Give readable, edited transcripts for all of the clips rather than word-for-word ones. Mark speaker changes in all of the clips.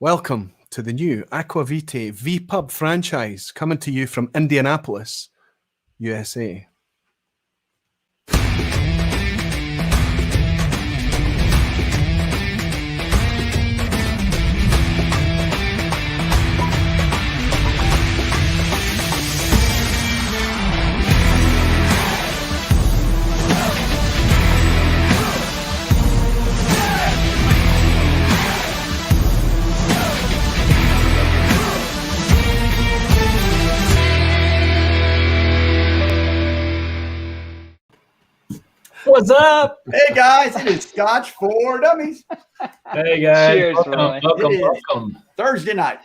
Speaker 1: Welcome to the new Aquavite V-Pub franchise coming to you from Indianapolis, USA.
Speaker 2: What's up?
Speaker 3: Hey guys, it is Scotch for Dummies.
Speaker 2: Hey guys,
Speaker 4: Cheers,
Speaker 2: welcome.
Speaker 3: Thursday night.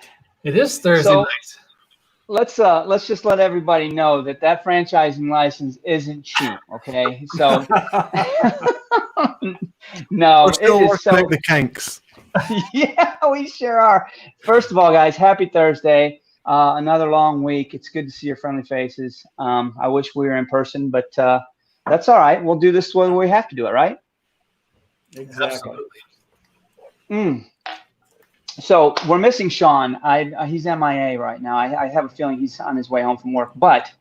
Speaker 2: It is Thursday
Speaker 4: So-
Speaker 2: night.
Speaker 4: Let's just let everybody know that franchising license isn't cheap. Okay, so no,
Speaker 1: We're still
Speaker 4: it is
Speaker 1: working
Speaker 4: so.
Speaker 1: out the kinks.
Speaker 4: Yeah, we sure are. First of all, guys, happy Thursday. Another long week. It's good to see your friendly faces. I wish we were in person, but that's all right. We'll do this when we have to do it, right?
Speaker 3: Exactly.
Speaker 4: Mm. So we're missing Sean. He's MIA right now. I have a feeling he's on his way home from work. But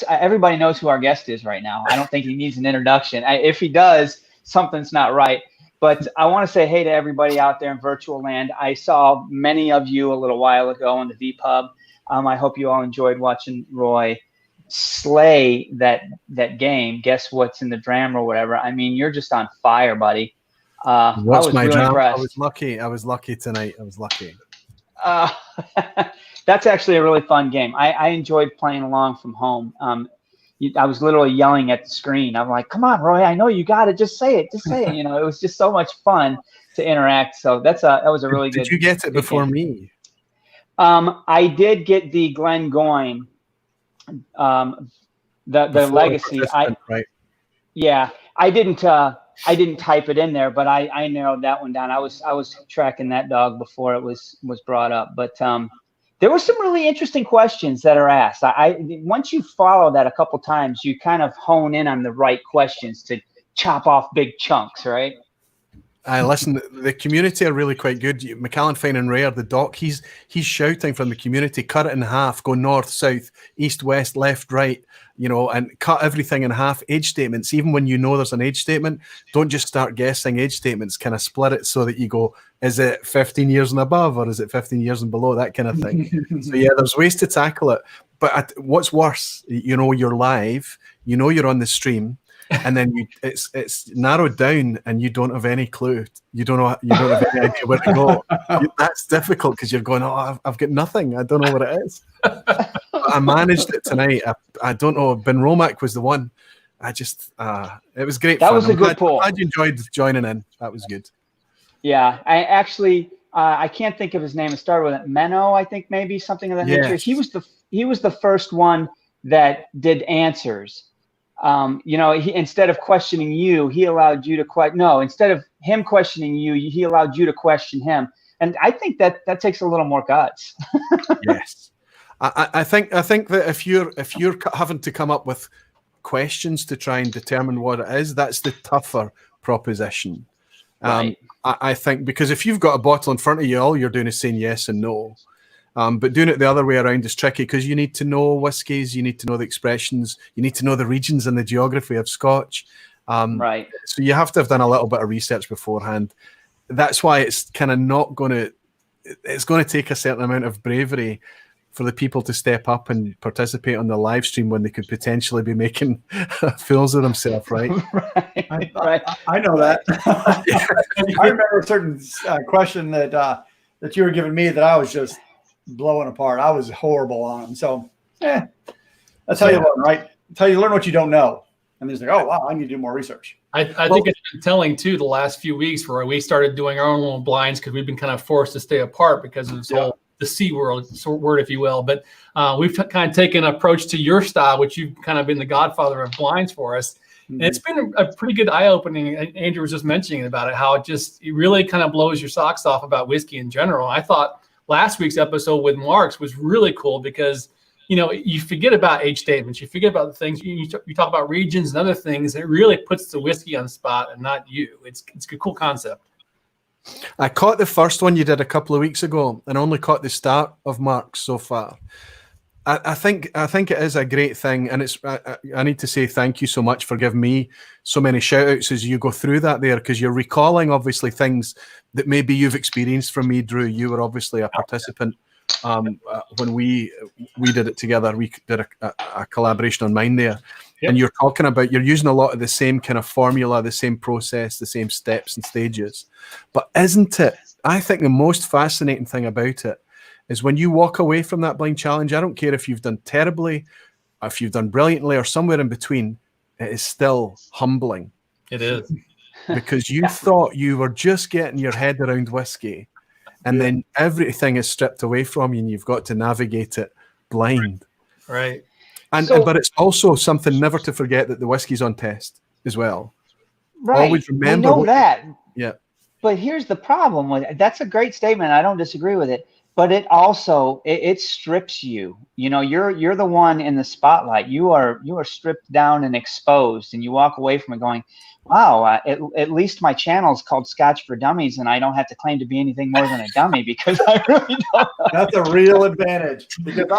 Speaker 4: everybody knows who our guest is right now. I don't think he needs an introduction. If he does, something's not right. But I want to say hey to everybody out there in virtual land. I saw many of you a little while ago on the V-Pub. I hope you all enjoyed watching Roy slay that game. Guess what's in the dram or whatever. I mean, you're just on fire, buddy.
Speaker 1: What's my
Speaker 4: really
Speaker 1: dram?
Speaker 4: impressed.
Speaker 1: I was lucky tonight. I was lucky.
Speaker 4: That's actually a really fun game. I enjoyed playing along from home. I was literally yelling at the screen. I'm like, come on, Roy, I know you got it. Just say it. Just say it. You know, it was just so much fun to interact. So that was a really good.
Speaker 1: Did you get it before me?
Speaker 4: I did get the Glen Goyne, the legacy.
Speaker 1: Right.
Speaker 4: Yeah, I didn't type it in there, but I narrowed that one down. I was tracking that dog before it was brought up, but there were some really interesting questions that are asked. Once you follow that a couple times, you kind of hone in on the right questions to chop off big chunks, right?
Speaker 1: Listen, the community are really quite good. McAllen, Fine and Rare, the doc, he's shouting from the community, cut it in half, go north, south, east, west, left, right, and cut everything in half. Age statements, even when you know there's an age statement, don't just start guessing age statements, kind of split it so that you go, is it 15 years and above or is it 15 years and below, that kind of thing. So yeah, there's ways to tackle it. But what's worse, you're live, you're on the stream, and then it's narrowed down and you don't have any clue. You don't have any idea where to go. That's difficult because you're going, I've got nothing. I don't know what it is. I managed it tonight. I don't know. Ben Romack was the one. I just it was great.
Speaker 4: That
Speaker 1: fun.
Speaker 4: was a good pull.
Speaker 1: I'm glad you enjoyed joining in. That was good.
Speaker 4: Yeah, I actually I can't think of his name. It started with Menno, I think, maybe something of that nature.
Speaker 1: Yes.
Speaker 4: He was the first one that did answers. He, instead of questioning you, he allowed you to instead of him questioning you, he allowed you to question him. And I think that takes a little more guts.
Speaker 1: Yes. I think that if you're having to come up with questions to try and determine what it is, that's the tougher proposition.
Speaker 4: Right.
Speaker 1: I think, because if you've got a bottle in front of you, all you're doing is saying yes and no. But doing it the other way around is tricky because you need to know whiskies, you need to know the expressions, you need to know the regions and the geography of Scotch.
Speaker 4: Right.
Speaker 1: So you have to have done a little bit of research beforehand. That's why it's kind of it's going to take a certain amount of bravery for the people to step up and participate on the live stream when they could potentially be making fools of themselves, right?
Speaker 4: Right.
Speaker 3: I know that. I remember a certain question that you were giving me that I was just blowing apart. I was horrible on them. So, that's how you learn, right? That's how you learn what you don't know. And there's like, oh, wow, I need to do more research.
Speaker 2: I think it's been telling, too, the last few weeks where we started doing our own little blinds because we've been kind of forced to stay apart because of this whole the C word, if you will. But we've kind of taken an approach to your style, which you've kind of been the godfather of blinds for us. Mm-hmm. And it's been a pretty good eye-opening. Andrew was just mentioning about it, how it really kind of blows your socks off about whiskey in general. I thought last week's episode with Marks was really cool because you forget about age statements. You forget about the things. You talk about regions and other things. And it really puts the whiskey on the spot and not you. It's a cool concept.
Speaker 1: I caught the first one you did a couple of weeks ago, and only caught the start of Mark's so far. I think it is a great thing, and I need to say thank you so much for giving me so many shout outs as you go through that there, because you're recalling obviously things that maybe you've experienced from me, Drew. You were obviously a participant when we did it together. We did a collaboration on mine there. Yep. And you're talking about, you're using a lot of the same kind of formula, the same process, the same steps and stages. But isn't it, I think the most fascinating thing about it is when you walk away from that blind challenge, I don't care if you've done terribly, if you've done brilliantly, or somewhere in between, it is still humbling.
Speaker 2: It is.
Speaker 1: Because you thought you were just getting your head around whiskey, and then everything is stripped away from you and you've got to navigate it blind.
Speaker 2: Right.
Speaker 1: But it's also something never to forget that the whiskey's on test as well.
Speaker 4: Right.
Speaker 1: Always remember.
Speaker 4: We know that.
Speaker 1: Yeah.
Speaker 4: But here's the problem with it. That's a great statement. I don't disagree with it. But it also it strips you. You know, you're the one in the spotlight. You are stripped down and exposed, and you walk away from it going, "Wow, at least my channel is called Scotch for Dummies, and I don't have to claim to be anything more than a dummy because I really don't."
Speaker 3: That's a real advantage, because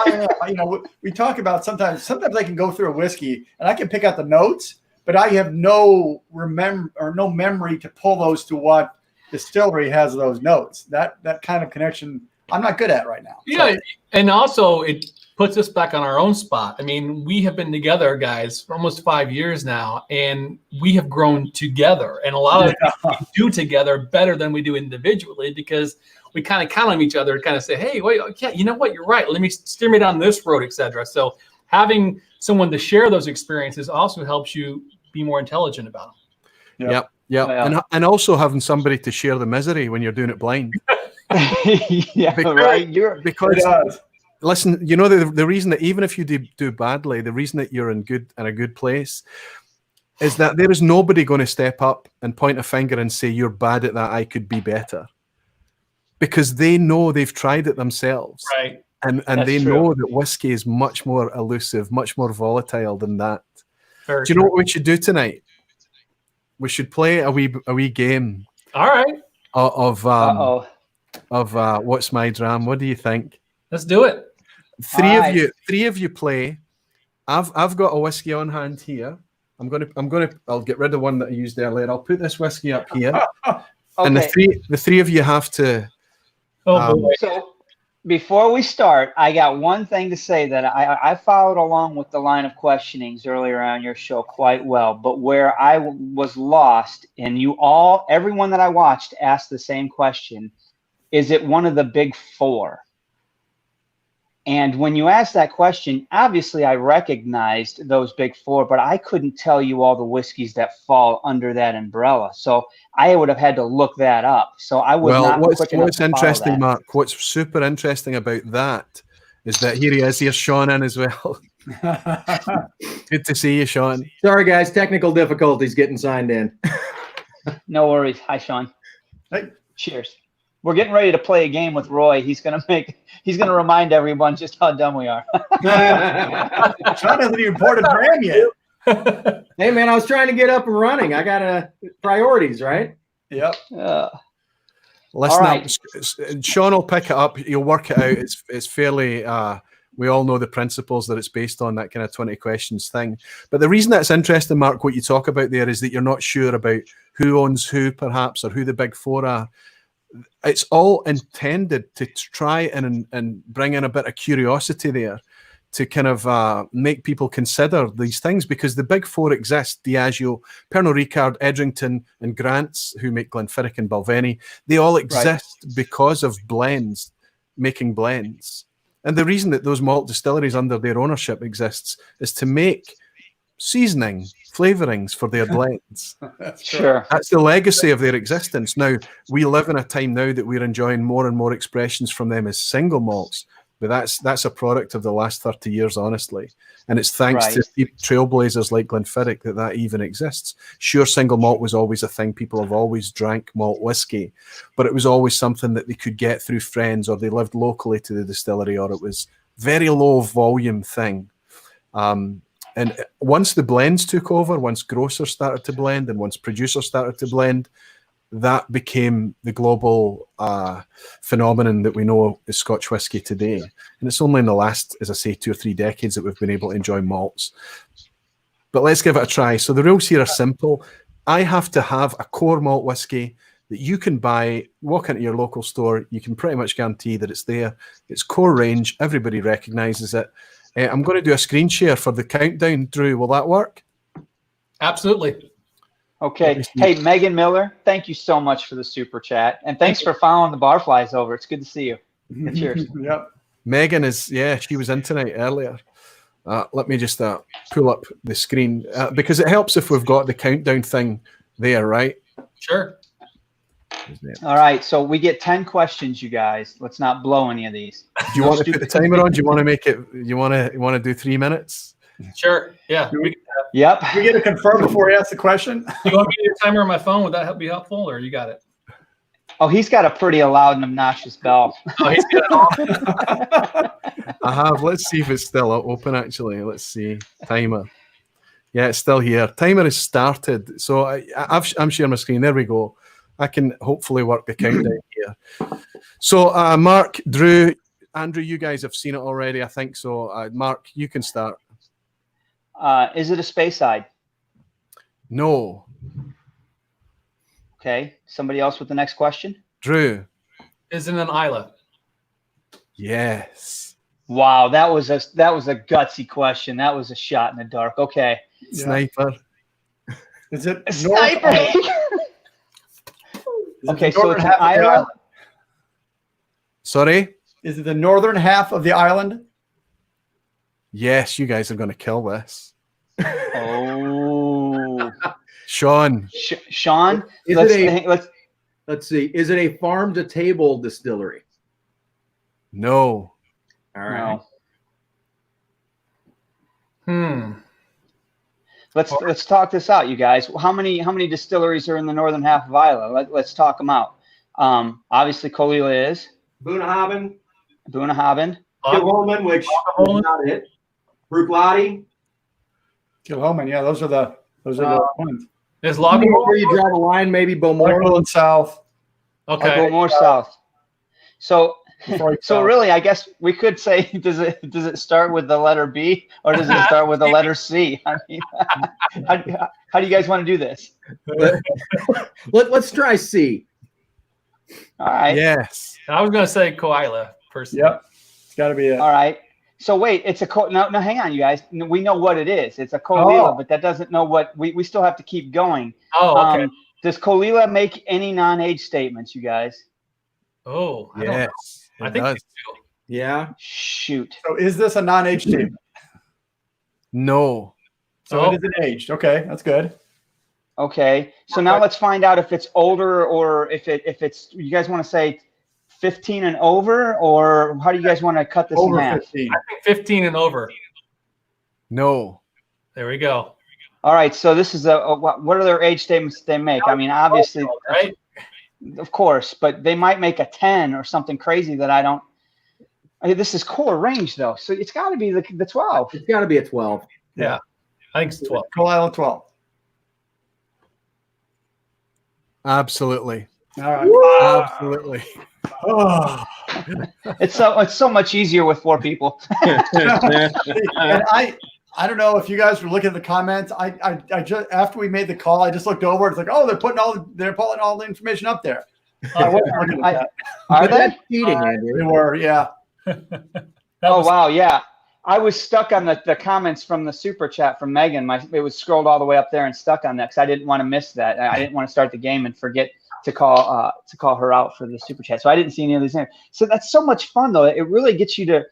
Speaker 3: we talk about sometimes I can go through a whiskey and I can pick out the notes, but I have no memory to pull those to what distillery has those notes. That kind of connection I'm not good at right now.
Speaker 2: Yeah, and also it puts us back on our own spot. I mean, we have been together, guys, for almost 5 years now, and we have grown together. And a lot of things we do together better than we do individually, because we kind of count on each other and kind of say, hey, wait, yeah, you know what? You're right. Let me steer me down this road, etc. So having someone to share those experiences also helps you be more intelligent about them.
Speaker 1: Yeah. And also having somebody to share the misery when you're doing it blind. Because listen, you know, the reason that even if you do badly, the reason that you're in a good place is that there is nobody going to step up and point a finger and say you're bad at that, I could be better, because they know, they've tried it themselves,
Speaker 2: right?
Speaker 1: And they know that whiskey is much more elusive, much more volatile than that. Do you know what we should do tonight? We should play a wee game.
Speaker 2: All right.
Speaker 1: Of What's My Dram? What do you think?
Speaker 2: Let's do it.
Speaker 1: Three of you play. I've got a whiskey on hand here. I'll get rid of one that I used earlier. I'll put this whiskey up here. Okay. And the three of you have to.
Speaker 4: So before we start, I got one thing to say, that I followed along with the line of questionings earlier on your show quite well, but where I was lost, and everyone that I watched asked the same question: is it one of the big four? And when you asked that question, obviously I recognized those big four, but I couldn't tell you all the whiskeys that fall under that umbrella. So I would have had to look that up. So I was not quick enough to follow
Speaker 1: interesting,
Speaker 4: that.
Speaker 1: Mark, what's super interesting about that is that here's Sean in as well. Good to see you, Sean.
Speaker 5: Sorry, guys, technical difficulties getting signed in.
Speaker 4: No worries. Hi, Sean.
Speaker 3: Hey.
Speaker 4: Cheers. We're getting ready to play a game with Roy. He's gonna remind everyone just how dumb we are.
Speaker 3: Sean hasn't even poured a dram yet.
Speaker 5: Hey man, I was trying to get up and running. I got priorities, right?
Speaker 3: Yep.
Speaker 1: Listen,
Speaker 4: right.
Speaker 1: Sean will pick it up. He'll work it out. It's fairly. We all know the principles that it's based on, that kind of 20 questions thing. But the reason that's interesting, Mark, what you talk about there, is that you're not sure about who owns who, perhaps, or who the big four are. It's all intended to try and bring in a bit of curiosity there, to kind of make people consider these things, because the big four exist: Diageo, Pernod Ricard, Edrington, and Grant's, who make Glenfiddich and Balvenie. They all exist because of blends, making blends. And the reason that those malt distilleries under their ownership exists is to make seasoning, flavorings for their blends.
Speaker 4: Sure.
Speaker 1: That's the legacy of their existence. Now, we live in a time now that we're enjoying more and more expressions from them as single malts, but that's a product of the last 30 years, honestly. And it's thanks to trailblazers like Glenfiddich that even exists. Sure, single malt was always a thing. People have always drank malt whiskey, but it was always something that they could get through friends, or they lived locally to the distillery, or it was very low volume thing. And once the blends took over, once grocers started to blend, and once producers started to blend, that became the global phenomenon that we know as Scotch whisky today. And it's only in the last, as I say, 2 or 3 decades that we've been able to enjoy malts. But let's give it a try. So the rules here are simple. I have to have a core malt whisky that you can buy, walk into your local store, you can pretty much guarantee that it's there. It's core range, everybody recognizes it. I'm going to do a screen share for the countdown. Drew, will that work?
Speaker 2: Absolutely.
Speaker 4: Okay. Hey, Megan Miller, thank you so much for the super chat. And thanks for following the Barflies over. It's good to see you. Cheers.
Speaker 3: Yep.
Speaker 1: Megan is, she was in tonight earlier. Let me just pull up the screen because it helps if we've got the countdown thing there, right?
Speaker 2: Sure.
Speaker 4: All right, so we get 10 questions, you guys. Let's not blow any of these.
Speaker 1: Do you want to put the timer on? Do you want to make it? You want to do 3 minutes?
Speaker 2: Sure. Yeah.
Speaker 4: Yep.
Speaker 3: We get to confirm before he asks the question.
Speaker 2: You want me to do a timer on my phone? Would that be helpful, or you got it?
Speaker 4: Oh, he's got a pretty loud and obnoxious bell.
Speaker 2: Oh, he's got it on.
Speaker 1: I have. Let's see if it's still open. Actually, let's see. Timer. Yeah, it's still here. Timer has started. So I'm sharing my screen. There we go. I can hopefully work the countdown here. So Mark, Drew, Andrew, you guys have seen it already, I think. So Mark, you can start.
Speaker 4: Is it a Speyside?
Speaker 1: No.
Speaker 4: Okay. Somebody else with the next question?
Speaker 1: Drew.
Speaker 2: Is it an Isla?
Speaker 1: Yes.
Speaker 4: Wow, that was a gutsy question. That was a shot in the dark. Okay.
Speaker 1: Sniper.
Speaker 3: Is it
Speaker 4: A sniper? Okay, so it's an island.
Speaker 1: Sorry?
Speaker 3: Is it the northern half of the island?
Speaker 1: Yes, you guys are going to kill this.
Speaker 4: Oh.
Speaker 1: Sean.
Speaker 4: Sean?
Speaker 5: Let's see. Is it a farm to table distillery?
Speaker 1: No.
Speaker 5: All right.
Speaker 4: No. Let's talk this out, you guys. How many distilleries are in the northern half of Islay? Let's talk them out. Obviously, Colila is.
Speaker 5: Bunnahabhain.
Speaker 2: Kilhoman,
Speaker 5: which is not it. Bruichladdich.
Speaker 3: Kilhoman, yeah, those are the ones.
Speaker 2: Is Lagavulin
Speaker 5: Where you draw the line, maybe Balmoral.
Speaker 3: and South.
Speaker 2: okay?
Speaker 4: Balmoral South. So
Speaker 3: South.
Speaker 4: really, I guess we could say, does it start with the letter B or does it start with the letter C? I mean, how do you guys want to do this?
Speaker 5: Let's try C.
Speaker 4: All right.
Speaker 1: Yes.
Speaker 2: I was going to say Koila personally.
Speaker 3: Yep. It's got to be it.
Speaker 4: All right. So wait, it's a no. Hang on, you guys. We know what it is. It's a Colila, but that doesn't know what we still have to keep going.
Speaker 2: Oh, okay.
Speaker 4: Does Colila make any non-age statements, you guys?
Speaker 2: Oh, I don't know.
Speaker 1: Yes.
Speaker 2: I think they do.
Speaker 5: Yeah.
Speaker 4: Shoot.
Speaker 3: So is this a non-aged statement?
Speaker 1: No.
Speaker 3: So it isn't aged. Okay, that's good.
Speaker 4: Okay. So now let's find out if it's older or if it's. You guys want to say 15 and over, or how do you guys want to cut this
Speaker 3: Over
Speaker 4: in half?
Speaker 3: 15.
Speaker 2: I think 15 and over.
Speaker 1: No.
Speaker 2: There we go.
Speaker 4: All right. So this is what are their age statements they make? I mean, obviously,
Speaker 2: Right?
Speaker 4: of course, but they might make a 10 or something crazy that I don't. I mean, this is core range though, so it's got to be the 12.
Speaker 5: It's got to be a 12.
Speaker 2: Yeah. I think it's 12.
Speaker 3: Coal Island 12.
Speaker 1: Absolutely.
Speaker 3: All right.
Speaker 1: Absolutely.
Speaker 3: Oh.
Speaker 4: It's so much easier with 4 people.
Speaker 3: And I don't know if you guys were looking at the comments. I just after we made the call, I just looked over. It's like, oh, they're putting all the information up there. I wasn't looking at that.
Speaker 4: Are they?
Speaker 5: That's cheating, Andrew.
Speaker 3: They were, yeah.
Speaker 4: Oh wow, yeah. I was stuck on the comments from the super chat from Megan. It was scrolled all the way up there and stuck on that because I didn't want to miss that. I didn't want to start the game and forget to call her out for the super chat. So I didn't see any of these names. So that's so much fun though. It really gets you to.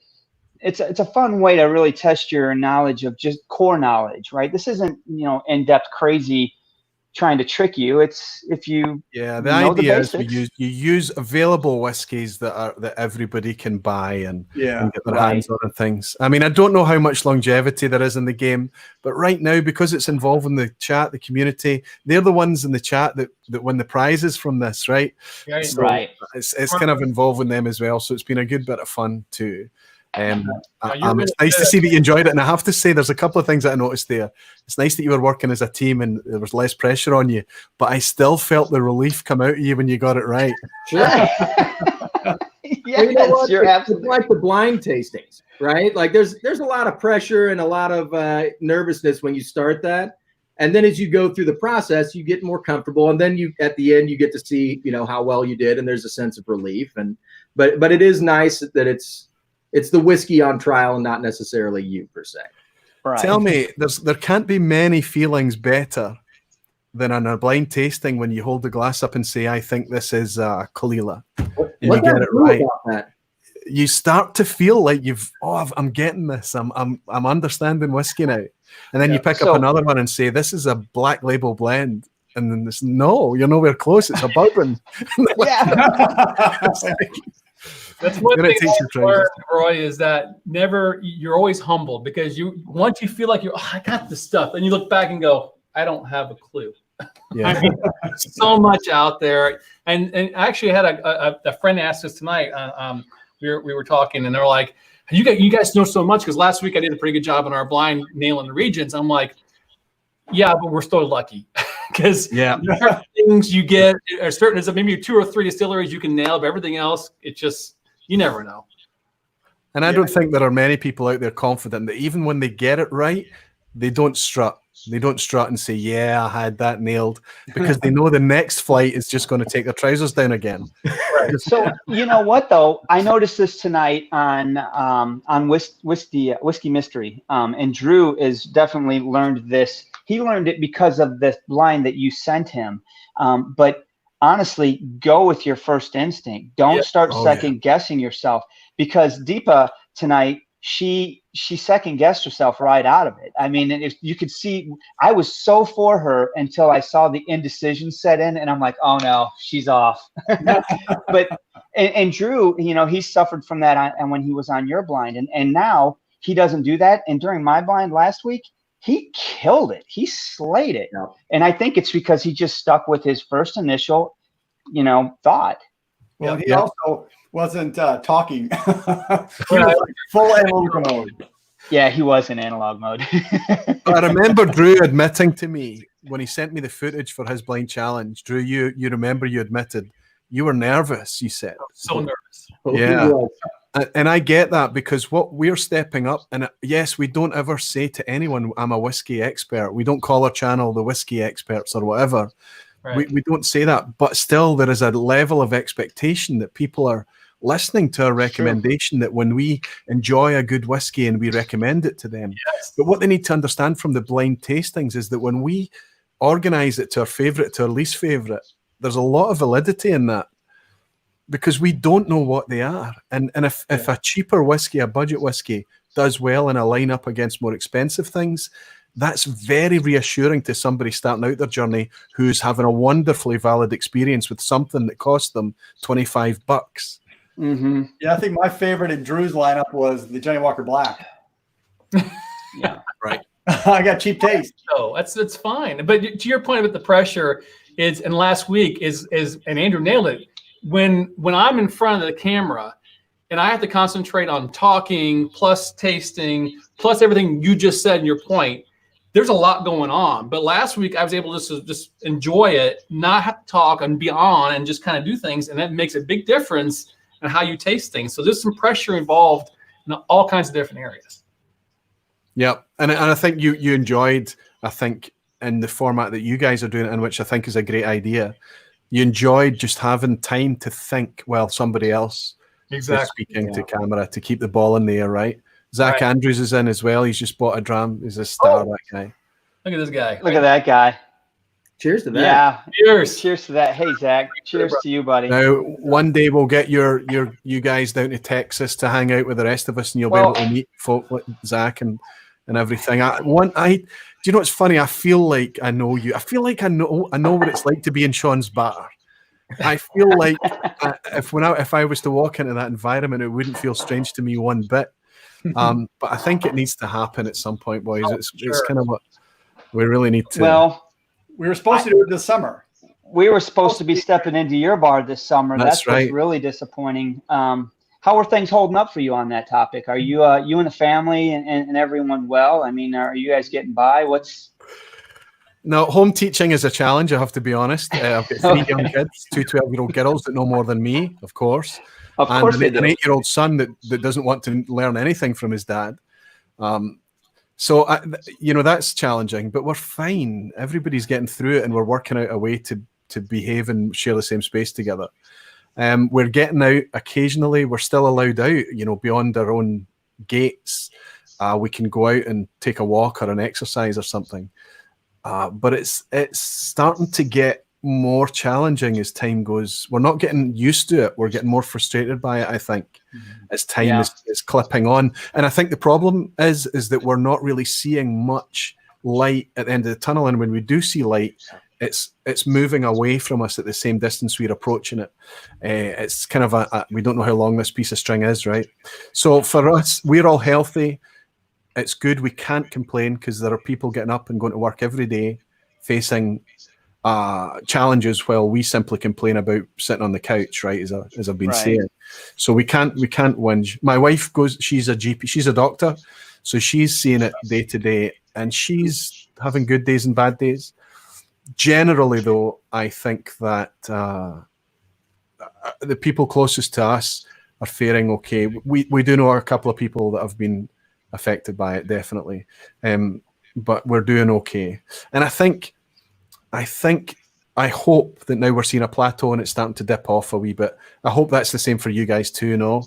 Speaker 4: It's a fun way to really test your knowledge of just core knowledge, right? This isn't in-depth crazy trying to trick you. It's if you
Speaker 1: the idea is you use available whiskies that everybody can buy and get their hands on and things. I mean, I don't know how much longevity there is in the game, but right now, because it's involving the chat, the community, they're the ones in the chat that win the prizes from this, right?
Speaker 2: Right.
Speaker 1: So it's kind of involving them as well. So it's been a good bit of fun too. It's nice to see that you enjoyed it, and I have to say there's a couple of things that I noticed there. It's nice that you were working as a team and there was less pressure on you, but I still felt the relief come out of you when you got it right.
Speaker 5: Sure.
Speaker 4: Yes,
Speaker 5: you know what?
Speaker 4: you're
Speaker 5: It's
Speaker 4: absolutely
Speaker 5: like the blind tastings, right? Like there's a lot of pressure and a lot of nervousness when you start that, and then as you go through the process, you get more comfortable, and then you at the end you get to see how well you did, and there's a sense of relief. And but it is nice that it's the whiskey on trial and not necessarily you per se.
Speaker 4: right.
Speaker 1: Tell me, there can't be many feelings better than on a blind tasting when you hold the glass up and say, I think this is Kalila. And you get it right. You start to feel like I'm getting this. I'm understanding whiskey now. And then you pick up another one and say, this is a black label blend. And then no, you're nowhere close. It's a bourbon.
Speaker 2: That's one thing I learned, Roy, is that you're always humbled, because once you feel like I got this stuff, and you look back and go, I don't have a clue.
Speaker 1: Yeah.
Speaker 2: I mean, so much out there. And I actually had a friend ask us tonight. We were talking, and they're like, you guys know so much, because last week I did a pretty good job on our blind nailing the regions. I'm like, yeah, but we're still lucky. Because certain things you get are certain. There's maybe 2 or 3 distilleries you can nail, but everything else, it's just, you never know.
Speaker 1: And I don't think there are many people out there confident that even when they get it right, they don't strut. They don't strut and say, yeah, I had that nailed, because they know the next flight is just going to take their trousers down again.
Speaker 4: So you know what, though? I noticed this tonight on Whiskey Mystery, and Drew has definitely learned this. He learned it because of the line that you sent him. But honestly, go with your first instinct. Don't start second guessing yourself, because Deepa tonight, she second guessed herself right out of it. I mean, if you could see, I was so for her until I saw the indecision set in, and I'm like, oh no, she's off. But and Drew, he suffered from that and when he was on your blind, and now he doesn't do that. And during my blind last week, he killed it. He slayed it. Yeah. And I think it's because he just stuck with his first initial, thought.
Speaker 3: Well, he also wasn't talking. He was full analog mode.
Speaker 4: Yeah, he was in analog mode.
Speaker 1: But I remember Drew admitting to me when he sent me the footage for his blind challenge. Drew, you remember you admitted you were nervous, you said.
Speaker 2: So nervous.
Speaker 1: Yeah. And I get that, because what we're stepping up, and yes, we don't ever say to anyone, I'm a whiskey expert. We don't call our channel the Whiskey Experts or whatever. Right. We don't say that, but still there is a level of expectation that people are listening to our recommendation, that when we enjoy a good whiskey and we recommend it to them. Yes. But what they need to understand from the blind tastings is that when we organize it to our favorite, to our least favorite, there's a lot of validity in that, because we don't know what they are. And if a cheaper whiskey, a budget whiskey, does well in a lineup against more expensive things, that's very reassuring to somebody starting out their journey who's having a wonderfully valid experience with something that cost them $25.
Speaker 4: Mm-hmm.
Speaker 3: Yeah, I think my favorite in Drew's lineup was the Johnny Walker Black.
Speaker 4: Yeah,
Speaker 1: right.
Speaker 3: I got cheap taste.
Speaker 2: So that's fine. But to your point about the pressure is, and last week is, and Andrew nailed it. When I'm in front of the camera and I have to concentrate on talking plus tasting plus everything you just said in your point, there's a lot going on. But last week I was able to just enjoy it, not have to talk and be on and just kind of do things. And that makes a big difference in how you taste things. So there's some pressure involved in all kinds of different areas.
Speaker 1: Yeah. And I think you enjoyed, I think, in the format that you guys are doing it in, which I think is a great idea. You enjoyed just having time to think while somebody else is speaking to camera, to keep the ball in the air, right? Zach Andrews is in as well. He's just bought a dram. He's a star, that guy.
Speaker 2: Look at this guy.
Speaker 4: Look at that guy.
Speaker 5: Cheers to that.
Speaker 4: Yeah.
Speaker 2: Cheers.
Speaker 4: Cheers to that. Hey, Zach. Cheers to you, buddy.
Speaker 1: Now, one day we'll get you guys down to Texas to hang out with the rest of us, and you'll be able to meet folk like Zach and everything. Do you know what's funny? I feel like I know you. I feel like I know what it's like to be in Sean's bar. I feel like if I was to walk into that environment, it wouldn't feel strange to me one bit. But I think it needs to happen at some point, boys. It's kind of what we really need to.
Speaker 4: Well,
Speaker 3: we were supposed to do it this summer.
Speaker 4: We were supposed to be stepping into your bar this summer. That's
Speaker 1: right.
Speaker 4: what's really disappointing. How how are things holding up for you on that topic? Are you you and the family and everyone well? I mean, are you guys getting by?
Speaker 1: Now, home teaching is a challenge, I have to be honest. I've got 3 young kids, 2 12-year-old girls that know more than me, of course.
Speaker 4: Of course
Speaker 1: and
Speaker 4: they do.
Speaker 1: An 8-year-old son that doesn't want to learn anything from his dad. So, that's challenging, but we're fine. Everybody's getting through it, and we're working out a way to behave and share the same space together. We're getting out occasionally. We're still allowed out, beyond our own gates. We can go out and take a walk or an exercise or something. But it's starting to get more challenging as time goes. We're not getting used to it. We're getting more frustrated by it, I think, as time is clipping on. And I think the problem is that we're not really seeing much light at the end of the tunnel. And when we do see light, it's moving away from us at the same distance we're approaching it. It's kind of we don't know how long this piece of string is, right? So for us, we're all healthy. It's good. We can't complain because there are people getting up and going to work every day facing challenges while we simply complain about sitting on the couch, right, as I've been saying. So we can't whinge. My wife she's a GP, she's a doctor, so she's seeing it day to day, and she's having good days and bad days. Generally, though, I think that the people closest to us are faring okay. We do know a couple of people that have been affected by it, definitely, but we're doing okay. And I hope that now we're seeing a plateau and it's starting to dip off a wee bit. I hope that's the same for you guys too, no?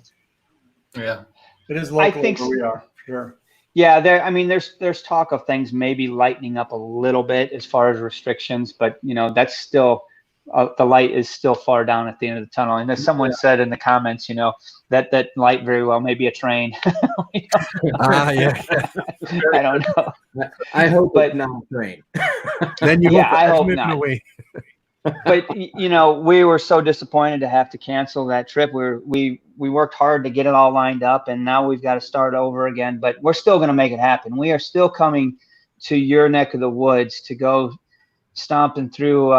Speaker 2: Yeah,
Speaker 3: it is local where we are. Sure.
Speaker 4: Yeah, there's talk of things maybe lightening up a little bit as far as restrictions, but that's still the light is still far down at the end of the tunnel. And as someone said in the comments, that light very well may be a train.
Speaker 1: Yeah.
Speaker 4: I don't know.
Speaker 5: I hope, but not a train.
Speaker 1: Then you
Speaker 4: I hope not.
Speaker 1: Away.
Speaker 4: But we were so disappointed to have to cancel that trip. We worked hard to get it all lined up, and now we've got to start over again. But we're still going to make it happen. We are still coming to your neck of the woods to go stomping through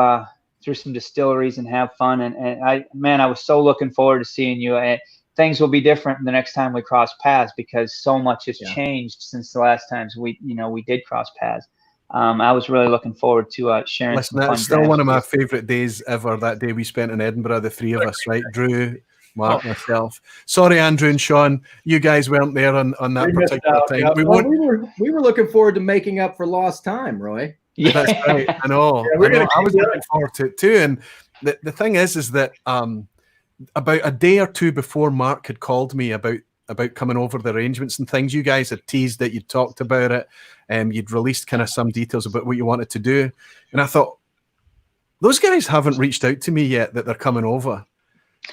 Speaker 4: some distilleries and have fun. And I was so looking forward to seeing you. And things will be different the next time we cross paths because so much has changed since the last times we did cross paths. I was really looking forward to sharing.
Speaker 1: Listen, that's still one of my favorite days ever. That day we spent in Edinburgh, the 3 of us, right? Drew, Mark, myself. Sorry, Andrew and Sean, you guys weren't there on that particular time.
Speaker 5: Yeah. We were looking forward to making up for lost time, Roy.
Speaker 1: Yeah, that's right. I know. I was looking forward to it too. And the thing is that about a day or two before Mark had called me about coming over the arrangements and things, you guys had teased that you'd talked about it, and you'd released kind of some details about what you wanted to do. And I thought, those guys haven't reached out to me yet that they're coming over.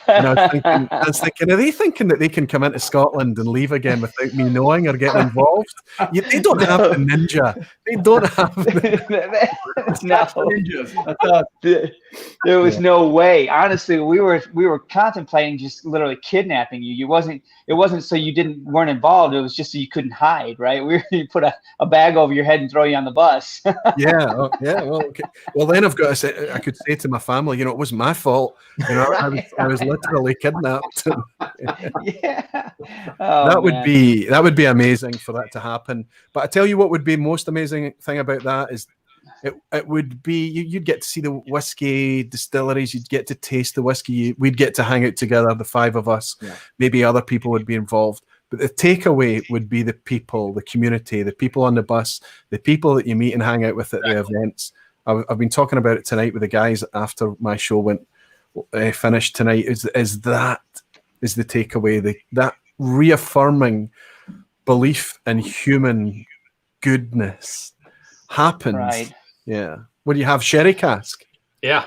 Speaker 1: And I was thinking, are they thinking that they can come into Scotland and leave again without me knowing or getting involved? They don't have the ninja. They don't have
Speaker 4: There was no way. Honestly, we were contemplating just literally kidnapping you. It wasn't so you weren't involved. It was just so you couldn't hide, right? You put a bag over your head and throw you on the bus.
Speaker 1: Yeah. Well, okay. Well, then I could say to my family, it wasn't my fault. I was literally kidnapped.
Speaker 4: Yeah.
Speaker 1: That would be amazing for that to happen. But I tell you what would be most amazing thing about that is it would be you'd get to see the whiskey distilleries, you'd get to taste the whiskey, we'd get to hang out together, the 5 of us. Maybe other people would be involved. But the takeaway would be the people, the community, the people on the bus, the people that you meet and hang out with at the events. I've been talking about it tonight with the guys after my show finished tonight. Is the takeaway, that reaffirming belief in human goodness happens. Right. Yeah. What do you have? Sherry cask?
Speaker 2: Yeah.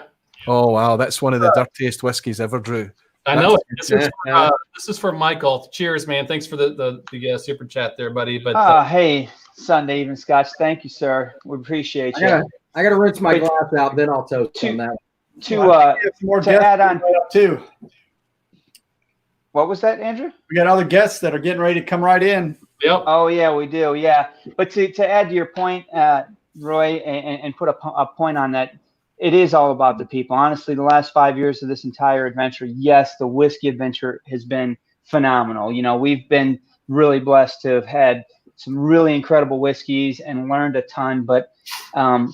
Speaker 1: Oh wow, that's one of the dirtiest whiskeys ever, Drew.
Speaker 2: I know. This is for Michael. Cheers, man. Thanks for the super chat there, buddy. But
Speaker 4: hey, Sunday Even Scotch. Thank you, sir. We appreciate you.
Speaker 5: I got to rinse my glass out, then I'll toast on that.
Speaker 3: To add on too.
Speaker 4: What was that, Andrew?
Speaker 3: We got other guests that are getting ready to come right in.
Speaker 2: Yep.
Speaker 4: Oh yeah, we do. Yeah, but to add to your point, Roy, and put a point on that, it is all about the people. Honestly, the last 5 years of this entire adventure, yes, the whiskey adventure has been phenomenal. You know, we've been really blessed to have had some really incredible whiskeys and learned a ton, but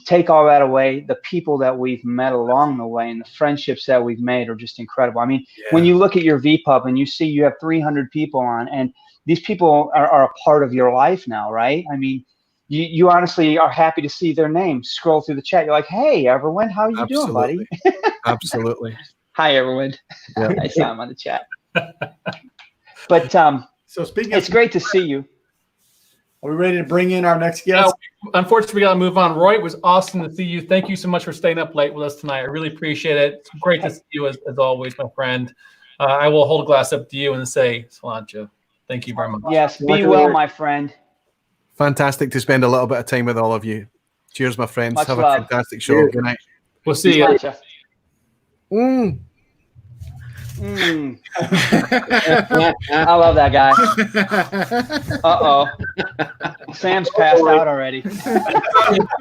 Speaker 4: take all that away, the people that we've met along the way and the friendships that we've made are just incredible. I mean, when you look at your VPub and you see you have 300 people on, and these people are a part of your life now, right? I mean, you honestly are happy to see their names scroll through the chat. You're like, hey, Everwind, how are you doing, buddy?
Speaker 1: Absolutely.
Speaker 4: Hi, Everwind.
Speaker 1: Yeah.
Speaker 4: I saw him on the chat. But
Speaker 3: So speaking
Speaker 4: it's
Speaker 3: of,
Speaker 4: great to see you.
Speaker 3: are we ready to bring in our next guest?
Speaker 2: Unfortunately, we got to move on. Roy, it was awesome to see you. Thank you so much for staying up late with us tonight. I really appreciate it. It's great to see you as always, my friend. I will hold a glass up to you and say, Sláinte. Thank you very much.
Speaker 4: Yes, be well, my friend.
Speaker 1: Fantastic to spend a little bit of time with all of you. Cheers, my friends.
Speaker 4: Much
Speaker 1: Have
Speaker 4: love.
Speaker 1: a fantastic show. Good night.
Speaker 2: We'll see you.
Speaker 4: Sláinte. I love that guy. Uh-oh. Sam's passed out already.
Speaker 5: Too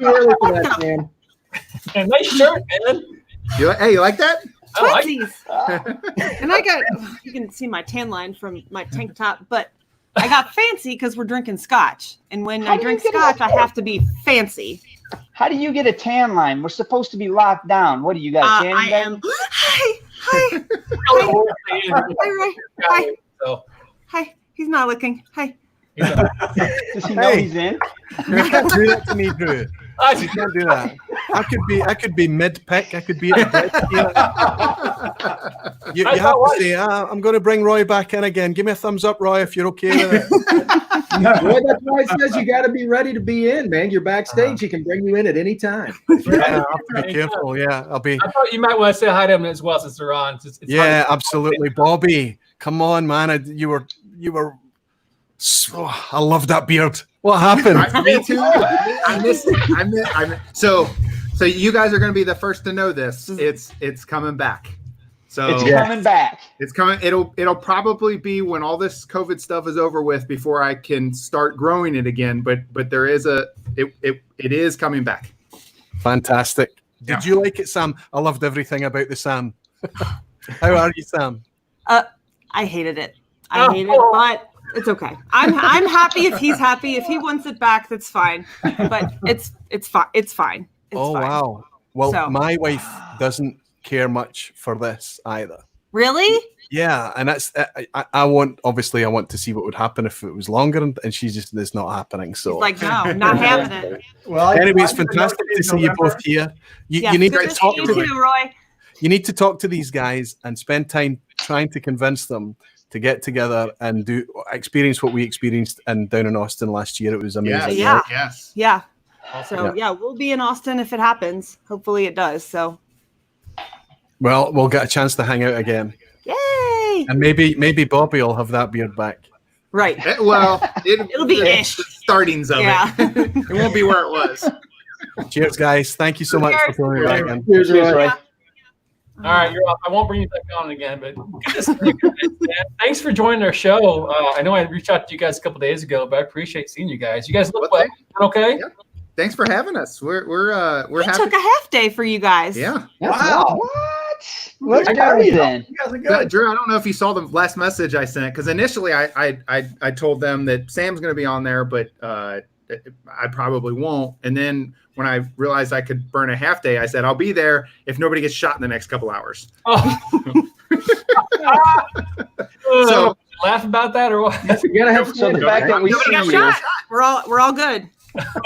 Speaker 5: early for that, Sam.
Speaker 2: And nice shirt, man.
Speaker 6: You like that?
Speaker 2: I like
Speaker 7: Twinsies. And I got, you can see my tan line from my tank top, but I got fancy because we're drinking scotch. And when I drink scotch, I have to be fancy.
Speaker 4: How do you get a tan line? We're supposed to be locked down. What do you got? A tanning
Speaker 7: I
Speaker 4: bed?
Speaker 7: am. Hi. Hi.
Speaker 2: So,
Speaker 7: Hi. He's not looking. Hi.
Speaker 4: Does he know he's in?
Speaker 1: You can't do that to me, Drew. You can't do that. I could be mid-pick. I could be at the break. You have to say, I'm going to bring Roy back in again. Give me a thumbs up, Roy, if you're okay with it.
Speaker 5: Well, that's why it says you got to be ready to be in, man. You're backstage. He can bring you in at any time.
Speaker 1: Yeah, I have to be careful. Yeah, I'll be.
Speaker 2: I thought you might want to say hi to him as well since they're on. It's
Speaker 1: Yeah, absolutely, Bobby. Come on, man. You were. I love that beard. What happened?
Speaker 6: Me too. I miss it. So you guys are going to be the first to know this. It's coming back. So
Speaker 4: It's coming back.
Speaker 6: it's coming. It'll probably be when all this COVID stuff is over with before I can start growing it again. But there is it is coming back.
Speaker 1: Fantastic. Did you like it, Sam? I loved everything about the Sam. How are you, Sam?
Speaker 7: I hated it. I hate it, but it's okay. I'm happy if he's happy. If he wants it back, that's fine. But it's fine. It's fine.
Speaker 1: Oh
Speaker 7: fine.
Speaker 1: wow. Well,
Speaker 7: So-
Speaker 1: my wife doesn't care much for this either.
Speaker 7: Really?
Speaker 1: Yeah, and that's I want to see what would happen if it was longer, and she's just it's not happening. So
Speaker 7: He's like, no, not having it.
Speaker 3: Well,
Speaker 1: anyway, it's
Speaker 3: I-
Speaker 1: fantastic to see you both here.
Speaker 7: Yeah,
Speaker 1: You need
Speaker 7: good
Speaker 1: to
Speaker 7: to
Speaker 1: talk
Speaker 7: see you
Speaker 1: to them.
Speaker 7: too, Roy.
Speaker 1: You need to talk to these guys and spend time trying to convince them to get together and experience what we experienced down in Austin last year. It was amazing.
Speaker 7: Yeah.
Speaker 6: Yes.
Speaker 7: Yeah.
Speaker 2: awesome.
Speaker 7: So yeah, we'll be in Austin if it happens. Hopefully it does. So
Speaker 1: Well, we'll get a chance to hang out again,
Speaker 7: yay!
Speaker 1: and maybe Bobby will have that beard back.
Speaker 7: Right.
Speaker 6: Well,
Speaker 7: It'll be ish.
Speaker 6: the startings of
Speaker 7: Yeah.
Speaker 6: it. It won't be where it was.
Speaker 1: Cheers, guys! Thank you so much for coming back in.
Speaker 5: Here's
Speaker 4: Cheers,
Speaker 5: Roy.
Speaker 4: Roy.
Speaker 2: All right, you're off. I won't bring you back on again, but good to see you guys, man. Thanks for joining our show. I know I reached out to you guys a couple days ago, but I appreciate seeing you guys. You guys look well. Okay?
Speaker 6: Yeah. Thanks for having us. We're
Speaker 7: We
Speaker 6: happy.
Speaker 7: took a half day for you guys.
Speaker 6: Yeah.
Speaker 3: Wow.
Speaker 4: What? Let's
Speaker 3: I
Speaker 4: party
Speaker 3: got
Speaker 4: then.
Speaker 3: You guys are
Speaker 6: Yeah,
Speaker 3: good.
Speaker 6: Drew, I don't know if you saw the last message I sent, because initially I told them that Sam's going to be on there, but I probably won't. And then when I realized I could burn a half day, I said I'll be there if nobody gets shot in the next couple hours.
Speaker 2: Oh.
Speaker 6: So-
Speaker 2: laugh about that or what?
Speaker 5: You gotta have
Speaker 4: So the fact that we
Speaker 7: Nobody got
Speaker 4: see you,
Speaker 7: shot. We're all good.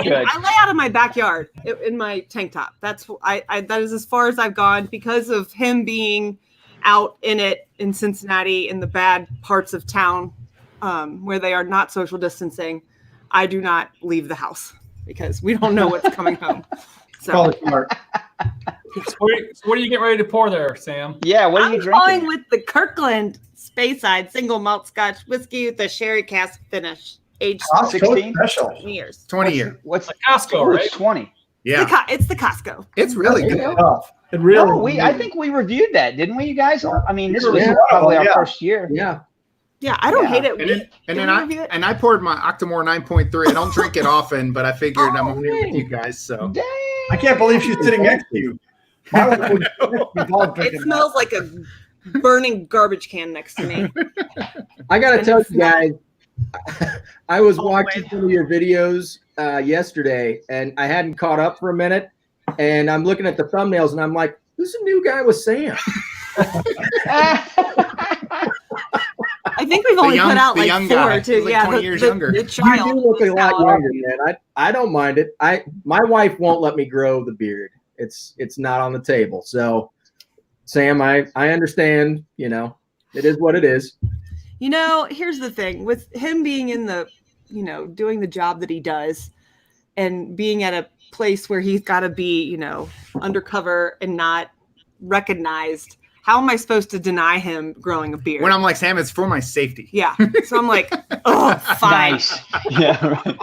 Speaker 4: good.
Speaker 7: I lay out in my backyard in my tank top. That's that is as far as I've gone because of him being out in it in Cincinnati in the bad parts of town where they are not social distancing. I do not leave the house because we don't know what's coming home. So
Speaker 3: Probably smart.
Speaker 2: So what are you getting ready to pour there, Sam?
Speaker 4: Yeah, what are
Speaker 7: I'm
Speaker 4: you drinking?
Speaker 7: going with the Kirkland Speyside single malt Scotch whiskey with a sherry cask finish, aged
Speaker 3: Costco
Speaker 4: 16?
Speaker 3: special.
Speaker 7: 20 years.
Speaker 6: 20 year.
Speaker 4: What's
Speaker 2: Like Costco,
Speaker 4: Ooh,
Speaker 2: right?
Speaker 4: it's 20.
Speaker 6: Yeah.
Speaker 7: It's the Costco.
Speaker 6: It's really
Speaker 3: That's
Speaker 6: good.
Speaker 3: tough. It really.
Speaker 4: No, I think we reviewed that, didn't we, you guys? I mean, this was
Speaker 3: Yeah.
Speaker 4: probably our
Speaker 3: Yeah.
Speaker 4: first year.
Speaker 5: Yeah.
Speaker 7: Yeah, I don't
Speaker 4: Yeah.
Speaker 7: hate it.
Speaker 6: And
Speaker 7: Did
Speaker 6: then
Speaker 7: we review it?
Speaker 6: I poured my Octomore 9.3. I don't drink it often, but I figured I'm on here with you guys. So
Speaker 4: Dang.
Speaker 3: I can't believe she's sitting next to you. My wife would be involved
Speaker 7: It
Speaker 3: drinking
Speaker 7: smells like burning garbage can next to me.
Speaker 5: I gotta tell you guys, I was
Speaker 7: Oh,
Speaker 5: watching
Speaker 7: wait.
Speaker 5: some of your videos yesterday, and I hadn't caught up for a minute. And I'm looking at the thumbnails, and I'm like, "Who's the new guy with Sam?"
Speaker 7: I think we've only put out
Speaker 6: the
Speaker 7: like
Speaker 6: young
Speaker 7: 4
Speaker 6: guy.
Speaker 7: too.
Speaker 6: He's like
Speaker 7: Yeah,
Speaker 6: 20 years younger.
Speaker 7: The
Speaker 5: You
Speaker 7: child.
Speaker 5: do look a lot
Speaker 7: How-
Speaker 5: younger, man. I don't mind it. My wife won't let me grow the beard. It's not on the table. So, Sam, I understand. You know, it is what it is.
Speaker 7: You know, here's the thing with him being in the, you know, doing the job that he does and being at a place where he's got to be, you know, undercover and not recognized. How am I supposed to deny him growing a beard?
Speaker 6: When I'm like, Sam, it's for my safety.
Speaker 7: Yeah. So I'm like, oh, fine.
Speaker 4: Nice. Yeah, right.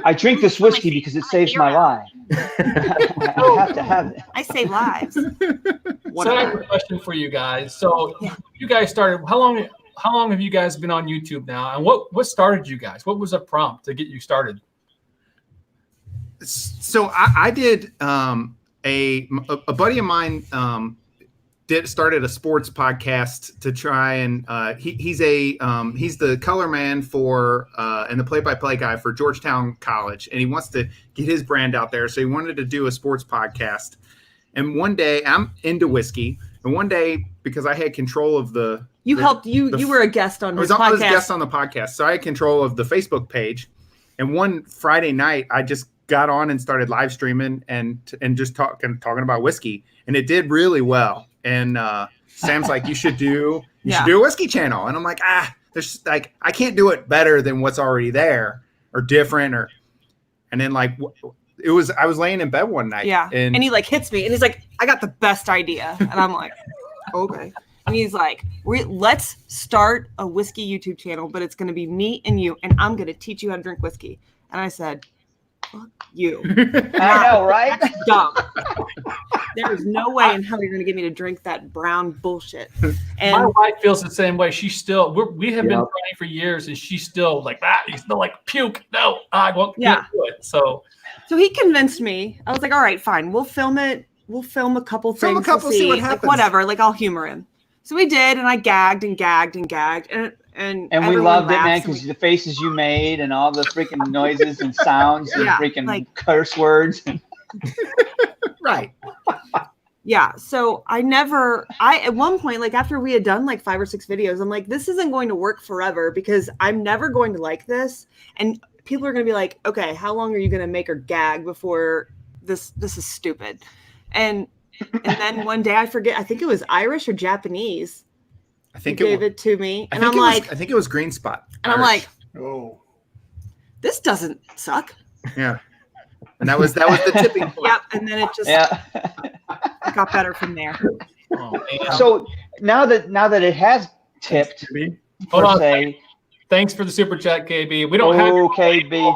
Speaker 4: I drink this whiskey because it saves my life. I have to have it.
Speaker 7: I save lives.
Speaker 2: So I have
Speaker 7: Whatever.
Speaker 2: a question for you guys. So you guys started. How long have you guys been on YouTube now? And what started you guys? What was a prompt to get you started?
Speaker 6: So I did a buddy of mine started a sports podcast to try and he's the color man for and the play-by-play guy for Georgetown College, and he wants to get his brand out there. So he wanted to do a sports podcast. And one day, I'm into whiskey, and one day, because I had control of
Speaker 7: You helped. You were a guest on
Speaker 6: I
Speaker 7: his
Speaker 6: was
Speaker 7: podcast.
Speaker 6: a guest on the podcast, so I had control of the Facebook page. And one Friday night, I just got on and started live streaming and just talking about whiskey, and it did really well. And Sam's like, "You should do a whiskey channel," and I'm like, there's like I can't do it better than what's already there or different or. And then like I was laying in bed one night,
Speaker 7: and he like hits me, and he's like, "I got the best idea," and I'm like, "Okay." And he's like, "Let's start a whiskey YouTube channel, but it's going to be me and you, and I'm going to teach you how to drink whiskey." And I said, "Fuck you."
Speaker 4: I know, right?
Speaker 7: That's dumb. There is no way in hell you're going to get me to drink that brown bullshit.
Speaker 2: My
Speaker 7: And
Speaker 2: wife feels the same way. She's still. We have been
Speaker 5: Yep.
Speaker 2: trying for years, and she's still like that. You smell like puke. No, I won't do it. So
Speaker 7: he convinced me. I was like, "All right, fine. We'll film it. We'll film a couple
Speaker 6: Film a
Speaker 7: things.
Speaker 6: couple,
Speaker 7: to
Speaker 6: see what
Speaker 7: Like,
Speaker 6: happens."
Speaker 7: whatever. Like I'll humor him." So we did, and I gagged and gagged and gagged, and
Speaker 4: And we
Speaker 7: everyone
Speaker 4: loved it,
Speaker 7: laughs,
Speaker 4: man,
Speaker 7: and
Speaker 4: because the faces you made and all the freaking noises and sounds and
Speaker 7: Yeah,
Speaker 4: freaking
Speaker 7: like-
Speaker 4: curse words.
Speaker 6: right.
Speaker 7: Yeah. So at one point, like after we had done like 5 or 6 videos, I'm like, this isn't going to work forever because I'm never going to like this. And people are going to be like, okay, how long are you going to make her gag before this is stupid? And then one day I forget, I think it was Irish or Japanese.
Speaker 6: I think
Speaker 7: He gave it to me.
Speaker 6: I
Speaker 7: And
Speaker 6: think
Speaker 7: I'm like,
Speaker 6: I think it was Green Spot.
Speaker 7: and I'm like,
Speaker 3: Oh,
Speaker 7: this doesn't suck.
Speaker 6: yeah. And that was the tipping point.
Speaker 7: Yep. And then it just
Speaker 4: Yeah.
Speaker 7: got better from there.
Speaker 2: oh, man.
Speaker 4: So now that it has tipped,
Speaker 2: Hold
Speaker 4: per
Speaker 2: on.
Speaker 4: se,
Speaker 2: Thanks for the super chat, KB. We don't have your
Speaker 4: KB,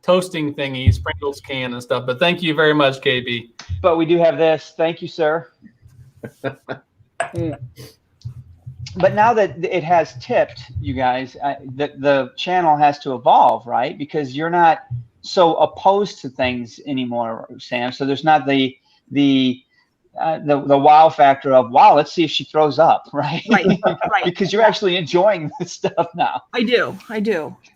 Speaker 2: toasting thingy, sprinkles can and stuff, but thank you very much, KB.
Speaker 4: but we do have this. Thank you, sir. But now that it has tipped, you guys, the channel has to evolve, right? Because you're not so opposed to things anymore, Sam. So there's not the wow factor of, wow, let's see if she throws up, right?
Speaker 7: Right.
Speaker 4: Because you're actually enjoying this stuff now.
Speaker 7: I do.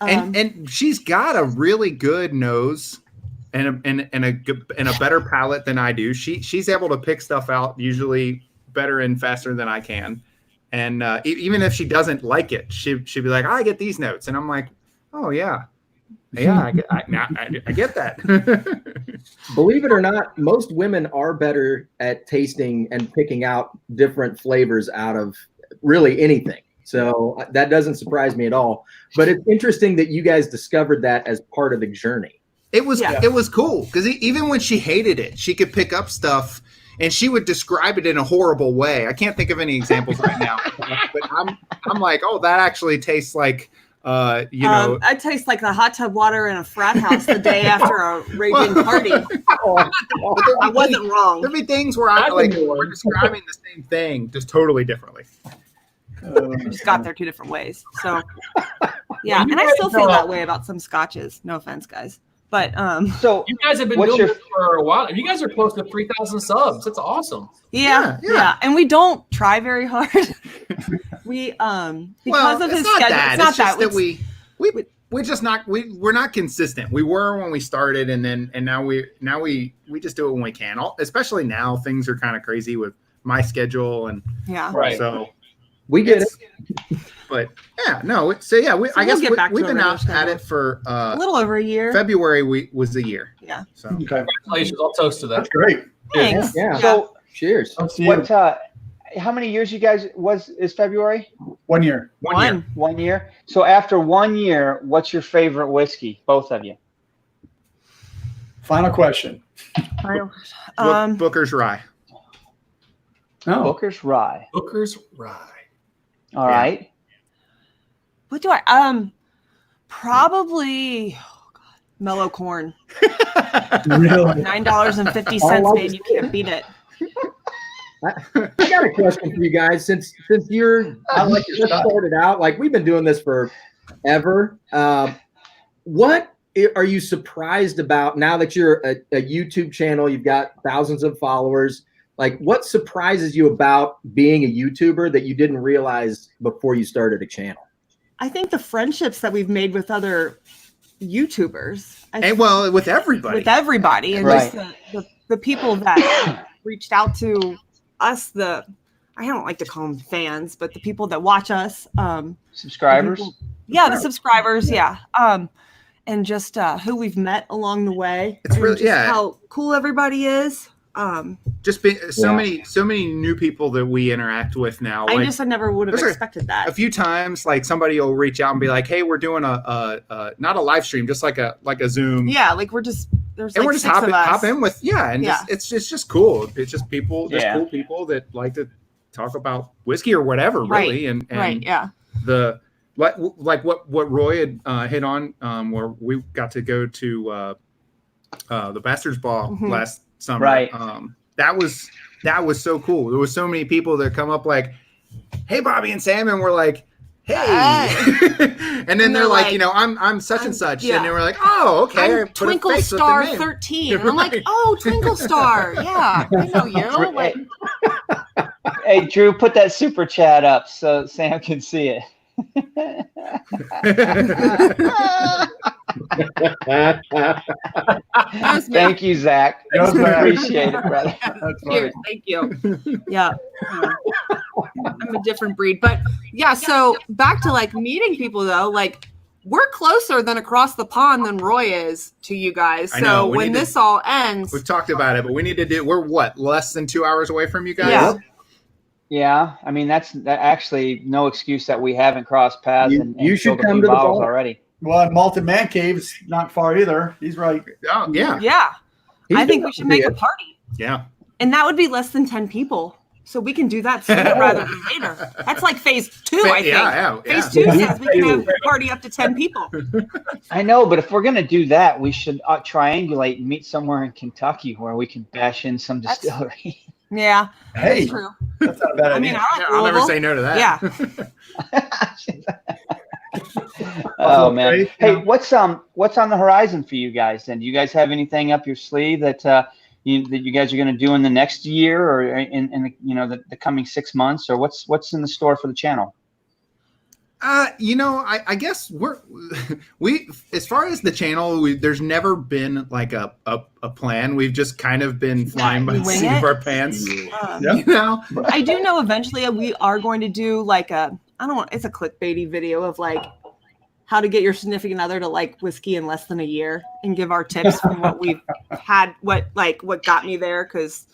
Speaker 6: And she's got a really good nose and a better palate than I do. She's able to pick stuff out usually better and faster than I can. And even if she doesn't like it, she'd be like, I get these notes. And I'm like, oh, yeah, I get that.
Speaker 5: Believe it or not, most women are better at tasting and picking out different flavors out of really anything. So that doesn't surprise me at all. But it's interesting that you guys discovered that as part of the journey.
Speaker 6: It was cool because even when she hated it, she could pick up stuff and she would describe it in a horrible way. I can't think of any examples right now, but I'm like, oh, that actually tastes like,
Speaker 7: I taste like the hot tub water in a frat house the day after a raging party. I wasn't wrong.
Speaker 6: There'd be things where we're describing the same thing just totally differently.
Speaker 7: We just got there 2 different ways. So, yeah, and I still feel that way about some scotches. No offense, guys. But
Speaker 4: So
Speaker 2: You guys have been
Speaker 4: What's
Speaker 2: doing
Speaker 4: your-
Speaker 2: this for a while. You guys are close to 3,000 subs. That's awesome.
Speaker 7: yeah, and we don't try very hard. We because of
Speaker 6: it's
Speaker 7: his
Speaker 6: not
Speaker 7: schedule.
Speaker 6: that.
Speaker 7: It's not
Speaker 6: It's just
Speaker 7: that.
Speaker 6: that we're just not we're not consistent. We were when we started, and now we just do it when we can. Especially now, things are kind of crazy with my schedule, and
Speaker 7: yeah.
Speaker 2: Right.
Speaker 6: so
Speaker 5: We get it.
Speaker 6: But yeah, no. I guess
Speaker 7: get back to
Speaker 6: we've
Speaker 7: a
Speaker 6: been
Speaker 7: regular
Speaker 6: out at
Speaker 7: schedule.
Speaker 6: it for
Speaker 7: A little over a year.
Speaker 6: February. Was a year.
Speaker 7: Yeah.
Speaker 6: So
Speaker 3: Okay.
Speaker 2: Congratulations. I'll toast to that.
Speaker 3: That's great.
Speaker 7: Thanks.
Speaker 5: Yeah.
Speaker 4: So
Speaker 5: Cheers.
Speaker 3: Let's see.
Speaker 4: what? How many years you guys is February?
Speaker 3: 1 year.
Speaker 6: 1 year.
Speaker 4: 1 year. So after 1 year, what's your favorite whiskey? Both of you.
Speaker 3: Final question.
Speaker 6: Booker's Rye.
Speaker 3: Oh,
Speaker 4: Booker's Rye.
Speaker 2: Booker's Rye.
Speaker 4: All
Speaker 6: Yeah.
Speaker 4: right.
Speaker 7: What do I probably mellow corn.
Speaker 3: really?
Speaker 7: $9.50, man. You can't beat it.
Speaker 5: I got a question for you guys. Since you're just started out, like we've been doing this forever. What are you surprised about now that you're a YouTube channel? You've got thousands of followers. Like, what surprises you about being a YouTuber that you didn't realize before you started a channel?
Speaker 7: I think the friendships that we've made with other YouTubers.
Speaker 6: And well, with everybody.
Speaker 7: With everybody. And
Speaker 4: Right.
Speaker 7: just the people that reached out to us, I don't like to call them fans, but the people that watch us.
Speaker 4: Subscribers.
Speaker 7: The subscribers. Yeah. And just who we've met along the way.
Speaker 6: It's
Speaker 7: and
Speaker 6: really-
Speaker 7: just
Speaker 6: yeah.
Speaker 7: how cool everybody is.
Speaker 6: Just so many new people that we interact with now.
Speaker 7: I never would have
Speaker 6: there's
Speaker 7: expected that.
Speaker 6: a few times, like somebody will reach out and be like, "Hey, we're doing a not a live stream, just like a Zoom."
Speaker 7: Yeah, like we're just there's
Speaker 6: And
Speaker 7: like
Speaker 6: we're just
Speaker 7: six of us.
Speaker 6: hop in with it's just cool. It's just people, just
Speaker 4: Yeah.
Speaker 6: cool people that like to talk about whiskey or whatever,
Speaker 7: Right.
Speaker 6: really. And
Speaker 7: Right. Yeah.
Speaker 6: the like what Roy had hit on, where we got to go to the Bastards Ball
Speaker 7: Mhm.
Speaker 6: last summer.
Speaker 4: Right.
Speaker 6: That was so cool. There was so many people that come up like, "Hey, Bobby and Sam," and we're like, "Hey," and then they're like, I'm such and such,
Speaker 7: yeah.
Speaker 6: and they were like, "Oh, okay."
Speaker 7: I'm Twinkle Star 13. And I'm like, oh, Twinkle Star. Yeah, I know you. Like,
Speaker 4: Hey, Drew, put that super chat up so Sam can see it. Thank you, Zach.
Speaker 3: That was bad.
Speaker 4: Appreciate it, brother.
Speaker 3: That's
Speaker 7: here,
Speaker 3: funny.
Speaker 7: thank you. Yeah. I'm a different breed. But yeah, so back to like meeting people though, like we're closer than across the pond than Roy is to you guys.
Speaker 6: I
Speaker 7: So
Speaker 6: know, we
Speaker 7: when
Speaker 6: need to-
Speaker 7: this all ends,
Speaker 6: We've talked about it, but we need to we're what, less than 2 hours away from you guys?
Speaker 7: Yeah.
Speaker 4: Yeah, I mean that's actually no excuse that we haven't crossed paths and
Speaker 5: You should
Speaker 4: filled a
Speaker 5: come
Speaker 4: few
Speaker 5: to the
Speaker 4: bottles
Speaker 5: bar.
Speaker 4: already.
Speaker 3: Well, and Malted Man Cave's not far either. He's right.
Speaker 6: Oh, yeah.
Speaker 7: yeah,
Speaker 5: He's
Speaker 7: I think
Speaker 5: been
Speaker 7: we should make
Speaker 5: up
Speaker 7: a party.
Speaker 6: Yeah.
Speaker 7: And that would be less than 10 people. So we can do that sooner rather than later. That's like phase 2, I think.
Speaker 6: Yeah.
Speaker 7: Phase 2 says we can have a party up to 10 people.
Speaker 4: I know, but if we're gonna do that, we should triangulate and meet somewhere in Kentucky where we can bash in some
Speaker 7: That's-
Speaker 4: distillery.
Speaker 7: Yeah,
Speaker 3: Hey,
Speaker 7: that's true.
Speaker 3: that's not a bad
Speaker 7: I mean,
Speaker 3: idea.
Speaker 7: I like
Speaker 6: I'll never
Speaker 7: Louisville.
Speaker 6: say no to that.
Speaker 7: Yeah.
Speaker 4: Oh man!
Speaker 3: Okay,
Speaker 4: Hey,
Speaker 3: yeah.
Speaker 4: what's on the horizon for you guys? And do you guys have anything up your sleeve that you guys are going to do in the next year or in the, the coming 6 months, or what's in the store for the channel?
Speaker 6: I guess we as far as the channel, there's never been like a plan. We've just kind of been flying by the
Speaker 7: wing
Speaker 6: seat
Speaker 7: it.
Speaker 6: of our pants.
Speaker 3: Yeah.
Speaker 7: I do know eventually we are going to do like it's a clickbaity video of like how to get your significant other to like whiskey in less than a year and give our tips from what we've had, what got me there. Cause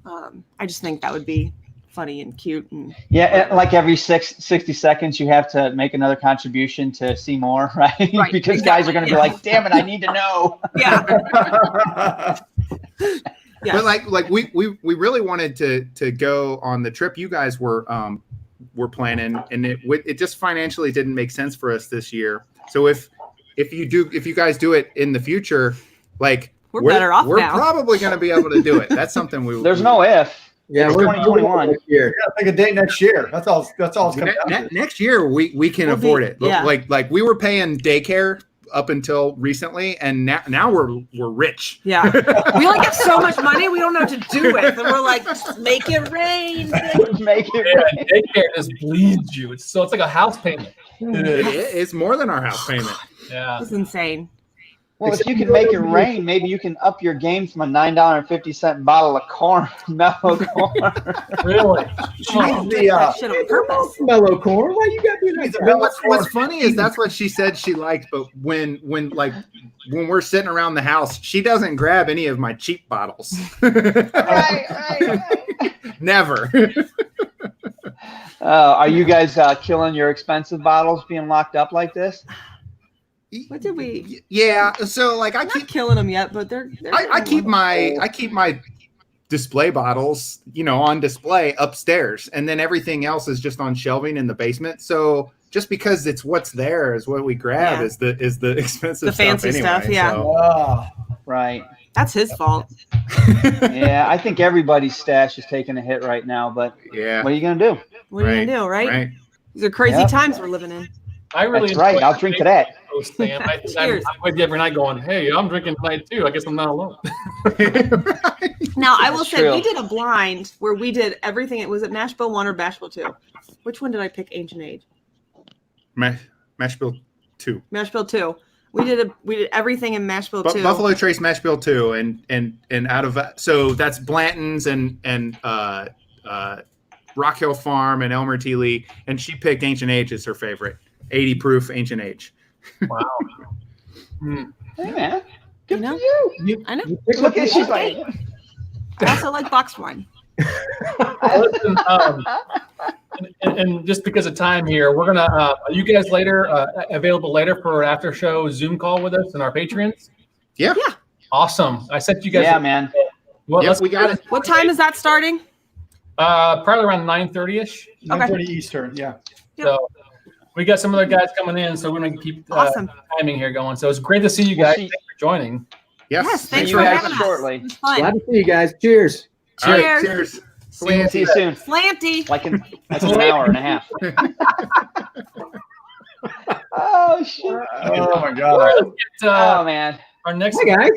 Speaker 7: I just think that would be funny and cute. And
Speaker 4: Yeah, like every 60 seconds, you have to make another contribution to see more, right?
Speaker 7: Right,
Speaker 4: Because guys are going to be like, "Damn it, I need to know."
Speaker 7: yeah. Yeah.
Speaker 6: But like we really wanted to go on the trip you guys were planning, and it just financially didn't make sense for us this year. So if you guys do it in the future, like
Speaker 7: We're better off
Speaker 6: we're
Speaker 7: now.
Speaker 6: probably going to be able to do it. That's something
Speaker 4: There's no if.
Speaker 5: Yeah,
Speaker 4: It's
Speaker 5: we're
Speaker 4: 2021.
Speaker 5: here.
Speaker 3: Yeah, pick a date next year. That's all it's coming down to.
Speaker 6: Next year we can
Speaker 7: We'll
Speaker 6: afford
Speaker 7: be-
Speaker 6: it.
Speaker 7: yeah.
Speaker 6: Like we were paying daycare up until recently, and now we're rich.
Speaker 7: Yeah. We like have so much money we don't know what to do with. And we're like, just make it rain.
Speaker 4: Make it rain.
Speaker 2: Daycare just bleeds you. It's like a house payment.
Speaker 6: It's more than our house payment.
Speaker 2: Yeah.
Speaker 7: It's insane.
Speaker 4: Well, if you can make it rain, maybe you can up your game from a $9.50 bottle of corn, mellow corn.
Speaker 2: Really?
Speaker 7: That shit on purpose.
Speaker 5: Mellow corn. Why you got to do that?
Speaker 6: What's funny is that's what she said she liked, but when we're sitting around the house, she doesn't grab any of my cheap bottles.
Speaker 4: right.
Speaker 6: Never.
Speaker 4: Are you guys killing your expensive bottles being locked up like this?
Speaker 7: What did we?
Speaker 6: Yeah. So like I
Speaker 7: I'm
Speaker 6: keep
Speaker 7: not killing them yet, but they're
Speaker 6: I keep my display bottles, on display upstairs, and then everything else is just on shelving in the basement. So just because it's what's there is what we grab is the expensive
Speaker 7: the fancy
Speaker 6: stuff,
Speaker 7: stuff. Yeah.
Speaker 6: So.
Speaker 4: Right.
Speaker 7: That's his fault.
Speaker 4: Yeah, I think everybody's stash is taking a hit right now, but
Speaker 6: yeah,
Speaker 4: what are you gonna do?
Speaker 7: What are you gonna do, right?
Speaker 6: Right.
Speaker 7: These are crazy times we're living in.
Speaker 2: I really
Speaker 4: That's right. I'll drink to that.
Speaker 2: Sam. I'm with you every night going, hey, I'm drinking tonight too. I guess I'm not alone.
Speaker 7: Now, I will
Speaker 4: That's
Speaker 7: say
Speaker 4: true.
Speaker 7: we did a blind where we did everything. It was at Mash Bill 1 or Mash Bill 2. Which one did I pick? Ancient Age.
Speaker 6: Mash Bill 2.
Speaker 7: Mash Bill 2. We did everything in Mash Bill 2.
Speaker 6: Buffalo Trace Mash Bill 2, and out of that, so that's Blanton's and Rock Hill Farm and Elmer T. Lee, and she picked Ancient Age as her favorite. 80 proof Ancient Age.
Speaker 2: Wow.
Speaker 4: Hey man, good
Speaker 7: You know?
Speaker 4: for you.
Speaker 7: I know.
Speaker 4: Look at she's like.
Speaker 7: I also like boxed wine.
Speaker 2: Listen, and just because of time here, we're gonna. Are you guys available later for an after show Zoom call with us and our patrons?
Speaker 6: Yeah.
Speaker 2: Awesome. I sent you guys.
Speaker 4: Yeah, man.
Speaker 2: Well,
Speaker 6: Yep, we got it.
Speaker 7: What time is that starting?
Speaker 2: Probably around 9:30ish.
Speaker 3: 9:30 Eastern. Yeah.
Speaker 2: So we got some other guys coming in, so we're gonna keep
Speaker 7: Awesome.
Speaker 2: timing here going. So it's great to see you guys.
Speaker 4: see-
Speaker 2: Thanks for joining.
Speaker 7: Yes, thanks
Speaker 4: See
Speaker 7: for
Speaker 4: you guys
Speaker 7: having
Speaker 4: shortly.
Speaker 7: us. It was fun.
Speaker 5: Glad to see you guys. Cheers.
Speaker 6: All right,
Speaker 7: Cheers.
Speaker 6: cheers.
Speaker 4: See you soon.
Speaker 7: Slanty.
Speaker 4: Like in an hour and a half. Oh shit!
Speaker 3: Oh my
Speaker 2: All
Speaker 3: God.
Speaker 2: right, let's get
Speaker 4: Oh man.
Speaker 2: our next.
Speaker 5: Hi guys.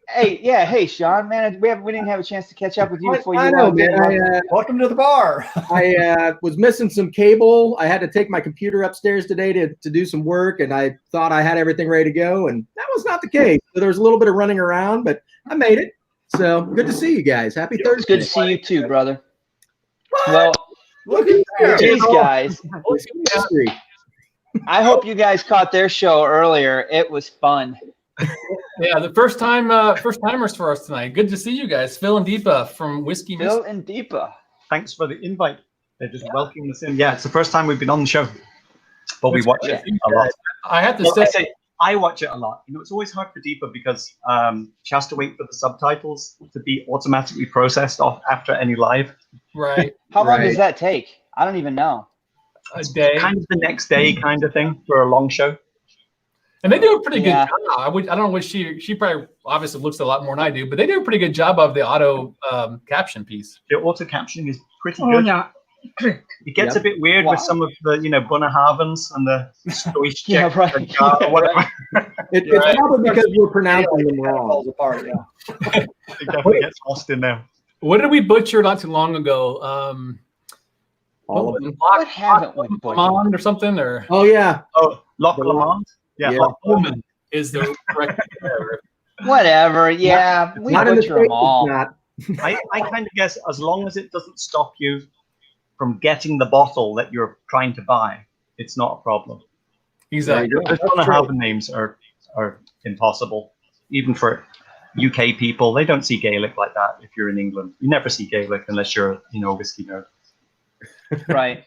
Speaker 4: Hey Sean, man, we didn't have a chance to catch up with you before you
Speaker 5: I know,
Speaker 4: walked in.
Speaker 5: man.
Speaker 3: Welcome to the bar.
Speaker 5: I was missing some cable. I had to take my computer upstairs today to do some work, and I thought I had everything ready to go, and that was not the case. So there was a little bit of running around, but I made it. So good to see you guys. Happy
Speaker 4: It's
Speaker 5: Thursday.
Speaker 4: good to see you too, brother. Well,
Speaker 3: Look at that.
Speaker 4: these guys.
Speaker 5: History.
Speaker 4: I hope you guys caught their show earlier. It was fun.
Speaker 2: Yeah, the first timers for us tonight. Good to see you guys. Phil and Deepa from Whiskey.
Speaker 4: Phil and Deepa.
Speaker 8: Thanks for the invite. They're just welcoming us in. Yeah, it's the first time we've been on the show, but we watch it a lot.
Speaker 2: I have to
Speaker 8: Well,
Speaker 2: say,
Speaker 8: I watch it a lot. It's always hard for Deepa because she has to wait for the subtitles to be automatically processed off after any live.
Speaker 2: right,
Speaker 4: How long
Speaker 5: Right.
Speaker 4: does that take? I don't even know.
Speaker 2: a day,
Speaker 8: Kind of the next day kind of thing for a long show.
Speaker 2: and they do a pretty
Speaker 4: Yeah.
Speaker 2: good job. I don't know what she probably obviously looks a lot more than I do, but they do a pretty good job of the auto caption piece.
Speaker 8: The auto captioning is pretty good.
Speaker 3: yeah.
Speaker 8: It gets
Speaker 5: Yep.
Speaker 8: a bit weird
Speaker 4: Wow.
Speaker 8: with some of the, Bunnahavens and the Stoish
Speaker 4: Yeah, right.
Speaker 8: or whatever.
Speaker 5: It's
Speaker 2: Right.
Speaker 5: probably because we're pronouncing them
Speaker 3: It
Speaker 5: wrong.
Speaker 3: falls apart. Yeah.
Speaker 8: It definitely gets lost in there.
Speaker 2: What did we butcher not too long ago?
Speaker 5: All of them.
Speaker 4: What haven't we butchered?
Speaker 2: Lamond or something, or
Speaker 5: Oh yeah.
Speaker 8: Oh, Loch Lomond? Yeah.
Speaker 5: Yeah.
Speaker 8: Loch Lomond.
Speaker 2: Woman is the correct term.
Speaker 4: Whatever. Yeah, we
Speaker 5: Not in the
Speaker 4: butcher
Speaker 5: States,
Speaker 4: them all.
Speaker 5: it's not.
Speaker 8: I kind of guess as long as it doesn't stop you from getting the bottle that you're trying to buy, it's not a problem.
Speaker 2: Exactly.
Speaker 8: Those Bunnahaven names are impossible, even for UK people. They don't see Gaelic like that. If you're in England, you never see Gaelic unless you're a whiskey nerd.
Speaker 4: Right.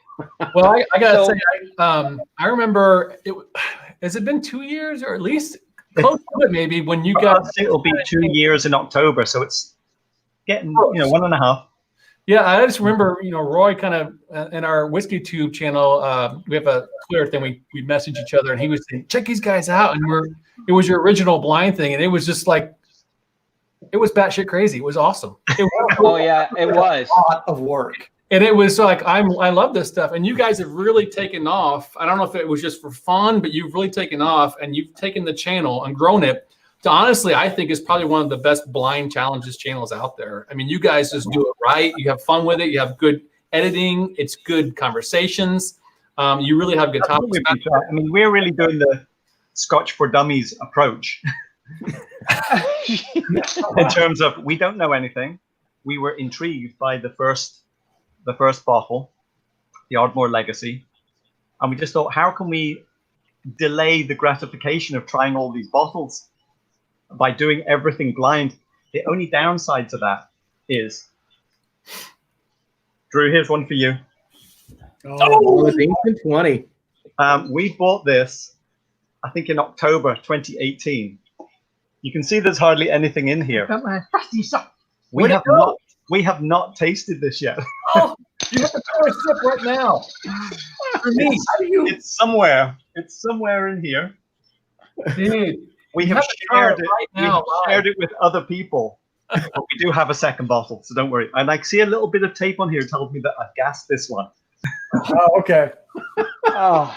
Speaker 2: Well, I gotta
Speaker 4: So-
Speaker 2: say, I remember it. Has it been 2 years, or at least close to it, maybe, when you got?
Speaker 8: It'll be 2 years in October, so it's getting 1.5.
Speaker 2: Yeah, I just remember, Roy kind of in our WhiskyTube channel, we have a Twitter thing. We message each other, and he was saying, "Check these guys out," and it was your original blind thing, and it was just like, it was batshit crazy. It was awesome. It was
Speaker 4: Oh yeah, it was.
Speaker 3: A lot of work.
Speaker 2: And it was like, I love this stuff. And you guys have really taken off. I don't know if it was just for fun, but you've really taken off and you've taken the channel and grown it to, honestly, I think is probably one of the best blind challenges channels out there. I mean, you guys just do it right. You have fun with it. You have good editing. It's good conversations. You really have good topics.
Speaker 8: I mean, we're really doing the Scotch for Dummies approach. In terms of, we don't know anything. We were intrigued by the first bottle, the Ardmore Legacy, and we just thought, how can we delay the gratification of trying all these bottles by doing everything blind? The only downside to that is, Drew, here's one for you.
Speaker 5: Oh, it's Ancient 20.
Speaker 8: We bought this, I think, in October 2018. You can see there's hardly anything in here. We have not tasted this yet.
Speaker 2: Oh, you have to pour a sip right now. For me,
Speaker 8: It's somewhere in here.
Speaker 2: dude,
Speaker 8: We
Speaker 2: you
Speaker 8: have
Speaker 2: to try
Speaker 8: shared it.
Speaker 2: right
Speaker 8: We
Speaker 2: now.
Speaker 8: have shared it with other people. But we do have a second bottle, so don't worry. And I see a little bit of tape on here tells me that I've gassed this one.
Speaker 3: Oh, okay.
Speaker 4: Oh,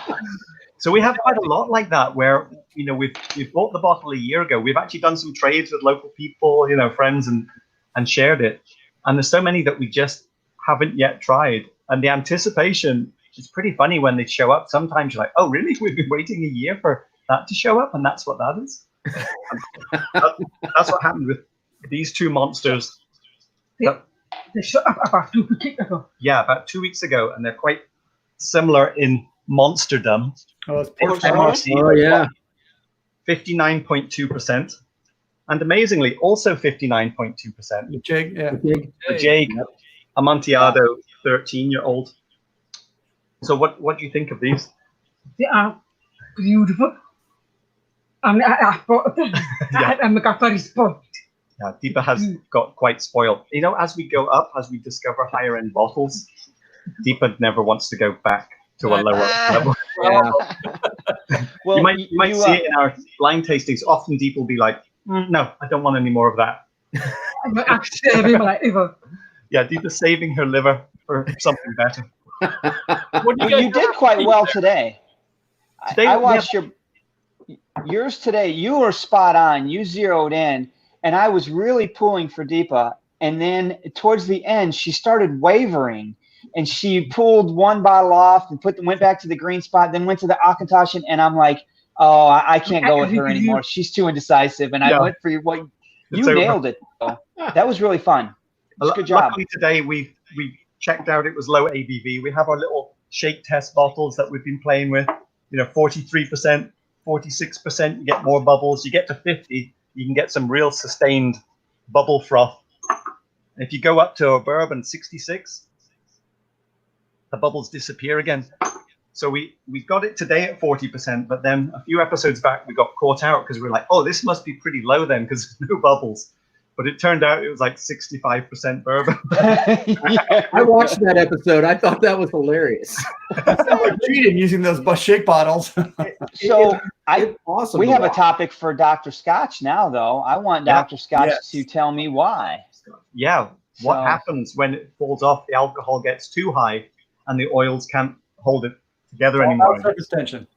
Speaker 8: So we have quite a lot like that, where we've bought the bottle a year ago. We've actually done some trades with local people, friends, and shared it. And there's so many that we just haven't yet tried. And the anticipation is pretty funny when they show up. Sometimes you're like, oh, really? We've been waiting a year for that to show up, and that's what that is. That's what happened with these two monsters.
Speaker 9: They shut up about 2 weeks ago.
Speaker 8: Yeah, about 2 weeks ago, and they're quite similar in monsterdom.
Speaker 3: Oh, it's
Speaker 8: MRC,
Speaker 5: Oh, yeah.
Speaker 8: 59.2%. And amazingly, also 59.2%.
Speaker 1: The jig, yeah.
Speaker 8: The Jake Amontillado 13-year-old. So what do you think of these?
Speaker 9: They are beautiful. And I thought I got very spoiled.
Speaker 8: Yeah, Deepa has got quite spoiled. As we go up, as we discover higher end bottles, Deepa never wants to go back to a lower level.
Speaker 5: Yeah.
Speaker 4: well,
Speaker 8: you might see it in our blind tastings. Often Deepa will be like, no, I don't want any more of that.
Speaker 9: I'm saving my liver.
Speaker 8: Yeah, Deepa's saving her liver for something better.
Speaker 2: What do
Speaker 4: Well,
Speaker 2: guys
Speaker 4: you did quite well today.
Speaker 8: Today
Speaker 4: I
Speaker 8: we
Speaker 4: watched yours today. You were spot on. You zeroed in, and I was really pulling for Deepa. And then towards the end, she started wavering, and she pulled one bottle off and went back to the green spot, then went to the Akantoshan, and I'm like, oh, I can't go with her anymore. She's too indecisive. And I went for what you nailed it. That was really fun. Good job.
Speaker 8: Luckily today we checked out it was low ABV. We have our little shake test bottles that we've been playing with. 43%, 46%. You get more bubbles. You get to 50, you can get some real sustained bubble froth. And if you go up to a bourbon 66, the bubbles disappear again. So we got it today at 40%, but then a few episodes back we got caught out because we were like, oh, this must be pretty low then because there's no bubbles. But it turned out it was like 65% bourbon.
Speaker 5: I watched that episode. I thought that was hilarious.
Speaker 3: We're cheating using those shake bottles.
Speaker 4: So
Speaker 5: It's awesome.
Speaker 4: we
Speaker 5: to
Speaker 4: have a
Speaker 5: watch.
Speaker 4: topic for Dr. Scotch now, though. I want Dr. Scotch
Speaker 3: Yes.
Speaker 4: to tell me why.
Speaker 8: Yeah. What
Speaker 4: So-
Speaker 8: happens when it falls off? The alcohol gets too high and the oils can't hold it together anymore.
Speaker 3: Surface tension.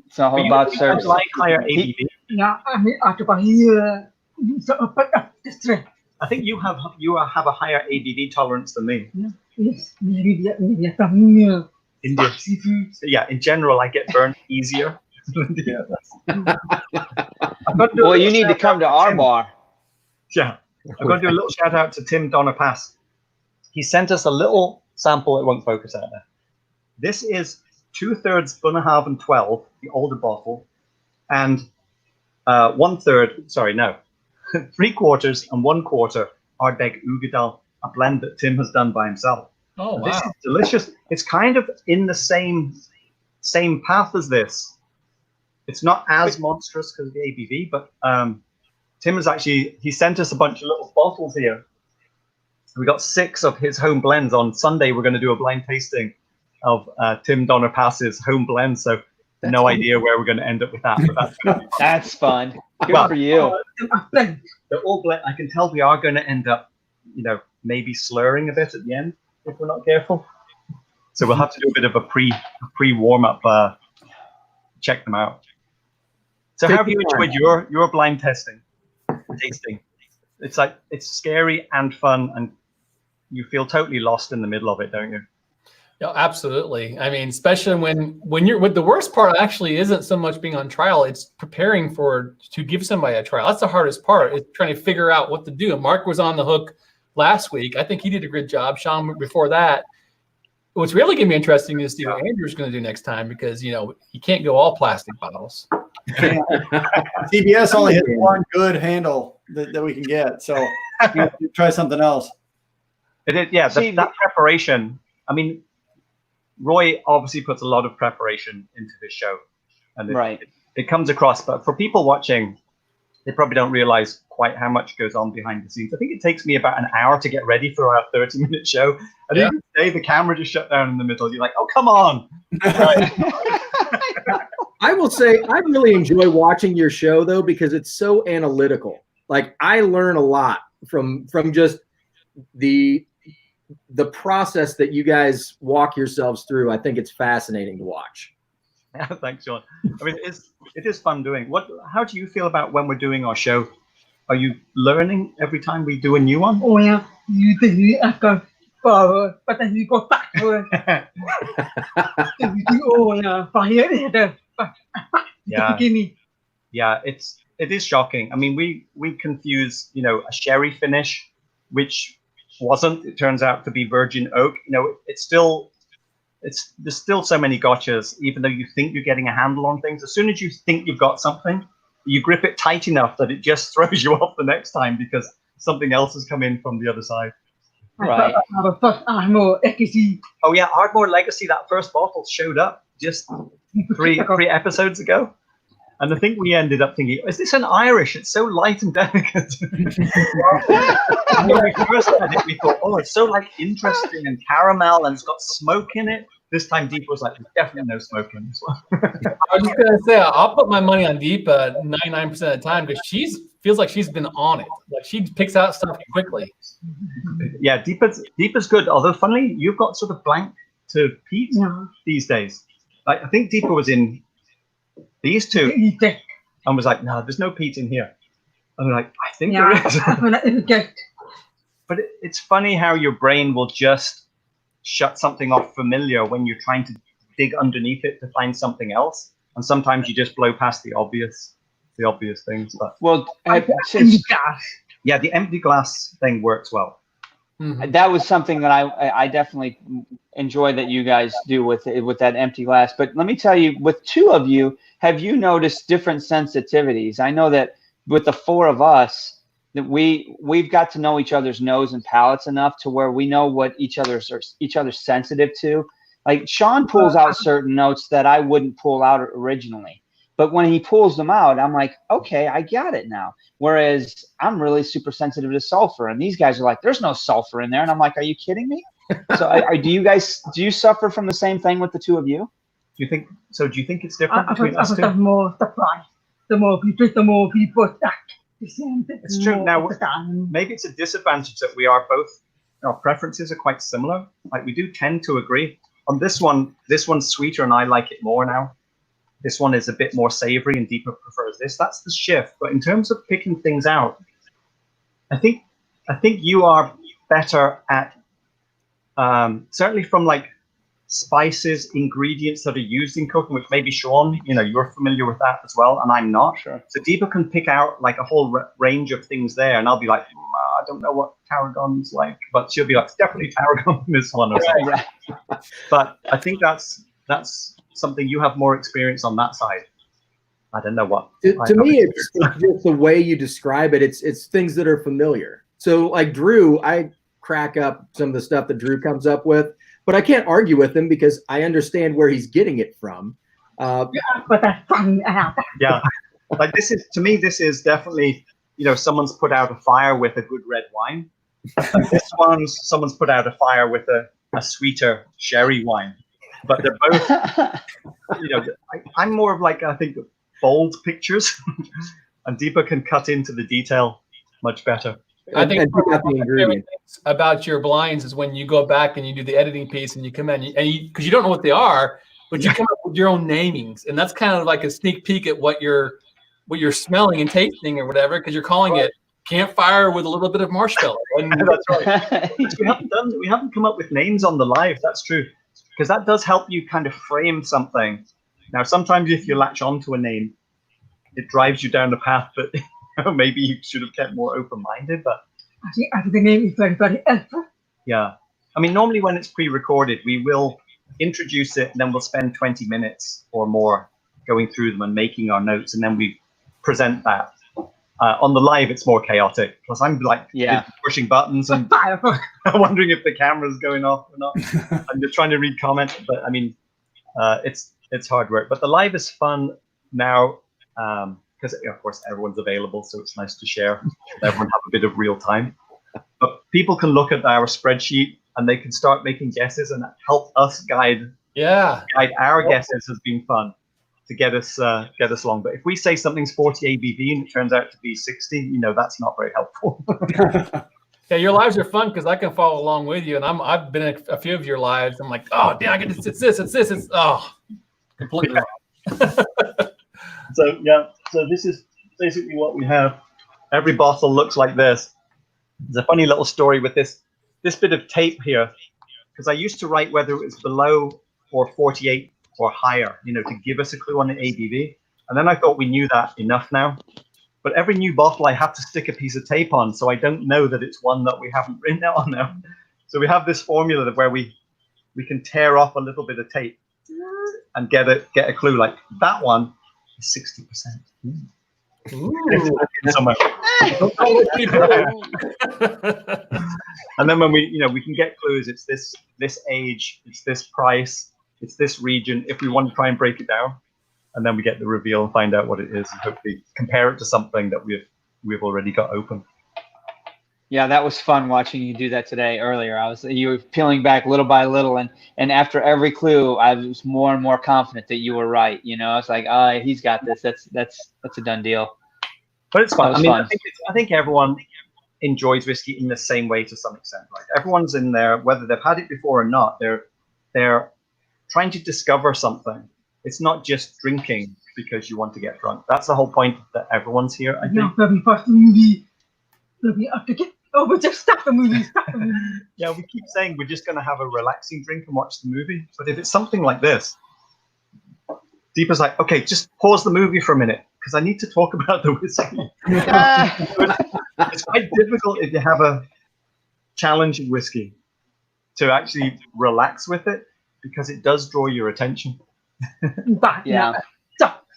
Speaker 4: So how
Speaker 8: But you
Speaker 4: about
Speaker 8: have
Speaker 4: service?
Speaker 8: like higher ABV.
Speaker 9: Now, I mean, after about here, the strength.
Speaker 8: I think you have a higher ABV tolerance than me.
Speaker 9: Yes, maybe the
Speaker 8: India. Yeah, in general, I get burned easier.
Speaker 4: Well, you need to come to our bar.
Speaker 8: Yeah, I'm going to do a little shout out to Tim Donapass. He sent us a little sample. It won't focus out there. This is 2/3 Bunnahabhain 12, the older bottle, and 1/3. Sorry, no, 3/4 and 1/4 Ardbeg Ugadal, a blend that Tim has done by himself.
Speaker 2: Oh,
Speaker 8: This
Speaker 2: wow.
Speaker 8: is delicious. It's kind of in the same path as this. It's not as monstrous because of the ABV, but Tim has he sent us a bunch of little bottles here. We got 6 of his home blends. On Sunday, we're going to do a blind tasting of Tim Donapass's home blend. So no idea where we're going to end up with that. But that's gonna be fun.
Speaker 4: That's fun. Good
Speaker 8: Well,
Speaker 4: for you.
Speaker 8: They're all blend. I can tell we are going to end up, maybe slurring a bit at the end. if we're not careful. So we'll have to do a bit of a pre warm up. Check them out. So how have you enjoyed your blind tasting? It's scary and fun, and you feel totally lost in the middle of it, don't you?
Speaker 2: Yeah, absolutely. I mean, especially when you're with the worst part actually isn't so much being on trial, it's preparing to give somebody a trial. That's the hardest part, is trying to figure out what to do. And Mark was on the hook last week. I think he did a good job. Sean before that. What's really going to be interesting is to see what Andrew's going to do next time, because you can't go all plastic bottles.
Speaker 3: CBS only has one good handle that we can get, so try something else.
Speaker 8: That preparation. I mean, Roy obviously puts a lot of preparation into this show, and it comes across. But for people watching, they probably don't realize quite how much goes on behind the scenes. I think it takes me about an hour to get ready for our 30-minute show. And even today, the camera just shut down in the middle. You're like, oh, come on.
Speaker 5: I will say I really enjoy watching your show, though, because it's so analytical. Like, I learn a lot from just the process that you guys walk yourselves through. I think it's fascinating to watch.
Speaker 8: Yeah, thanks, John. I mean, it is fun doing. How do you feel about when we're doing our show? Are you learning every time we do a new one?
Speaker 9: Oh yeah, you think I got power, but then you got back. Oh yeah, fire.
Speaker 8: Yeah, it is shocking. I mean, we confuse a sherry finish, which wasn't. It turns out to be virgin oak. There's still so many gotchas, even though you think you're getting a handle on things. As soon as you think you've got something, you grip it tight enough that it just throws you off the next time because something else has come in from the other side.
Speaker 4: Right.
Speaker 8: Oh yeah, Ardmore Legacy, that first bottle showed up just three episodes ago. And I think we ended up thinking, is this an Irish? It's so light and delicate. When we first had it, we thought, oh, it's so interesting and caramel and it's got smoke in it. This time Deepa was like, there's definitely no smoke in this one.
Speaker 2: I was just going to say, I'll put my money on Deepa 99% of the time, because feels like she's been on it. Like, she picks out stuff quickly.
Speaker 8: Yeah, Deepa's good. Although, funnily, you've got sort of blank to peat these days. Like, I think Deepa was in these two and was like, no, there's no peat in here. And I'm like, I think there is. But it's funny how your brain will just shut something off familiar when you're trying to dig underneath it to find something else. And sometimes you just blow past the obvious things. But the empty glass thing works well.
Speaker 4: Mm-hmm. That was something that I definitely enjoy that you guys do with that empty glass. But let me tell you, with two of you, have you noticed different sensitivities? I know that with the four of us, that we've got to know each other's nose and palates enough to where we know what each other's sensitive to. Like, Sean pulls out certain notes that I wouldn't pull out originally. But when he pulls them out, I'm like, okay, I got it now. Whereas I'm really super sensitive to sulfur, and these guys are like, there's no sulfur in there. And I'm like, are you kidding me? So do you suffer from the same thing with the two of you?
Speaker 8: Do you think it's different between us two?
Speaker 9: The more surprise, the more people attack.
Speaker 8: It's true. Now, maybe it's a disadvantage that we are both, our preferences are quite similar. Like, we do tend to agree. On this one's sweeter and I like it more now. This one is a bit more savory and Deepa prefers this. That's the shift. But in terms of picking things out, I think you are better at, certainly from like spices, ingredients that are used in cooking, which maybe Sean, you're familiar with that as well, and I'm not.
Speaker 4: Sure.
Speaker 8: So Deepa can pick out like a whole range of things there, and I'll be like, I don't know what tarragon's like, but she'll be like, it's definitely tarragon in this one or something.
Speaker 4: Right.
Speaker 8: But I think that's something you have more experience on that side. I don't know what.
Speaker 5: To me, it's just the way you describe it. It's things that are familiar. So like Drew, I crack up some of the stuff that Drew comes up with, but I can't argue with him because I understand where he's getting it from.
Speaker 9: But that's fun.
Speaker 8: Yeah, like this is definitely, someone's put out a fire with a good red wine. Someone's put out a fire with a sweeter sherry wine. But they're both, I'm more of like, I think, bold pictures, and Deepa can cut into the detail much better.
Speaker 2: I think
Speaker 5: the ingredients
Speaker 2: about your blinds is when you go back and you do the editing piece and you come in and because you don't know what they are, but you come up with your own namings, and that's kind of like a sneak peek at what you're smelling and tasting or whatever, because you're calling it campfire with a little bit of marshmallow. And
Speaker 8: that's right. we haven't come up with names on the live. That's true, because that does help you kind of frame something. Now, sometimes if you latch onto a name, it drives you down the path, but maybe you should have kept more open-minded. But
Speaker 9: I think the name is very, very helpful.
Speaker 8: yeah, I mean, normally when it's pre-recorded, we will introduce it, and then we'll spend 20 minutes or more going through them and making our notes, and then we present that. On the live, it's more chaotic. Plus, I'm like pushing buttons and wondering if the camera's going off or not. I'm just trying to read comments, but I mean, it's hard work. But the live is fun now because, of course, everyone's available, so it's nice to share. Everyone have a bit of real time. But people can look at our spreadsheet and they can start making guesses and help us guide. Guide our guesses has been fun to get us along. But if we say something's 40 ABV and it turns out to be 60, that's not very helpful.
Speaker 2: Yeah, your lives are fun because I can follow along with you, and I've been in a few of your lives. I'm like, oh, damn, I get this. It's this. It's completely wrong.
Speaker 8: So this is basically what we have. Every bottle looks like this. There's a funny little story with this bit of tape here, because I used to write whether it was below or 48 or higher, to give us a clue on the ABV. And then I thought we knew that enough now. But every new bottle I have to stick a piece of tape on, so I don't know that it's one that we haven't written it on now. So we have this formula where we can tear off a little bit of tape and get a clue, like that one is 60%. Somewhere. And then when we can get clues, it's this age, it's this price, it's this region, if we want to try and break it down, and then we get the reveal and find out what it is, and hopefully compare it to something that we've already got open.
Speaker 4: Yeah, that was fun watching you do that today earlier. You were peeling back little by little, and after every clue, I was more and more confident that you were right. It's like, he's got this. That's a done deal.
Speaker 8: But it's fun.
Speaker 4: Fun.
Speaker 8: I think everyone enjoys whiskey in the same way to some extent. Right? Everyone's in there, whether they've had it before or not. They're trying to discover something. It's not just drinking because you want to get drunk. That's the whole point that everyone's here, I think.
Speaker 9: No, let me watch the movie. Let me have to get over. Just stop the movie. Stop the movie.
Speaker 8: Yeah, we keep saying we're just going to have a relaxing drink and watch the movie. But if it's something like this, Deepa's like, okay, just pause the movie for a minute because I need to talk about the whiskey. It's quite difficult if you have a challenging whiskey to actually relax with it because it does draw your attention.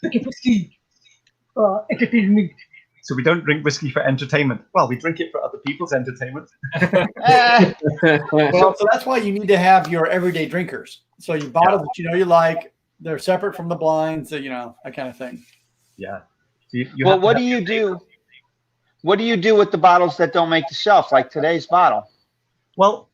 Speaker 9: Whiskey. Entertainment.
Speaker 8: So we don't drink whiskey for entertainment. Well, we drink it for other people's entertainment.
Speaker 3: Well, so that's why you need to have your everyday drinkers. So you bottle that you like. They're separate from the blinds, that kind of thing.
Speaker 8: Yeah.
Speaker 4: So what do you do? What do you do with the bottles that don't make the shelf, like today's bottle?
Speaker 8: Well,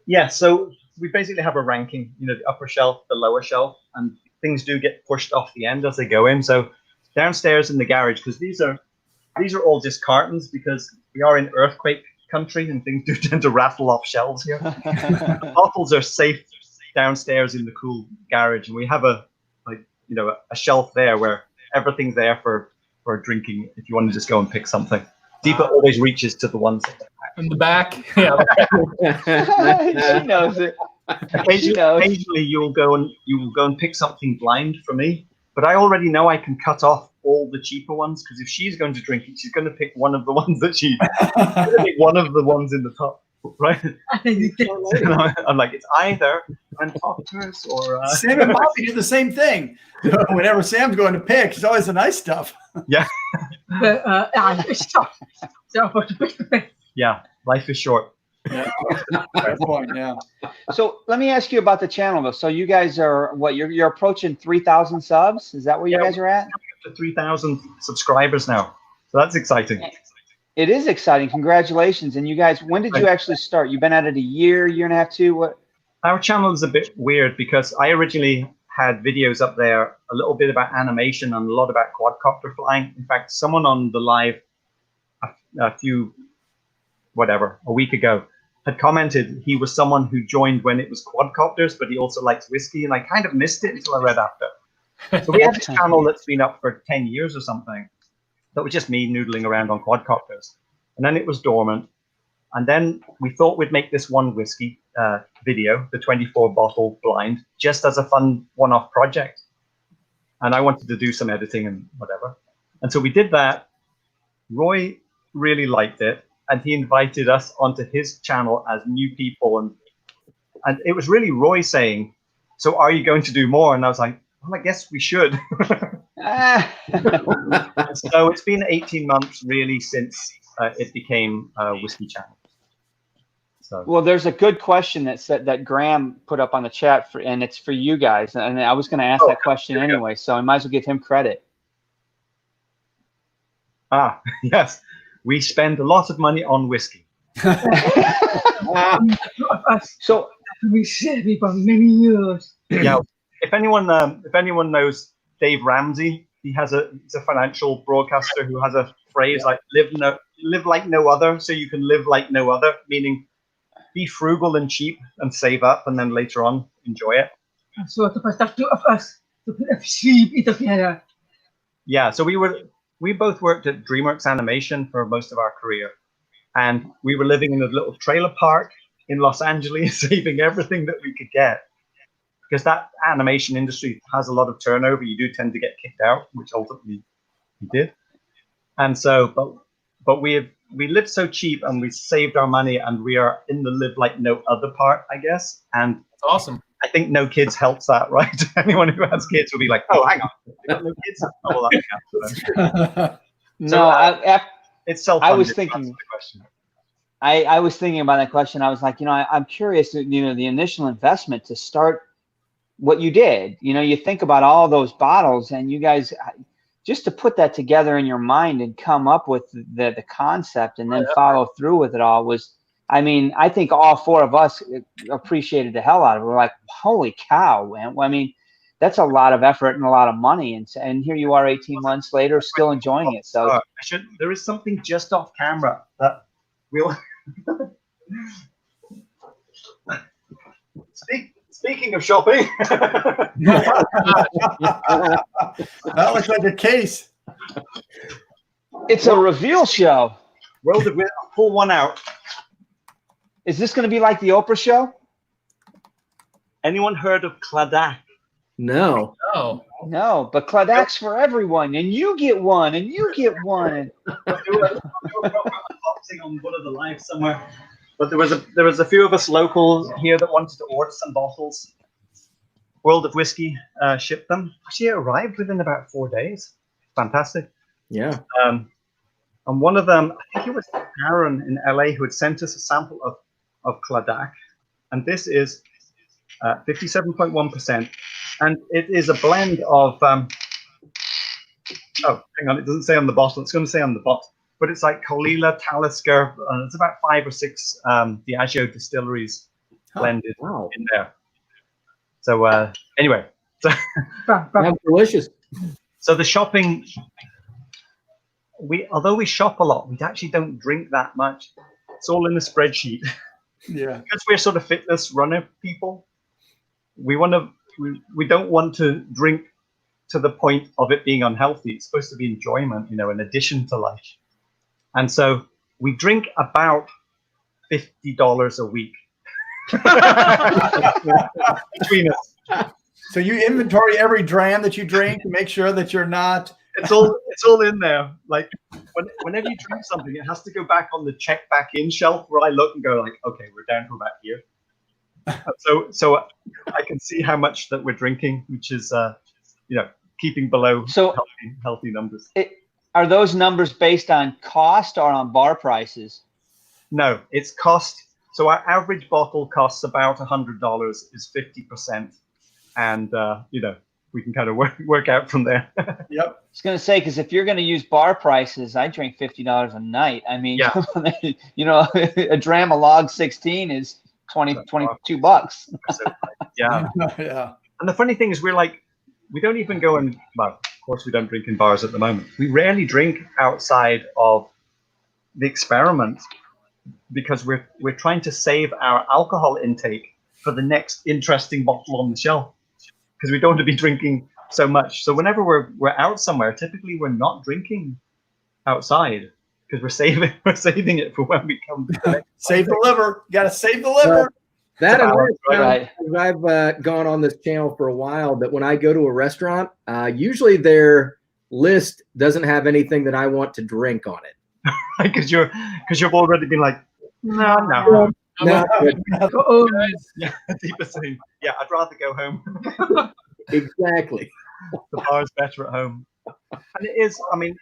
Speaker 8: yeah. So we basically have a ranking. The upper shelf, the lower shelf, and things do get pushed off the end as they go in. So downstairs in the garage, because these are all just cartons, because we are in earthquake country and things do tend to rattle off shelves here. The bottles are safe downstairs in the cool garage, and we have a shelf there where everything's there for drinking if you want to just go and pick something. Deepa always reaches to the ones
Speaker 2: in the back. Yeah.
Speaker 4: She knows it.
Speaker 8: Occasionally you will go and pick something blind for me, but I already know I can cut off all the cheaper ones, because if she's going to drink it, she's going to pick one of the ones that one of the ones in the top, right? I'm like, it's either Antopolis or
Speaker 3: Sam and Bobby do the same thing. Whenever Sam's going to pick, it's always the nice stuff.
Speaker 8: Yeah. Yeah, life is short.
Speaker 3: Yeah. Fair point, yeah.
Speaker 4: So let me ask you about the channel, though. So you guys are you're approaching 3,000 subs? Is that where you guys are at?
Speaker 8: We're up to 3,000 subscribers now, so that's exciting.
Speaker 4: It is exciting. Congratulations! And you guys, when did you actually start? You've been at it a year and a half, 2? What?
Speaker 8: Our channel is a bit weird because I originally had videos up there, a little bit about animation and a lot about quadcopter flying. In fact, someone on the live a few whatever, a week ago, had commented he was someone who joined when it was quadcopters, but he also likes whiskey, and I kind of missed it until I read after. So we have this channel that's been up for 10 years or something that was just me noodling around on quadcopters. And then it was dormant. And then we thought we'd make this one whiskey video, the 24 bottle blind, just as a fun one-off project. And I wanted to do some editing and whatever. And so we did that. Roy really liked it. And he invited us onto his channel as new people. And it was really Roy saying, so are you going to do more? And I was like, well, I guess we should. So it's been 18 months really since it became a whiskey channel. So.
Speaker 4: Well, there's a good question that Graham put up on the chat, and it's for you guys. And I was going to ask that question anyway, so I might as well give him credit.
Speaker 8: Ah, yes. We spend a lot of money on whiskey.
Speaker 9: So we saved it for many years.
Speaker 8: Yeah. If anyone knows Dave Ramsey, he's a financial broadcaster who has a phrase like live like no other, so you can live like no other, meaning be frugal and cheap and save up, and then later on enjoy it.
Speaker 9: So the first two of us to sleep it together.
Speaker 8: Yeah. So we both worked at DreamWorks Animation for most of our career, and we were living in a little trailer park in Los Angeles, saving everything that we could get. Because that animation industry has a lot of turnover, you do tend to get kicked out, which ultimately we did. And so, but we lived so cheap, and we saved our money, and we are in the live like no other part, I guess. And
Speaker 2: That's awesome.
Speaker 8: I think no kids helps that, right? Anyone who has kids will be like, oh, hang on, you got no kids? Oh, well, that counts.
Speaker 4: No,
Speaker 8: it's self-funded.
Speaker 4: I was thinking. I was thinking about that question. I was like, I'm curious. The initial investment to start what you did. You think about all those bottles, and you guys just to put that together in your mind and come up with the concept and then follow through with it all was. I mean, I think all four of us appreciated the hell out of it. We're like, holy cow, man. I mean, that's a lot of effort and a lot of money. And here you are 18 months later, still enjoying it. So
Speaker 8: there is something just off camera that we'll Speaking of shopping.
Speaker 3: That looks like a case.
Speaker 4: It's a reveal show.
Speaker 8: World of Whiskey, pull one out.
Speaker 4: Is this going to be like the Oprah show?
Speaker 8: Anyone heard of Cladak?
Speaker 5: No.
Speaker 4: No, but Cladak's for everyone, and you get one, and you get one.
Speaker 8: Unboxing on one of the lives somewhere, but there was a few of us locals here that wanted to order some bottles. World of Whiskey shipped them. Actually, it arrived within about 4 days. Fantastic.
Speaker 5: Yeah.
Speaker 8: And one of them, I think it was Aaron in LA, who had sent us a sample of Cladak, and this is 57.1%, and it is a blend of. Oh, hang on, it doesn't say on the bottle. It's going to say on the bottle, but it's like Colila, Talisker. It's about 5 or 6 Diageo distilleries blended in there. So anyway, so
Speaker 5: delicious.
Speaker 8: So the shopping. Although we shop a lot, we actually don't drink that much. It's all in the spreadsheet.
Speaker 3: Yeah.
Speaker 8: Because we're sort of fitness runner people, we don't want to drink to the point of it being unhealthy. It's supposed to be enjoyment, in addition to life. And so we drink about $50 a week between us.
Speaker 3: So you inventory every dram that you drink to make sure that you're not.
Speaker 8: It's all in there. Like whenever you drink something, it has to go back on the check back in shelf where I look and go like, okay, we're down to about here. So I can see how much that we're drinking, which is keeping below healthy numbers.
Speaker 4: Are those numbers based on cost or on bar prices?
Speaker 8: No, it's cost. So our average bottle costs about $100, is 50%, and we can kind of work out from there.
Speaker 3: Yep.
Speaker 4: I was going to say, because if you're going to use bar prices, I drink $50 a night. I mean, a dram of log 16 is $22.
Speaker 8: Yeah.
Speaker 3: Yeah.
Speaker 8: And the funny thing is, we don't even go and, well, of course we don't drink in bars at the moment. We rarely drink outside of the experiment. because we're trying to save our alcohol intake for the next interesting bottle on the shelf, because we don't want to be drinking so much. So whenever we're out somewhere, typically we're not drinking outside because we're saving it for when we come back.
Speaker 3: Save the liver. Got to save the liver.
Speaker 5: That and
Speaker 4: right.
Speaker 5: I've gone on this channel for a while, that when I go to a restaurant, usually their list doesn't have anything that I want to drink on it.
Speaker 8: Because you've already been like, no.
Speaker 5: No.
Speaker 8: Yeah, deeper saying, yeah, I'd rather go home.
Speaker 5: Exactly.
Speaker 8: The bar is better at home. And it is, I mean,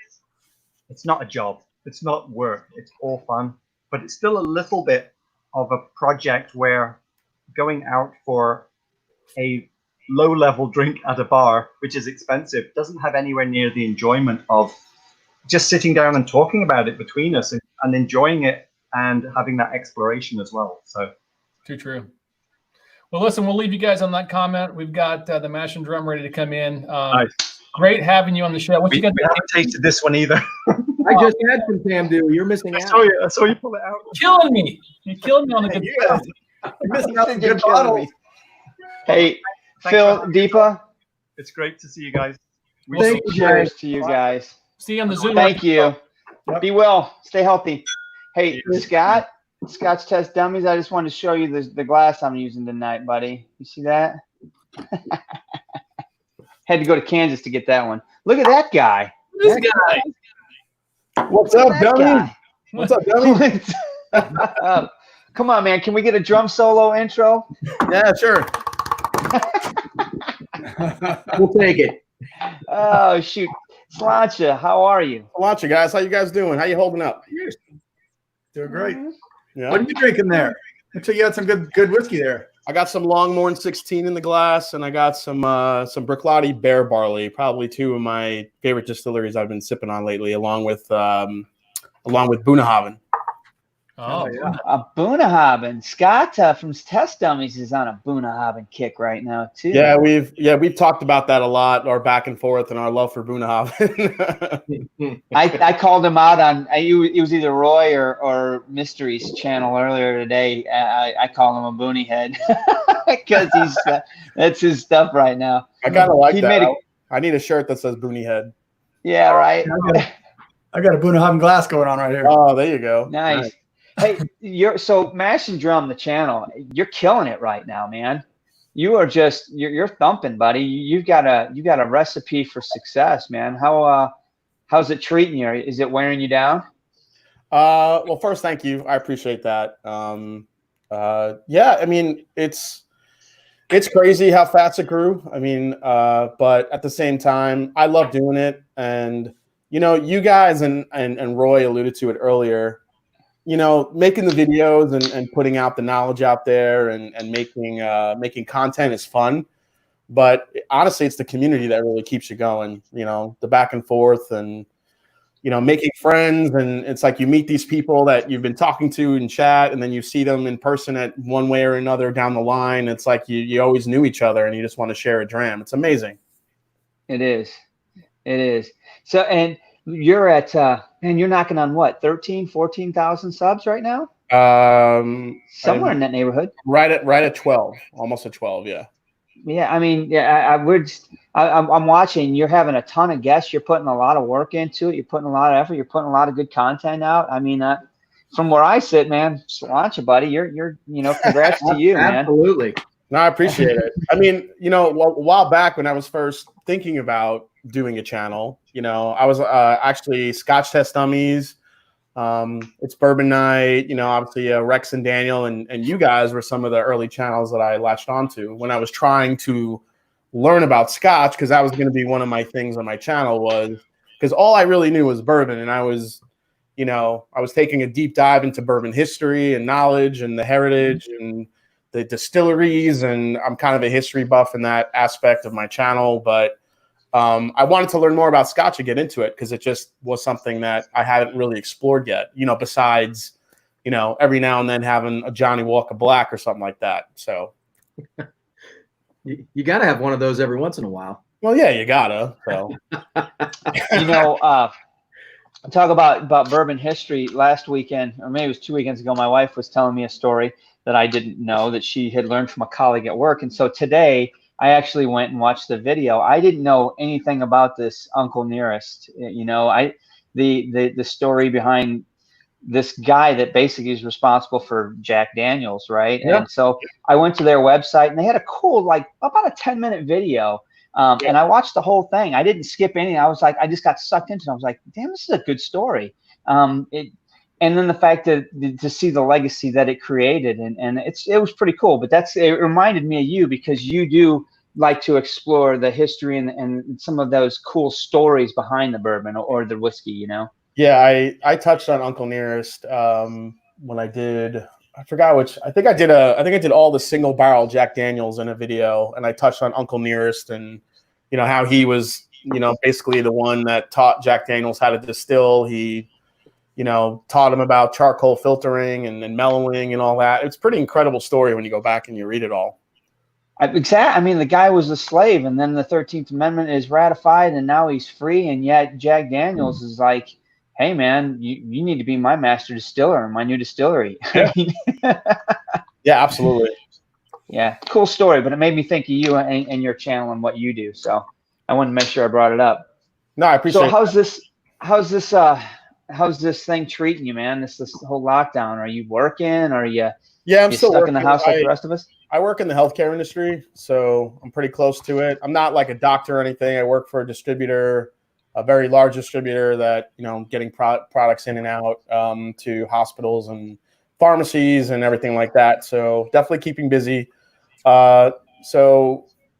Speaker 8: it's not a job. It's not work. It's all fun. But it's still a little bit of a project where going out for a low-level drink at a bar, which is expensive, doesn't have anywhere near the enjoyment of just sitting down and talking about it between us and enjoying it and having that exploration as well. So,
Speaker 2: too true. Well, listen, we'll leave you guys on that comment. We've got the mash and drum ready to come in.
Speaker 8: nice.
Speaker 2: Great having you on the show. What
Speaker 8: We
Speaker 2: you got?
Speaker 8: haven't tasted this one either.
Speaker 5: I just had some Tamdu. You're missing
Speaker 8: I
Speaker 5: out.
Speaker 8: saw you pull it out.
Speaker 2: Killing me. You're killing me on the good stuff.
Speaker 3: You're missing out on
Speaker 4: You're
Speaker 3: good
Speaker 4: killing
Speaker 3: bottles.
Speaker 4: me. Hey,
Speaker 8: Thanks
Speaker 4: Phil,
Speaker 8: for having me.
Speaker 4: Deepa,
Speaker 8: It's great to see you guys.
Speaker 5: Thank you,
Speaker 4: cheers
Speaker 5: guys.
Speaker 4: to you guys.
Speaker 2: See you on the Zoom.
Speaker 4: Thank you.
Speaker 3: Yep.
Speaker 4: Be well. Stay healthy. Hey, Scott, Scotch Test Dummies, I just wanted to show you the glass I'm using tonight, buddy. You see that? Had to go to Kansas to get that one. Look at that guy.
Speaker 2: This guy.
Speaker 5: What's
Speaker 4: Look
Speaker 5: up,
Speaker 4: at that
Speaker 5: dummy?
Speaker 4: guy.
Speaker 5: What's up, dummy?
Speaker 4: Come on, man. Can we get a drum solo intro?
Speaker 5: Yeah, sure. We'll take it.
Speaker 4: Oh, shoot. Slancha, how are you?
Speaker 10: Watch you guys. How you guys doing? How you holding up?
Speaker 3: Doing great.
Speaker 10: Yeah.
Speaker 3: What are you drinking there? Looks like you had some good whiskey there.
Speaker 10: I got some Longmorn 16 in the glass, and I got some Bruichladdich Bear Barley, probably two of my favorite distilleries I've been sipping on lately, along with Bunnahabhain.
Speaker 2: Oh,
Speaker 3: yeah.
Speaker 4: A Bunnahabhain. Scott from Test Dummies is on a Bunnahabhain kick right now, too.
Speaker 10: Yeah, we've talked about that a lot, our back and forth and our love for Bunnahabhain.
Speaker 4: I called him out on it was either Roy or Mystery's channel earlier today. I call him a boonie head because that's his stuff right now.
Speaker 10: I kind of like
Speaker 4: He
Speaker 10: that.
Speaker 4: made
Speaker 10: I need a shirt that says Boonie Head.
Speaker 4: Yeah, right.
Speaker 3: I got a Bunnahabhain glass going on right here.
Speaker 10: Oh, there you go.
Speaker 4: Nice. Hey, so Mash and Drum, the channel, you're killing it right now, man. You are just you're thumping, buddy. You've got a recipe for success, man. How's it treating you? Is it wearing you down?
Speaker 10: Well, first, thank you. I appreciate that. Yeah, I mean, it's crazy how fast it grew. I mean, but at the same time, I love doing it. And, you know, you guys and Roy alluded to it earlier, you know, making the videos and putting out the knowledge out there and making content is fun. But honestly, it's the community that really keeps you going, you know, the back and forth and, you know, making friends. And it's like you meet these people that you've been talking to in chat, and then you see them in person at one way or another down the line. It's like you always knew each other and you just want to share a dram. It's amazing.
Speaker 4: It is. So, and you're at, and you're knocking on what, 13, 14,000 subs right now? Somewhere in that neighborhood.
Speaker 10: Right at 12, almost at 12. Yeah.
Speaker 4: Yeah. I mean, yeah, I'm watching, you're having a ton of guests. You're putting a lot of work into it. You're putting a lot of effort. You're putting a lot of good content out. I mean, from where I sit, man, Slancha, buddy, you're, you know, congrats to you, man.
Speaker 5: Absolutely.
Speaker 10: No, I appreciate it. I mean, you know, a while back when I was first thinking about doing a channel, you know, I was actually Scotch Test Dummies. It's Bourbon Night, you know, obviously Rex and Daniel and you guys were some of the early channels that I latched onto when I was trying to learn about Scotch, because that was going to be one of my things on my channel, was because all I really knew was bourbon. And I was, you know, I was taking a deep dive into bourbon history and knowledge and the heritage and the distilleries. And I'm kind of a history buff in that aspect of my channel. But I wanted to learn more about Scotch and get into it because it just was something that I hadn't really explored yet, you know, besides, you know, every now and then having a Johnny Walker Black or something like that. So
Speaker 5: you got to have one of those every once in a while.
Speaker 10: Well, yeah, you gotta. So
Speaker 4: You know, talk about bourbon history. Last weekend, or maybe it was 2 weekends ago, my wife was telling me a story that I didn't know that she had learned from a colleague at work. And so today I actually went and watched the video. I didn't know anything about this Uncle Nearest. You know, the story behind this guy that basically is responsible for Jack Daniels, right? Yeah. And so I went to their website and they had a cool, like about a 10-minute video. And I watched the whole thing. I didn't skip anything. I was like, I just got sucked into it. I was like, damn, this is a good story. And then the fact that to see the legacy that it created, and it was pretty cool. But it reminded me of you, because you do like to explore the history and some of those cool stories behind the bourbon or the whiskey, you know?
Speaker 10: Yeah, I touched on Uncle Nearest when I did. I forgot which. I think I did all the single barrel Jack Daniels in a video, and I touched on Uncle Nearest and how he was basically the one that taught Jack Daniels how to distill. He taught him about charcoal filtering and mellowing and all that. It's a pretty incredible story when you go back and you read it all.
Speaker 4: Exactly. I mean, the guy was a slave, and then the 13th Amendment is ratified, and now he's free. And yet Jack Daniels is like, hey, man, you need to be my master distiller in my new distillery.
Speaker 10: Yeah, yeah, absolutely.
Speaker 4: Yeah, cool story. But it made me think of you and your channel and what you do. So I wanted to make sure I brought it up.
Speaker 10: No, I appreciate it. How's this thing treating you, man? This whole lockdown. Are you working? Are you? Yeah, I'm still
Speaker 4: stuck
Speaker 10: working.
Speaker 4: in the house like the rest of us.
Speaker 10: I work in the healthcare industry, so I'm pretty close to it. I'm not like a doctor or anything. I work for a distributor, a very large distributor that, getting products in and out to hospitals and pharmacies and everything like that. So definitely keeping busy. I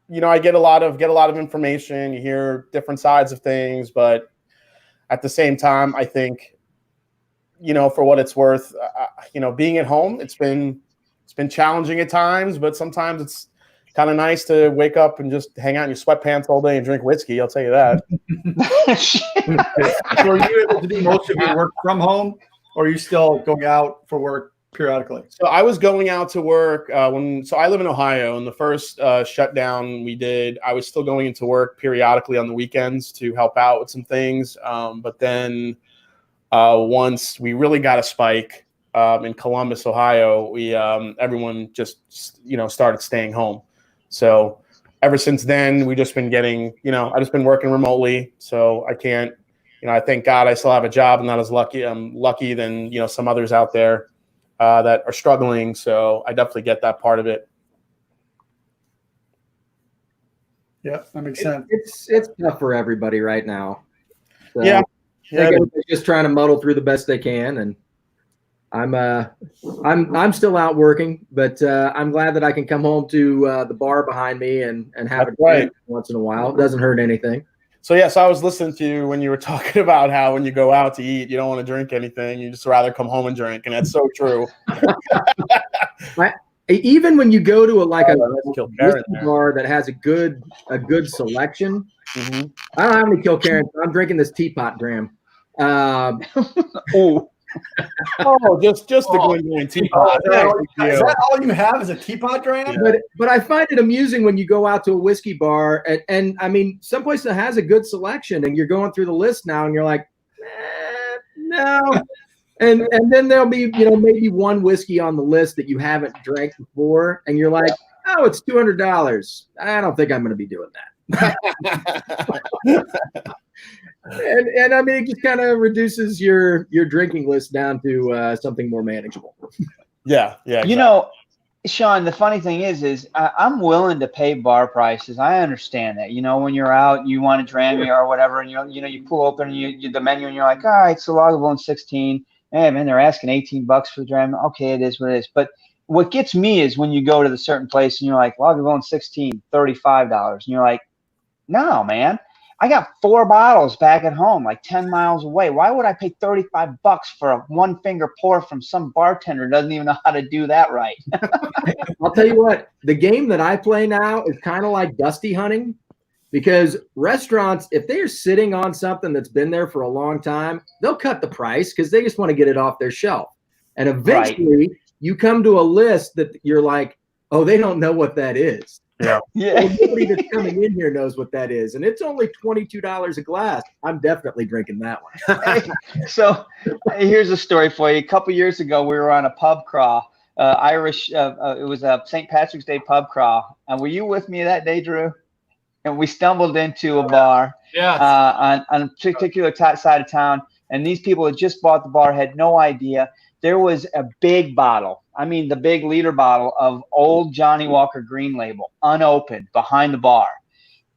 Speaker 10: get a lot of information. You hear different sides of things, but at the same time, I think, for what it's worth, being at home, it's been challenging at times, but sometimes it's kind of nice to wake up and just hang out in your sweatpants all day and drink whiskey. I'll tell you that.
Speaker 3: So are you able to do most of your work from home, or are you still going out for work periodically?
Speaker 10: So I was going out to work so I live in Ohio, and the first shutdown we did, I was still going into work periodically on the weekends to help out with some things. But then once we really got a spike in Columbus, Ohio, everyone just started staying home. So ever since then, we've just been getting, I've just been working remotely. So I can't, I thank God I still have a job. I'm not as lucky. I'm lucky than, some others out there that are struggling. So I definitely get that part of it.
Speaker 3: Yeah, that makes sense.
Speaker 5: It's tough for everybody right now. So
Speaker 10: yeah.
Speaker 5: Everybody's just trying to muddle through the best they can, and I'm still out working, but I'm glad that I can come home to the bar behind me and have a drink once in a while. It doesn't hurt anything.
Speaker 10: So yes, I was listening to you when you were talking about how when you go out to eat, you don't want to drink anything. You just rather come home and drink, and that's so true.
Speaker 5: Even when you go to a whiskey bar that has a good selection, I don't have any Kilkerran. I'm drinking this teapot dram.
Speaker 10: Just the Glengoyne teapot.
Speaker 3: Is that all you have is a teapot dram?
Speaker 5: Yeah. But I find it amusing when you go out to a whiskey bar, and I mean, some place that has a good selection, and you're going through the list now, and you're like, no. And then there'll be, maybe one whiskey on the list that you haven't drank before, and you're like, oh, it's $200. I don't think I'm going to be doing that. And I mean, it just kind of reduces your drinking list down to something more manageable.
Speaker 10: Yeah. Exactly.
Speaker 4: Sean, the funny thing is I'm willing to pay bar prices. I understand that. When you're out, you want a Drammy or whatever, and you pull open the menu, and you're like, all right, so Lagavulin 16. Hey, man, they're asking $18 for the Drammy. Okay, it is what it is. But what gets me is when you go to the certain place and you're like, Lagavulin 16, $35, and you're like, no, man. I got 4 bottles back at home, like 10 miles away. Why would I pay $35 for a one finger pour from some bartender who doesn't even know how to do that right?
Speaker 5: I'll tell you what, the game that I play now is kind of like dusty hunting, because restaurants, if they're sitting on something that's been there for a long time, they'll cut the price because they just want to get it off their shelf. And eventually you come to a list that you're like, oh, they don't know what that is.
Speaker 10: Yeah.
Speaker 4: Yeah.
Speaker 5: Well, nobody that's coming in here knows what that is, and it's only $22 a glass. I'm definitely drinking that one.
Speaker 4: Hey, so here's a story for you. A couple years ago, we were on a pub crawl, Irish. It was a St. Patrick's Day pub crawl. And were you with me that day, Drew? And we stumbled into a bar on a particular side of town, and these people had just bought the bar, had no idea. There was a big bottle, I mean the big liter bottle of old Johnny Walker Green Label, unopened, behind the bar.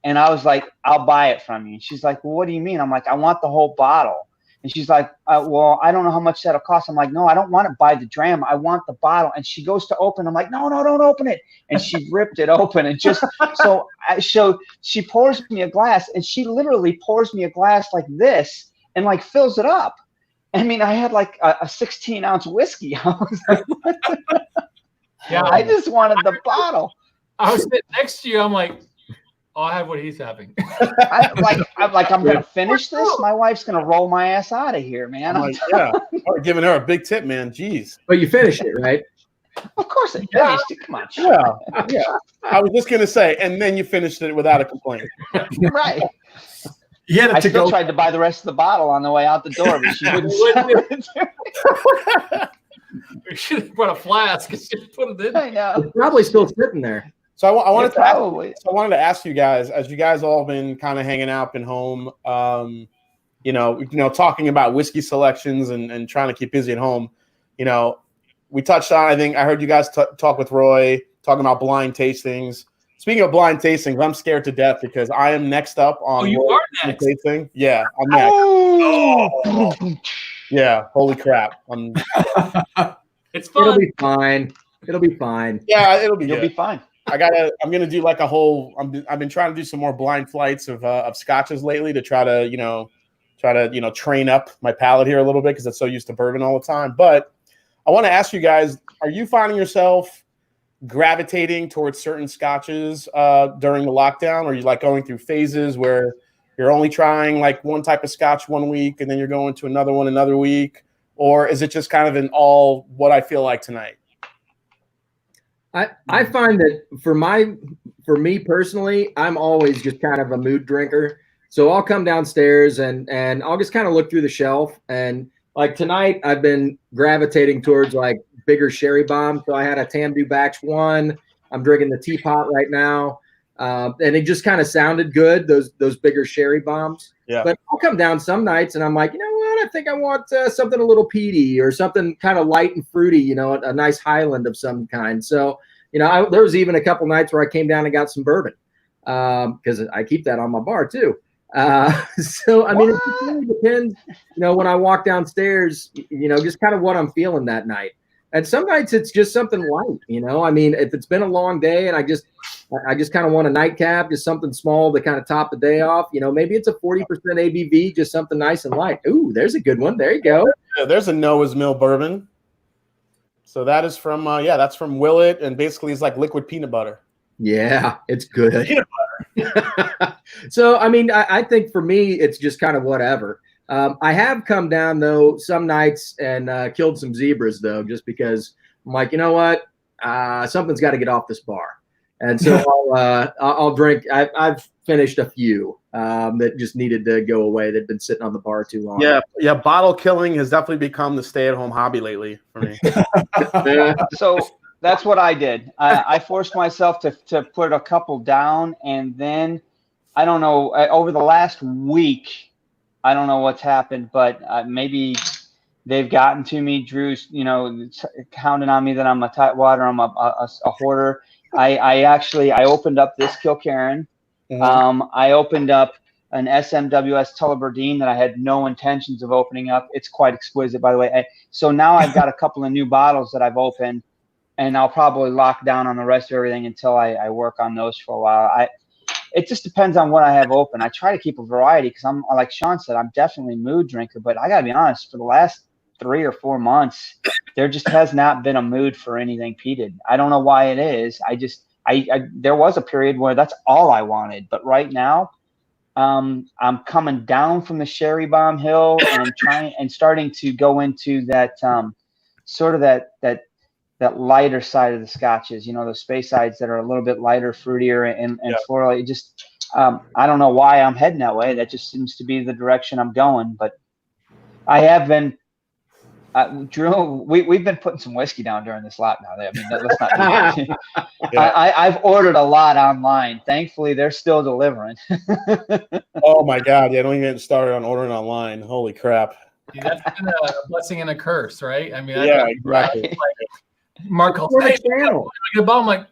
Speaker 4: And I was like, I'll buy it from you. And she's like, well, what do you mean? I'm like, I want the whole bottle. And she's like, well, I don't know how much that'll cost. I'm like, no, I don't want to buy the dram. I want the bottle. And she goes to open. I'm like, no, don't open it. And she ripped it open. And just so she pours me a glass, and she literally pours me a glass like this and like fills it up. I mean, I had like a 16-ounce whiskey. I was like, what the?
Speaker 2: Yeah,
Speaker 4: I just wanted the bottle.
Speaker 2: I was sitting next to you. I'm like, I'll have what he's having.
Speaker 4: I'm gonna finish this. My wife's gonna roll my ass out of here, man.
Speaker 10: I'm like, yeah, we're giving her a big tip, man. Jeez.
Speaker 5: But you finished it, right?
Speaker 4: Of course I finished it. Come on.
Speaker 10: Yeah. I was just gonna say, and then you finished it without a complaint.
Speaker 4: Right.
Speaker 3: Yeah,
Speaker 4: I still tried to buy the rest of the bottle on the way out the door, but she wouldn't sell it.
Speaker 2: We should have brought a flask and just put it in.
Speaker 4: I know.
Speaker 5: It's probably still sitting there.
Speaker 10: So I wanted
Speaker 4: probably.
Speaker 10: I wanted to ask you guys, as you guys all been kind of hanging out, been home, you know, talking about whiskey selections and trying to keep busy at home. You know, we touched on. I think I heard you guys talk with Roy talking about blind tastings. Speaking of blind tastings, I'm scared to death because I am next up on.
Speaker 2: Oh, you are next.
Speaker 10: Tasting. Yeah, I'm next. Oh. Yeah, holy crap!
Speaker 2: It's fun.
Speaker 5: It'll be fine. It'll be fine.
Speaker 10: Yeah, it'll be.
Speaker 4: You'll
Speaker 10: good.
Speaker 4: be fine.
Speaker 10: I'm gonna do like a whole. I've been trying to do some more blind flights of scotches lately to try to train up my palate here a little bit because I'm so used to bourbon all the time. But I want to ask you guys: are you finding yourself gravitating towards certain scotches during the lockdown? Or are you like going through phases where you're only trying like one type of scotch one week and then you're going to another one another week? Or is it just kind of an all what I feel like tonight?
Speaker 5: I find that for me personally, I'm always just kind of a mood drinker. So I'll come downstairs and I'll just kind of look through the shelf. And like tonight, I've been gravitating towards like bigger sherry bombs. So I had a Tamdu Batch 1. I'm drinking the Teapot right now. And it just kind of sounded good, those bigger sherry bombs.
Speaker 10: Yeah.
Speaker 5: But I'll come down some nights and I'm like, you know what? I think I want something a little peaty or something kind of light and fruity, you know, a nice Highland of some kind. So, you know, there was even a couple nights where I came down and got some bourbon because I keep that on my bar too. So, I mean, it really depends, you know, when I walk downstairs, you know, just kind of what I'm feeling that night. And some nights it's just something light, you know, I mean, if it's been a long day and I just kind of want a nightcap, just something small to kind of top the day off, you know, maybe it's a 40% ABV, just something nice and light. Ooh, there's a good one. There you go.
Speaker 10: Yeah, there's a Noah's Mill bourbon. So that is from, that's from Willet. And basically it's like liquid peanut butter.
Speaker 5: Yeah, it's good.
Speaker 10: Peanut butter.
Speaker 5: So, I mean, I think for me, it's just kind of whatever. I have come down, though, some nights and killed some zebras, though, just because I'm like, you know what? Something's got to get off this bar. And so I'll drink. I've finished a few that just needed to go away. That had been sitting on the bar too long.
Speaker 10: Yeah. Bottle killing has definitely become the stay-at-home hobby lately for me.
Speaker 4: So that's what I did. I forced myself to put a couple down, and then I don't know. Over the last week, I don't know what's happened, but maybe they've gotten to me. Drew's, you know, counting on me that I'm a tightwater. I'm a hoarder. I opened up this Kilkerran.
Speaker 10: Mm-hmm.
Speaker 4: I opened up an SMWS Tullibardine that I had no intentions of opening up. It's quite exquisite, by the way. So now I've got a couple of new bottles that I've opened, and I'll probably lock down on the rest of everything until I work on those for a while. It just depends on what I have open. I try to keep a variety because I'm, like Sean said, I'm definitely a mood drinker, but I got to be honest, for the last 3 or 4 months, there just has not been a mood for anything peated. I don't know why it is. There was a period where that's all I wanted, but right now, I'm coming down from the Sherry Bomb Hill and starting to go into that sort of that lighter side of the scotches, you know, those space sides that are a little bit lighter, fruitier, and floral. It just, I don't know why I'm heading that way. That just seems to be the direction I'm going. But I have been, Drew, we've been putting some whiskey down during this lockdown. I mean, let's not do that. I've ordered a lot online. Thankfully, they're still delivering.
Speaker 10: Oh my God! Yeah, don't even get started on ordering online. Holy crap!
Speaker 2: Dude, that's been a blessing and a curse, right? I mean,
Speaker 10: Yeah, exactly.
Speaker 2: Like, Mark calls, hey,
Speaker 5: channel.
Speaker 2: get a bottle. I'm like,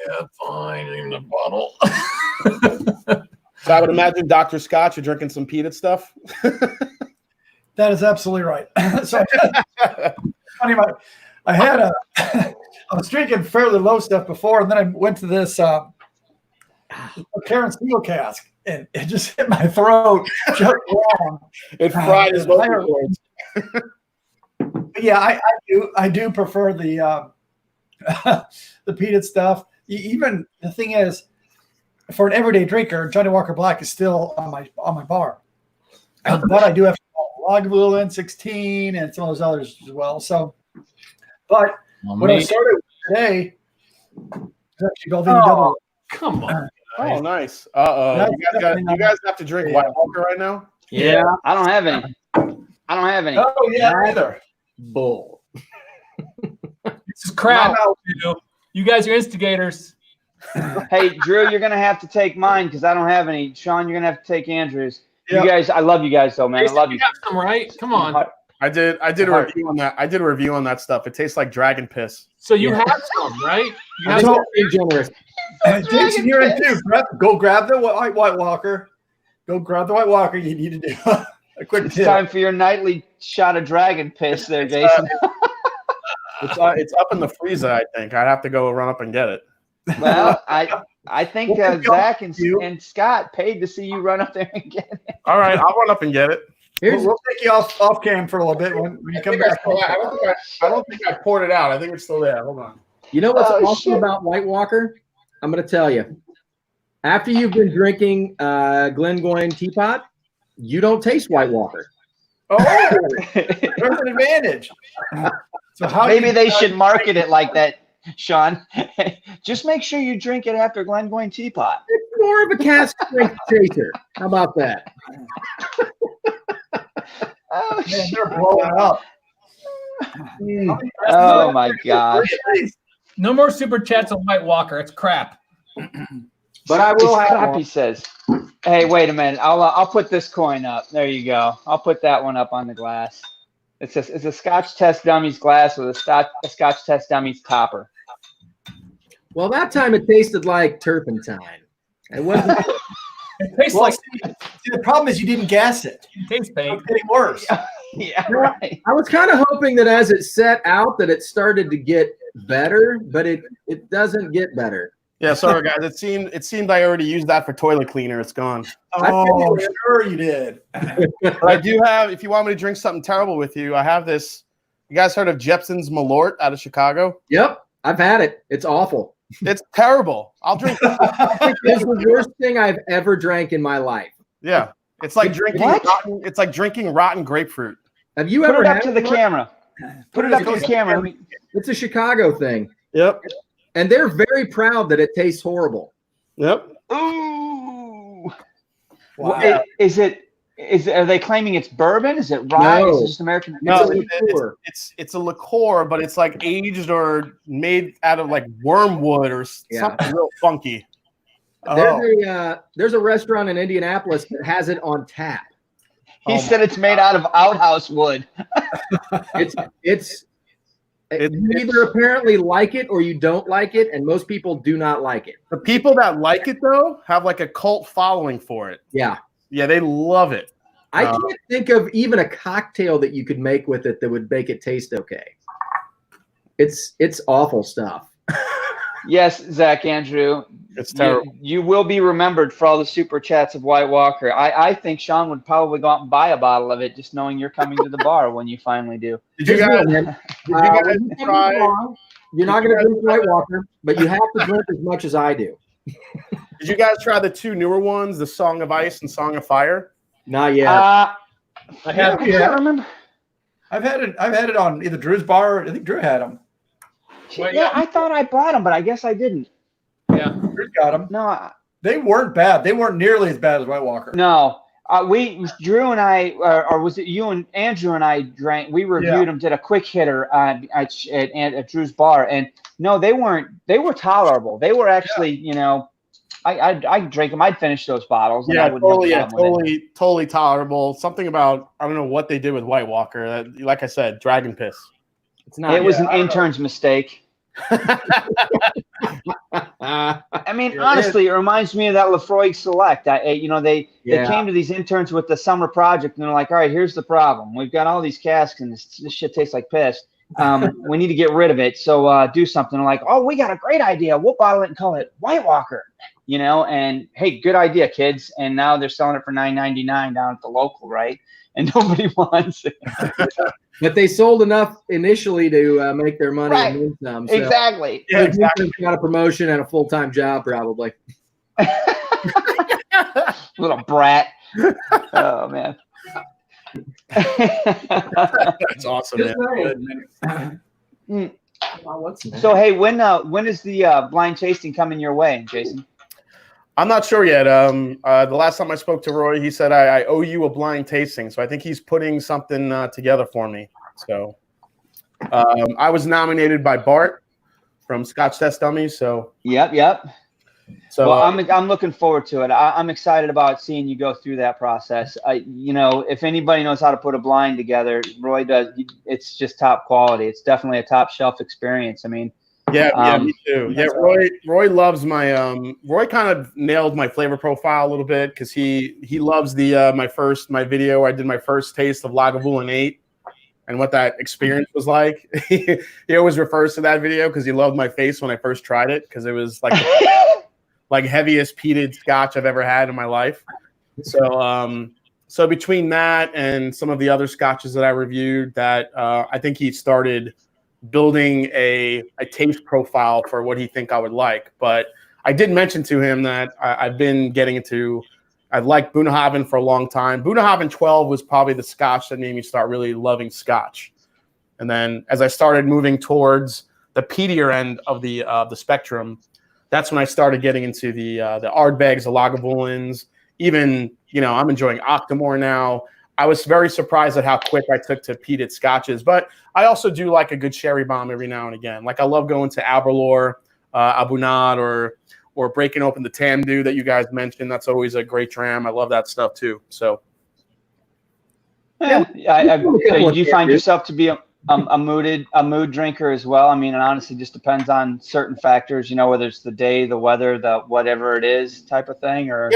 Speaker 2: yeah, fine, even a bottle.
Speaker 10: So I would imagine Dr. Scotch, you're drinking some peated stuff.
Speaker 3: That is absolutely right. So funny, I was drinking fairly low stuff before, and then I went to this Karen Steel cask, and it just hit my throat just wrong.
Speaker 10: It fried his vocal cords.
Speaker 3: Yeah, I do prefer the the peated stuff. Even the thing is, for an everyday drinker, Johnny Walker Black is still on my bar. But I do have Lagavulin, N16, and some of those others as well. So, but what I started with today is actually Belvedere Double.
Speaker 2: Come on.
Speaker 10: Oh, nice. You guys have to drink White Walker right now?
Speaker 4: Yeah. I don't have any.
Speaker 3: Oh, yeah, either.
Speaker 5: Bull.
Speaker 2: This is crap. You guys are instigators.
Speaker 4: Hey, Drew, you're going to have to take mine because I don't have any. Sean, you're going to have to take Andrew's.
Speaker 3: Yep.
Speaker 4: You guys, I love you guys, though, man. I love you.
Speaker 2: You got some, right? Come on.
Speaker 10: I did a review on that. I did a review on that stuff. It tastes like dragon piss.
Speaker 2: So you have some, right? You have
Speaker 5: So
Speaker 2: some.
Speaker 5: generous.
Speaker 3: Jason, you're in too. Go grab the White Walker. Go grab the White Walker. You need to do a quick
Speaker 4: It's
Speaker 3: tip.
Speaker 4: time for your nightly shot of dragon piss there, Jason.
Speaker 10: It's up in the freezer, I think. I'd have to go run up and get it.
Speaker 4: Well, I think Zach and Scott paid to see you run up there and get it.
Speaker 10: All right, I'll run up and get it.
Speaker 3: We'll take you off cam for a little bit when you come back.
Speaker 10: I don't think I poured it out. I think it's still there. Hold on.
Speaker 5: You know what's awesome about White Walker? I'm going to tell you. After you've been drinking Glengoyne Teapot, you don't taste White Walker.
Speaker 3: Oh, there's an advantage. So how
Speaker 4: Maybe they should market it like that, Sean. Just make sure you drink it after Glengoyne Teapot.
Speaker 5: It's more of a cask strength chaser. How about that?
Speaker 4: Oh,
Speaker 3: Man, they're blowing up.
Speaker 4: oh my gosh.
Speaker 2: No more super chats on White Walker. It's crap.
Speaker 5: But I will
Speaker 4: It's
Speaker 5: have
Speaker 4: crap,
Speaker 5: one.
Speaker 4: he says. Hey, wait a minute. I'll put this coin up. There you go. I'll put that one up on the glass. It's a Scotch Test Dummies glass with a Scotch Test Dummies topper.
Speaker 5: Well, that time it tasted like turpentine. It wasn't.
Speaker 2: It tastes
Speaker 3: Well,
Speaker 2: like
Speaker 3: see, the problem is you didn't gas it.
Speaker 2: taste paint.
Speaker 3: It's getting worse.
Speaker 4: Yeah, right.
Speaker 5: I was kind of hoping that as it set out that it started to get better, but it doesn't get better.
Speaker 10: Yeah, sorry guys. It seemed I already used that for toilet cleaner. It's gone.
Speaker 3: Oh, sure you did.
Speaker 10: But I do have. If you want me to drink something terrible with you, I have this. You guys heard of Jepson's Malort out of Chicago?
Speaker 5: Yep, I've had it. It's awful.
Speaker 10: It's terrible. I'll drink.
Speaker 5: It's the worst thing I've ever drank in my life.
Speaker 10: Yeah, it's like drinking.
Speaker 4: What?
Speaker 10: Rotten, it's like drinking rotten grapefruit.
Speaker 5: Have you
Speaker 4: Put
Speaker 5: ever
Speaker 4: it up
Speaker 5: had
Speaker 4: to the
Speaker 5: one?
Speaker 4: camera. Put it up to the camera.
Speaker 5: It's a Chicago thing,
Speaker 10: Yep.
Speaker 5: and they're very proud that it tastes horrible.
Speaker 10: Yep.
Speaker 4: Ooh.
Speaker 3: Wow.
Speaker 4: Are they claiming it's bourbon? Is it rye?
Speaker 5: No.
Speaker 4: Is it just American?
Speaker 10: No,
Speaker 5: It's a liqueur.
Speaker 10: it's a liqueur, but it's like aged or made out of like wormwood or something real funky.
Speaker 5: There's a restaurant in Indianapolis that has it on tap.
Speaker 4: He said it's made out of outhouse wood.
Speaker 5: You either apparently like it or you don't like it, and most people do not like it.
Speaker 10: The people that like it though have like a cult following for it.
Speaker 5: Yeah.
Speaker 10: Yeah, they love it.
Speaker 5: I can't think of even a cocktail that you could make with it that would make it taste okay. It's awful stuff.
Speaker 4: Yes, Zach Andrew.
Speaker 10: It's terrible.
Speaker 4: You will be remembered for all the super chats of White Walker. I think Sean would probably go out and buy a bottle of it, just knowing you're coming to the bar when you finally do.
Speaker 10: Did you guys try?
Speaker 5: You're not going to drink White Walker, but you have to drink as much as I do.
Speaker 10: Did you guys try the two newer ones, the Song of Ice and Song of Fire?
Speaker 5: Not yet.
Speaker 4: I
Speaker 3: have.
Speaker 4: can't remember.
Speaker 3: I've had it on either Drew's bar. I think Drew had them.
Speaker 2: Well,
Speaker 4: Yeah, I thought I bought them, but I guess I didn't.
Speaker 2: Yeah.
Speaker 3: You got them.
Speaker 4: No,
Speaker 3: They weren't bad. They weren't nearly as bad as White Walker.
Speaker 4: no. Drew and I, or was it you and Andrew and I drank? We reviewed them, did a quick hitter at Drew's bar, and no, they weren't. They were tolerable. They were actually, you know, I drink them. I'd finish those bottles. And I wouldn't have a problem with it.
Speaker 10: Totally tolerable. Something about, I don't know what they did with White Walker. Like I said, dragon piss. It's not.
Speaker 4: It was an intern's mistake. I mean, honestly, it reminds me of that Lefroy Select. They came to these interns with the summer project, and they're like, "All right, here's the problem. We've got all these casks, and this shit tastes like piss. We need to get rid of it. So do something." They're like, "Oh, we got a great idea. We'll bottle it and call it White Walker." You know, and hey, good idea, kids. And now they're selling it for $9.99 down at the local, right? And nobody wants it.
Speaker 5: But they sold enough initially to make their money.
Speaker 4: Right.
Speaker 5: And then some, so.
Speaker 4: Exactly.
Speaker 10: Yeah, exactly.
Speaker 5: Got a promotion and a full-time job, probably.
Speaker 4: Little brat. Oh man.
Speaker 10: That's awesome, man.
Speaker 4: So hey, when is the blind tasting coming your way, Jason?
Speaker 10: I'm not sure yet. The last time I spoke to Roy, he said I owe you a blind tasting. So I think he's putting something together for me. So I was nominated by Bart from Scotch Test Dummies. So
Speaker 4: Yep.
Speaker 10: So
Speaker 4: well, I'm looking forward to it. I'm excited about seeing you go through that process. If anybody knows how to put a blind together, Roy does. It's just top quality. It's definitely a top shelf experience. I mean.
Speaker 10: Yeah, me too. Yeah, Roy loves my Roy kind of nailed my flavor profile a little bit because he loves my video where I did my first taste of Lagavulin 8 and what that experience was like. He always refers to that video because he loved my face when I first tried it because it was like like heaviest peated scotch I've ever had in my life. So between that and some of the other scotches that I reviewed, that I think he started building a taste profile for what he think I would like. But I did mention to him that I've been getting into, I've liked Bunnahabhain for a long time. Bunnahabhain 12 was probably the scotch that made me start really loving scotch. And then as I started moving towards the peatier end of the spectrum, that's when I started getting into the Ardbegs, the Lagavulins. Even, I'm enjoying Octomore now. I was very surprised at how quick I took to peated scotches, but I also do like a good sherry bomb every now and again. Like I love going to Aberlour, Abunad, or breaking open the Tamdu that you guys mentioned. That's always a great dram. I love that stuff too. So,
Speaker 4: do you find yourself to be a mood drinker as well? I mean, it honestly just depends on certain factors. Whether it's the day, the weather, the whatever it is, type of thing. Or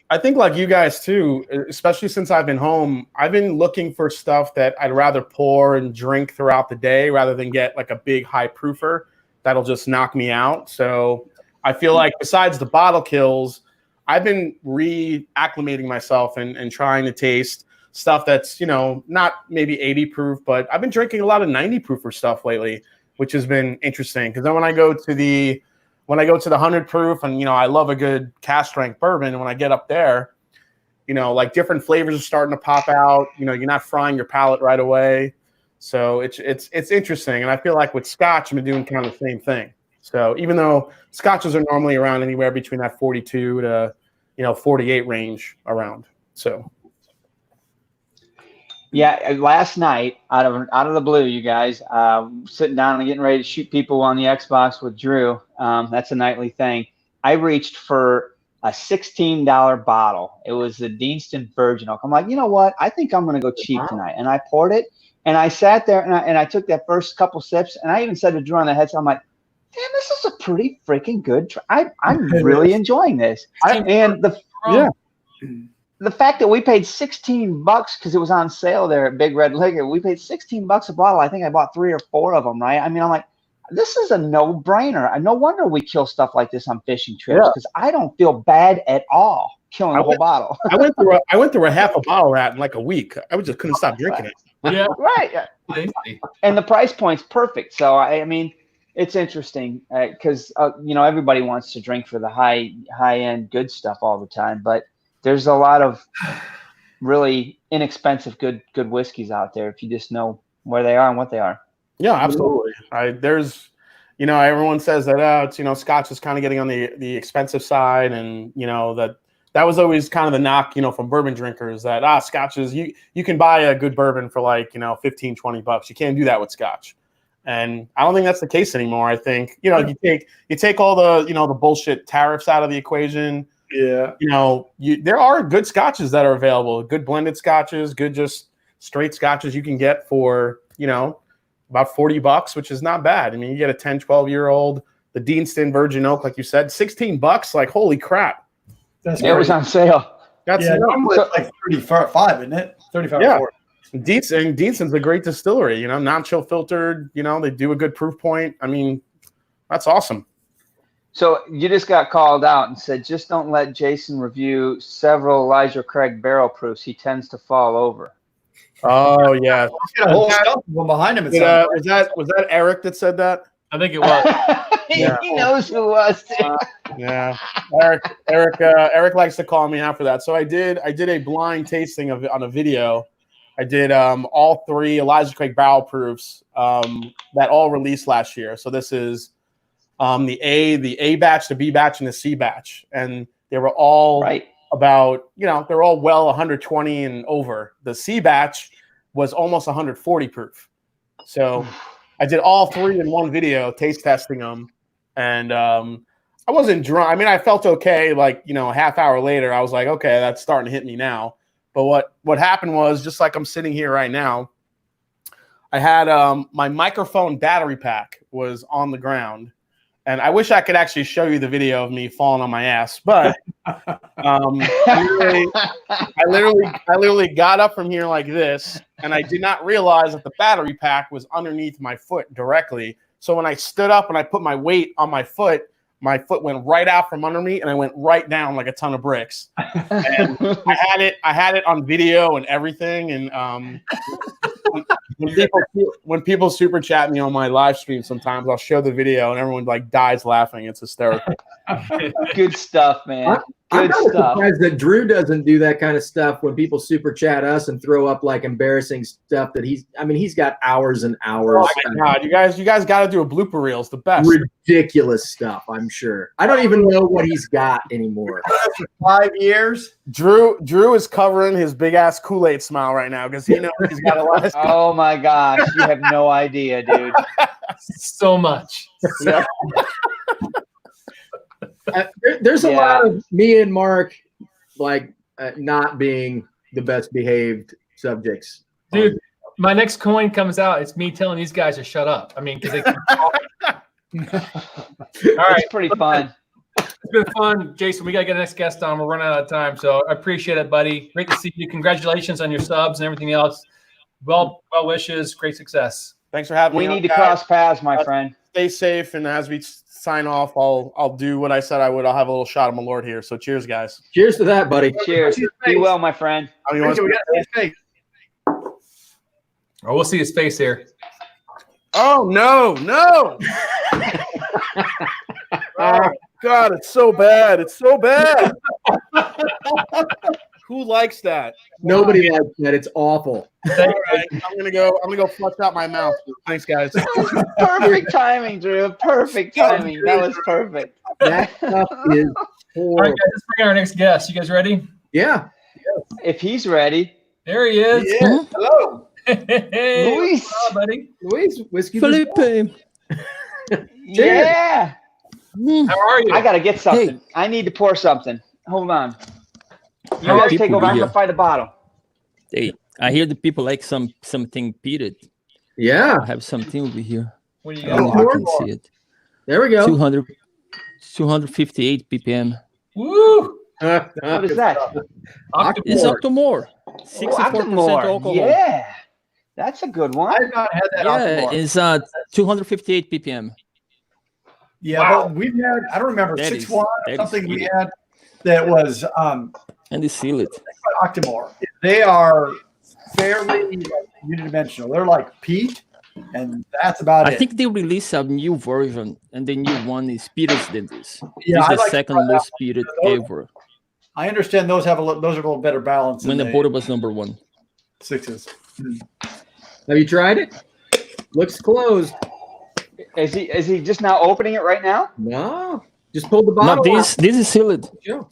Speaker 10: I think like you guys too, especially since I've been home, I've been looking for stuff that I'd rather pour and drink throughout the day rather than get like a big high proofer that'll just knock me out. So I feel like besides the bottle kills, I've been reacclimating myself and trying to taste stuff that's, not maybe 80 proof, but I've been drinking a lot of 90 proofer stuff lately, which has been interesting. Because then when I go to the 100 proof and, I love a good cask strength bourbon. And when I get up there, like different flavors are starting to pop out, you're not frying your palate right away. So it's interesting. And I feel like with scotch, I've been doing kind of the same thing. So even though scotches are normally around anywhere between that 42 to, 48 range around. So.
Speaker 4: Yeah, last night, out of the blue, you guys, sitting down and getting ready to shoot people on the Xbox with Drew. That's a nightly thing. I reached for a $16 bottle. It was the Deanston Virgin Oak. I'm like, you know what? I think I'm going to go cheap tonight. And I poured it, and I sat there, and I took that first couple sips, and I even said to Drew on the headset, I'm like, damn, this is a pretty freaking good. I'm really enjoying this. The fact that we paid $16 because it was on sale there at Big Red Liquor, we paid $16 a bottle. I think I bought 3 or 4 of them, right? I mean, I'm like, this is a no-brainer. No wonder we kill stuff like this on fishing trips because I don't feel bad at all killing a whole bottle.
Speaker 10: I went through a half a bottle in like a week. I just couldn't stop drinking it.
Speaker 2: Yeah,
Speaker 4: right. And the price point's perfect. So I mean, it's interesting because everybody wants to drink for the high-end good stuff all the time, but there's a lot of really inexpensive good whiskeys out there if you just know where they are and what they are.
Speaker 10: Yeah, absolutely. There's, everyone says that it's, Scotch is kind of getting on the expensive side, and that was always kind of the knock, from bourbon drinkers, that Scotch is, you can buy a good bourbon for like, $15-$20. You can't do that with Scotch. And I don't think that's the case anymore. I think, you take all the, the bullshit tariffs out of the equation.
Speaker 3: Yeah.
Speaker 10: There are good Scotches that are available, good blended Scotches, good just straight Scotches you can get for, about $40, which is not bad. I mean, you get a 10, 12-year-old, the Deanston Virgin Oak, like you said, $16, like, holy crap.
Speaker 3: That's
Speaker 4: it was on sale.
Speaker 10: That's
Speaker 3: normally it's like 35, isn't it? 35
Speaker 10: yeah.
Speaker 3: or 40.
Speaker 10: Deanston's a great distillery, non-chill filtered, they do a good proof point. I mean, that's awesome.
Speaker 4: So you just got called out and said, just don't let Jason review several Elijah Craig barrel proofs. He tends to fall over.
Speaker 10: Oh yeah,
Speaker 3: got a whole stuff behind him.
Speaker 10: Was that Eric that said that?
Speaker 2: I think it was.
Speaker 4: He knows who it was.
Speaker 10: Yeah, Eric likes to call me out for that. So I did a blind tasting of it on a video. I did all 3 Elijah Craig barrel proofs that all released last year. So this is the A batch, the B batch, and the C batch, and they were all about, they're all well 120 and over. The C batch was almost 140 proof. So I did all 3 in one video, taste testing them, and I wasn't drunk. I mean, I felt okay. Like, a half hour later, I was like, okay, that's starting to hit me now. But what happened was, just like I'm sitting here right now, I had my microphone battery pack was on the ground. And I wish I could actually show you the video of me falling on my ass, but I literally got up from here like this, and I did not realize that the battery pack was underneath my foot directly. So when I stood up and I put my weight on my foot went right out from under me, and I went right down like a ton of bricks. And I had it on video and everything. And when people super chat me on my live stream, sometimes I'll show the video and everyone like dies laughing. It's hysterical.
Speaker 4: Good stuff, man.
Speaker 5: I'm
Speaker 4: Good stuff.
Speaker 5: surprised that Drew doesn't do that kind of stuff when people super chat us and throw up like embarrassing stuff that he's got hours and hours.
Speaker 10: Oh my God, you guys got to do a blooper reel. It's the best.
Speaker 5: Ridiculous stuff, I'm sure. I don't even know what he's got anymore.
Speaker 3: 5 years.
Speaker 10: Drew is covering his big ass Kool-Aid smile right now because he knows he's got a lot of stuff.
Speaker 4: Oh my gosh, you have no idea, dude.
Speaker 2: So much.
Speaker 10: Yeah.
Speaker 5: There's a lot of me and Mark not being the best behaved subjects.
Speaker 2: Dude, my next coin comes out. It's me telling these guys to shut up. I mean, because they keep talking. All right.
Speaker 4: It's pretty fun.
Speaker 2: It's been fun. Jason, we got to get the next guest on. We're running out of time. So I appreciate it, buddy. Great to see you. Congratulations on your subs and everything else. Well wishes. Great success.
Speaker 10: Thanks for having me.
Speaker 4: We need to cross paths, my friend.
Speaker 10: Stay safe, and as we sign off, I'll do what I said I would. I'll have a little shot of my Lord here. So cheers, guys.
Speaker 5: Cheers to that, buddy.
Speaker 4: Cheers. Be well, my friend.
Speaker 2: Oh, we'll see his face here.
Speaker 10: Oh no! Oh God, it's so bad. It's so bad. Who likes that?
Speaker 5: Nobody likes that. It's awful.
Speaker 10: All right, I'm gonna go flush out my mouth. Thanks, guys.
Speaker 4: Perfect timing, Drew. Perfect timing. That was perfect.
Speaker 5: That stuff is horrible.
Speaker 2: All right, guys, let's bring our next guest. You guys ready?
Speaker 5: Yeah.
Speaker 4: If he's ready.
Speaker 2: There he is.
Speaker 3: Yeah. Hello.
Speaker 2: Hey,
Speaker 4: Luis.
Speaker 2: hello, buddy.
Speaker 5: Luis, whiskey.
Speaker 11: Felipe.
Speaker 4: Yeah.
Speaker 2: How are you?
Speaker 4: I gotta get something.
Speaker 11: Hey.
Speaker 4: I need to pour something. Hold on. You
Speaker 11: How
Speaker 4: guys
Speaker 11: people
Speaker 4: take over.
Speaker 11: be
Speaker 4: I'm
Speaker 11: here?
Speaker 4: gonna find a bottle.
Speaker 11: Hey, I hear the people like something peated.
Speaker 5: Yeah.
Speaker 11: I have something over here.
Speaker 2: What do you
Speaker 11: I don't
Speaker 2: got?
Speaker 11: know if you can see it.
Speaker 5: There we go.
Speaker 11: 258 ppm.
Speaker 2: Woo!
Speaker 4: What is that?
Speaker 11: It's Octomore. 64% alcohol.
Speaker 4: Yeah. That's a good one.
Speaker 3: I've not had that.
Speaker 11: Yeah,
Speaker 3: Octomore.
Speaker 11: it's 258 ppm.
Speaker 3: Yeah,
Speaker 2: Wow.
Speaker 3: but we've had, I don't remember,
Speaker 11: That
Speaker 3: 6-1
Speaker 11: is
Speaker 3: something we
Speaker 11: good.
Speaker 3: had that was
Speaker 11: And they seal it.
Speaker 3: Octomore. They are fairly unidimensional. They're like peat, and that's about
Speaker 11: I
Speaker 3: it.
Speaker 11: think they released a new version, and the new one is peated than this.
Speaker 3: Yeah,
Speaker 11: It's
Speaker 3: I
Speaker 11: the
Speaker 3: like to
Speaker 11: second
Speaker 3: try that
Speaker 11: most
Speaker 3: one.
Speaker 11: peated
Speaker 3: Those-
Speaker 11: ever.
Speaker 3: I understand those have those are a little better balance
Speaker 11: When the
Speaker 3: than
Speaker 11: border was #1.
Speaker 3: 6s.
Speaker 5: Have you tried it? Looks closed.
Speaker 4: Is he just now opening it right now?
Speaker 5: No, just pulled the
Speaker 11: No,
Speaker 5: bottle.
Speaker 11: this is sealed.
Speaker 5: Sure.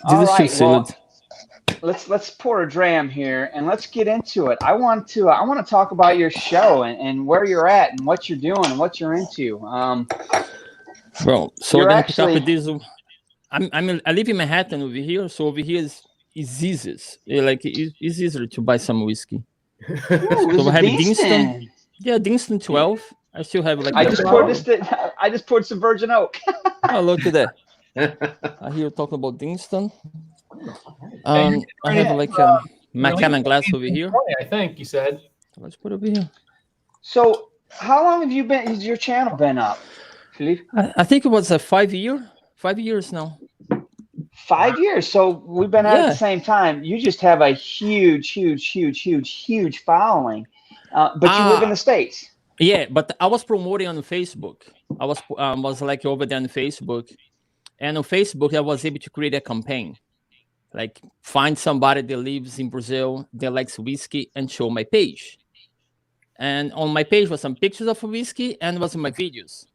Speaker 4: All
Speaker 11: This is
Speaker 4: right,
Speaker 11: still
Speaker 4: well,
Speaker 11: sealed.
Speaker 4: let's pour a dram here and let's get into it. I want to talk about your show and where you're at and what you're doing and what you're into.
Speaker 11: Well, so
Speaker 4: You're
Speaker 11: then pick up
Speaker 4: actually-
Speaker 11: with this. I live in Manhattan over here, so over here is easiest. Like it's easier to buy some whiskey.
Speaker 4: Ooh,
Speaker 11: So
Speaker 4: this
Speaker 11: we have
Speaker 4: is
Speaker 11: Dingston.
Speaker 4: Dingston.
Speaker 11: Yeah, Dingston 12. I still have like.
Speaker 4: I
Speaker 11: the
Speaker 4: just
Speaker 11: bottle.
Speaker 4: poured I just poured some Virgin Oak.
Speaker 11: Oh, look at that. I hear you talking about Dingston. I have like a Macallan glass over here.
Speaker 2: I think you said.
Speaker 11: Let's put it over here.
Speaker 4: So, how long have you been? Has your channel been up, Philippe?
Speaker 11: I think it was a 5 years now.
Speaker 4: 5 years. So we've been at
Speaker 11: Yeah.
Speaker 4: the same time. You just have a huge following. But you live in the States.
Speaker 11: Yeah, but I was promoting on Facebook. I was like over there on Facebook, and on Facebook I was able to create a campaign, like find somebody that lives in Brazil that likes whiskey and show my page. And on my page was some pictures of whiskey and was my videos.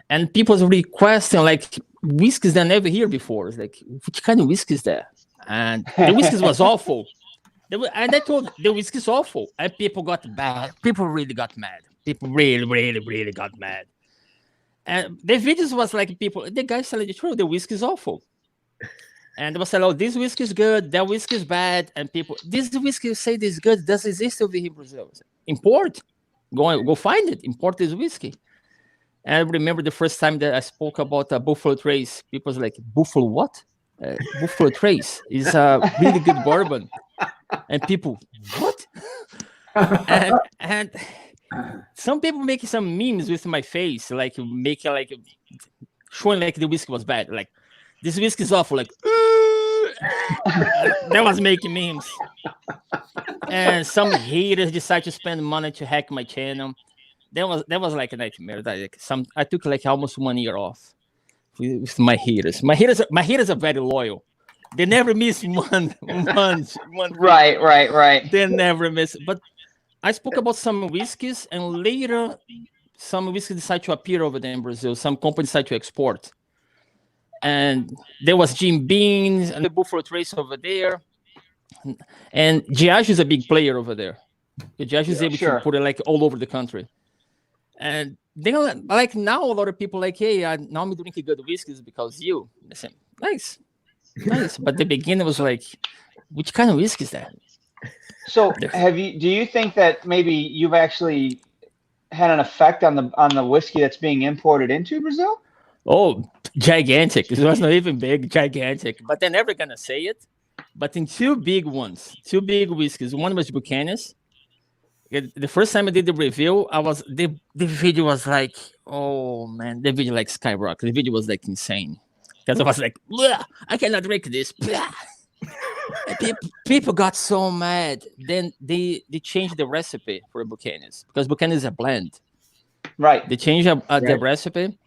Speaker 11: And people was requesting like whiskeys they never hear before. It's like, which kind of whiskey is that? And the whiskeys was awful. And I told the whiskey's awful. And people got mad. People really got mad. People really got mad. And the videos was like the guys telling the truth, the whiskey's awful. And they was saying, oh, this whiskey is good, that whiskey is bad. And people, this whiskey you say this is good, does exist over here in Brazil. Import. Go find it. Import this whiskey. And I remember the first time that I spoke about Buffalo Trace. People was like, Buffalo what? Buffalo Trace is a really good bourbon. And people, what? and some people making some memes with my face, like making like showing like the whiskey was bad. Like, this whiskey is awful. Like, that was making memes. And some haters decided to spend money to hack my channel. That was like a nightmare. I took like almost 1 year off with my haters. My haters are very loyal. They never miss one.
Speaker 4: Right.
Speaker 11: They never miss. But I spoke about some whiskeys, and later some whiskeys decided to appear over there in Brazil. Some companies decided to export. And there was Jim Beam's and the Buffalo Trace over there. And Diageo is a big player over there. Diageo is able to put it like all over the country. And then like now a lot of people like, hey, now I'm drinking good whiskeys because you. I said, nice. But the beginning was like, which kind of whiskey is that?
Speaker 4: So do you think that maybe you've actually had an effect on the whiskey that's being imported into Brazil?
Speaker 11: Oh, gigantic. It was not even big, gigantic. But they're never gonna say it. But in two big whiskeys. One was Buchanan's. The first time I did the review, the video was like, oh man, the video like skyrocketed. The video was like insane. Because I was like, I cannot drink this. People got so mad. Then they changed the recipe for Buchanan's because Buchanan's is a blend.
Speaker 4: Right.
Speaker 11: They changed the recipe.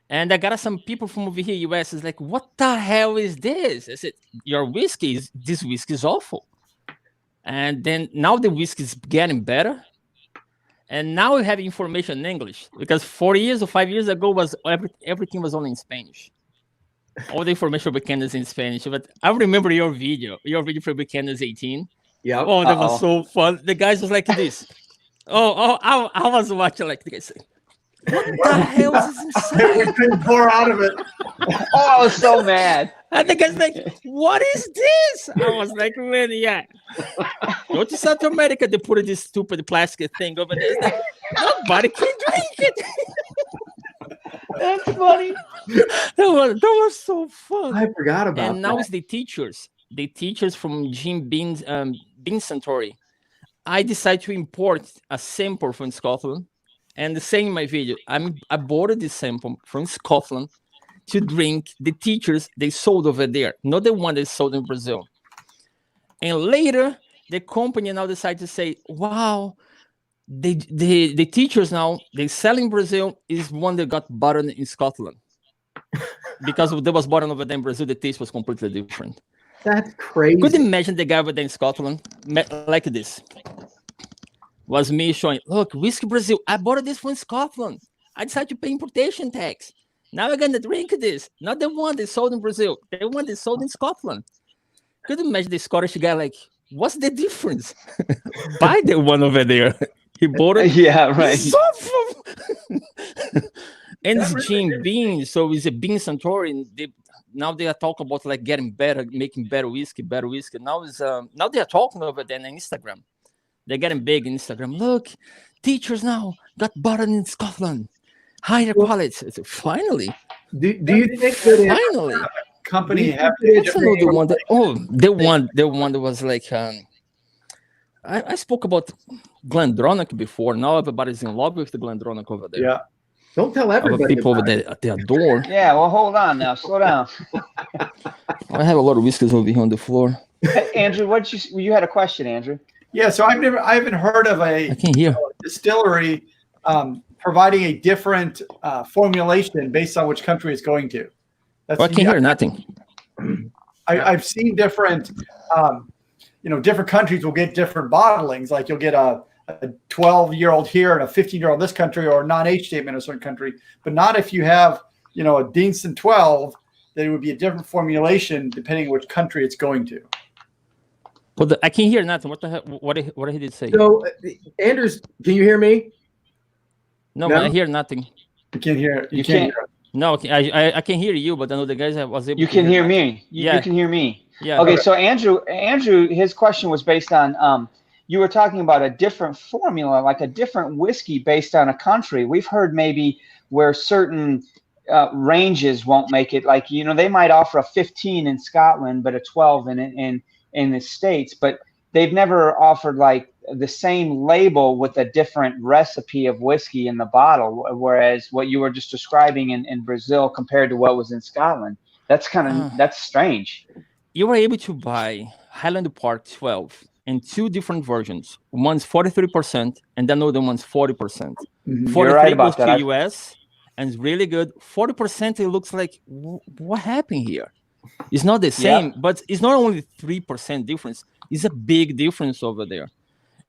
Speaker 11: And I got some people from over here, US, is like, what the hell is this? I said, this whiskey is awful. And then now the whiskey is getting better. And now we have information in English because 4 years or 5 years ago everything was only in Spanish. All the information for Buchanan's in Spanish. But I remember your video for Buchanan's 18.
Speaker 5: Yeah.
Speaker 11: Oh, that was so fun. The guys was like this. I was watching like this. What the hell is inside?
Speaker 3: We couldn't pour out of it.
Speaker 4: I was so mad.
Speaker 11: And the guy's like, what is this? I was like, man, yeah. Go to South America, they put this stupid plastic thing over there. Like, nobody can drink it.
Speaker 4: That's funny.
Speaker 11: That was so fun.
Speaker 5: I forgot about
Speaker 11: And now
Speaker 5: that.
Speaker 11: it's the teachers from Jim Beam's Bean Suntory. I decided to import a sample from Scotland. And the same in my video, I bought this sample from Scotland to drink the teachers they sold over there, not the one they sold in Brazil. And later, the company now decided to say, wow, the teachers now, they sell in Brazil is one that got bottled in Scotland. Because there was bottled over there in Brazil, the taste was completely different.
Speaker 5: That's crazy.
Speaker 11: Could you imagine the guy over there in Scotland like this? was me showing, look, Whiskey Brazil. I bought this from Scotland. I decided to pay importation tax. Now I'm gonna drink this. Not the one that's sold in Brazil. The one that's sold in Scotland. Could you imagine the Scottish guy like, what's the difference? Buy the one over there. He bought it.
Speaker 4: Yeah, right.
Speaker 11: And it's Jim Beam, so it's a Bean Santorin. Now they are talking about like getting better, making better whiskey. Now they are talking over there on Instagram. They're getting big in Instagram. Look, teachers now got bottled in Scotland. Higher quality. Finally.
Speaker 5: Do you think that
Speaker 11: finally
Speaker 3: company
Speaker 11: have the one that the one that was like I spoke about Glendronach before. Now everybody's in love with the Glendronach over there.
Speaker 3: Yeah.
Speaker 5: Don't tell everybody.
Speaker 11: People over there at their door.
Speaker 4: Yeah, well, hold on now. Slow down.
Speaker 11: I have a lot of whiskeys over here on the floor.
Speaker 4: Hey, Andrew, you had a question, Andrew?
Speaker 3: Yeah, so I haven't heard of a distillery providing a different formulation based on which country it's going to.
Speaker 11: I can't hear nothing.
Speaker 3: I've seen different, different countries will get different bottlings. Like you'll get a 12-year-old here and a 15-year-old in this country, or a non-age statement in a certain country, but not if you have, a Deanston 12, that it would be a different formulation depending which country it's going to.
Speaker 11: But I can't hear nothing. What the hell? What did he say?
Speaker 5: So, Anders, can you hear me?
Speaker 11: No, man, I hear nothing.
Speaker 3: You can't hear. You can't hear.
Speaker 11: No, I can hear you, but I know the guys was able.
Speaker 4: You can hear me. You can hear me.
Speaker 11: Yeah.
Speaker 4: Okay, so Andrew, his question was based on you were talking about a different formula, like a different whiskey based on a country. We've heard maybe where certain ranges won't make it. Like they might offer a 15 in Scotland, but a 12 in the States, but they've never offered like the same label with a different recipe of whiskey in the bottle. Whereas what you were just describing in Brazil compared to what was in Scotland, that's that's strange.
Speaker 11: You were able to buy Highland Park 12 in two different versions. One's 43%, and the other one's 40%.
Speaker 4: Mm-hmm. 43 goes
Speaker 11: to US, and it's really good. 40%, it looks like, what happened here? It's not the same, but it's not only 3% difference. It's a big difference over there.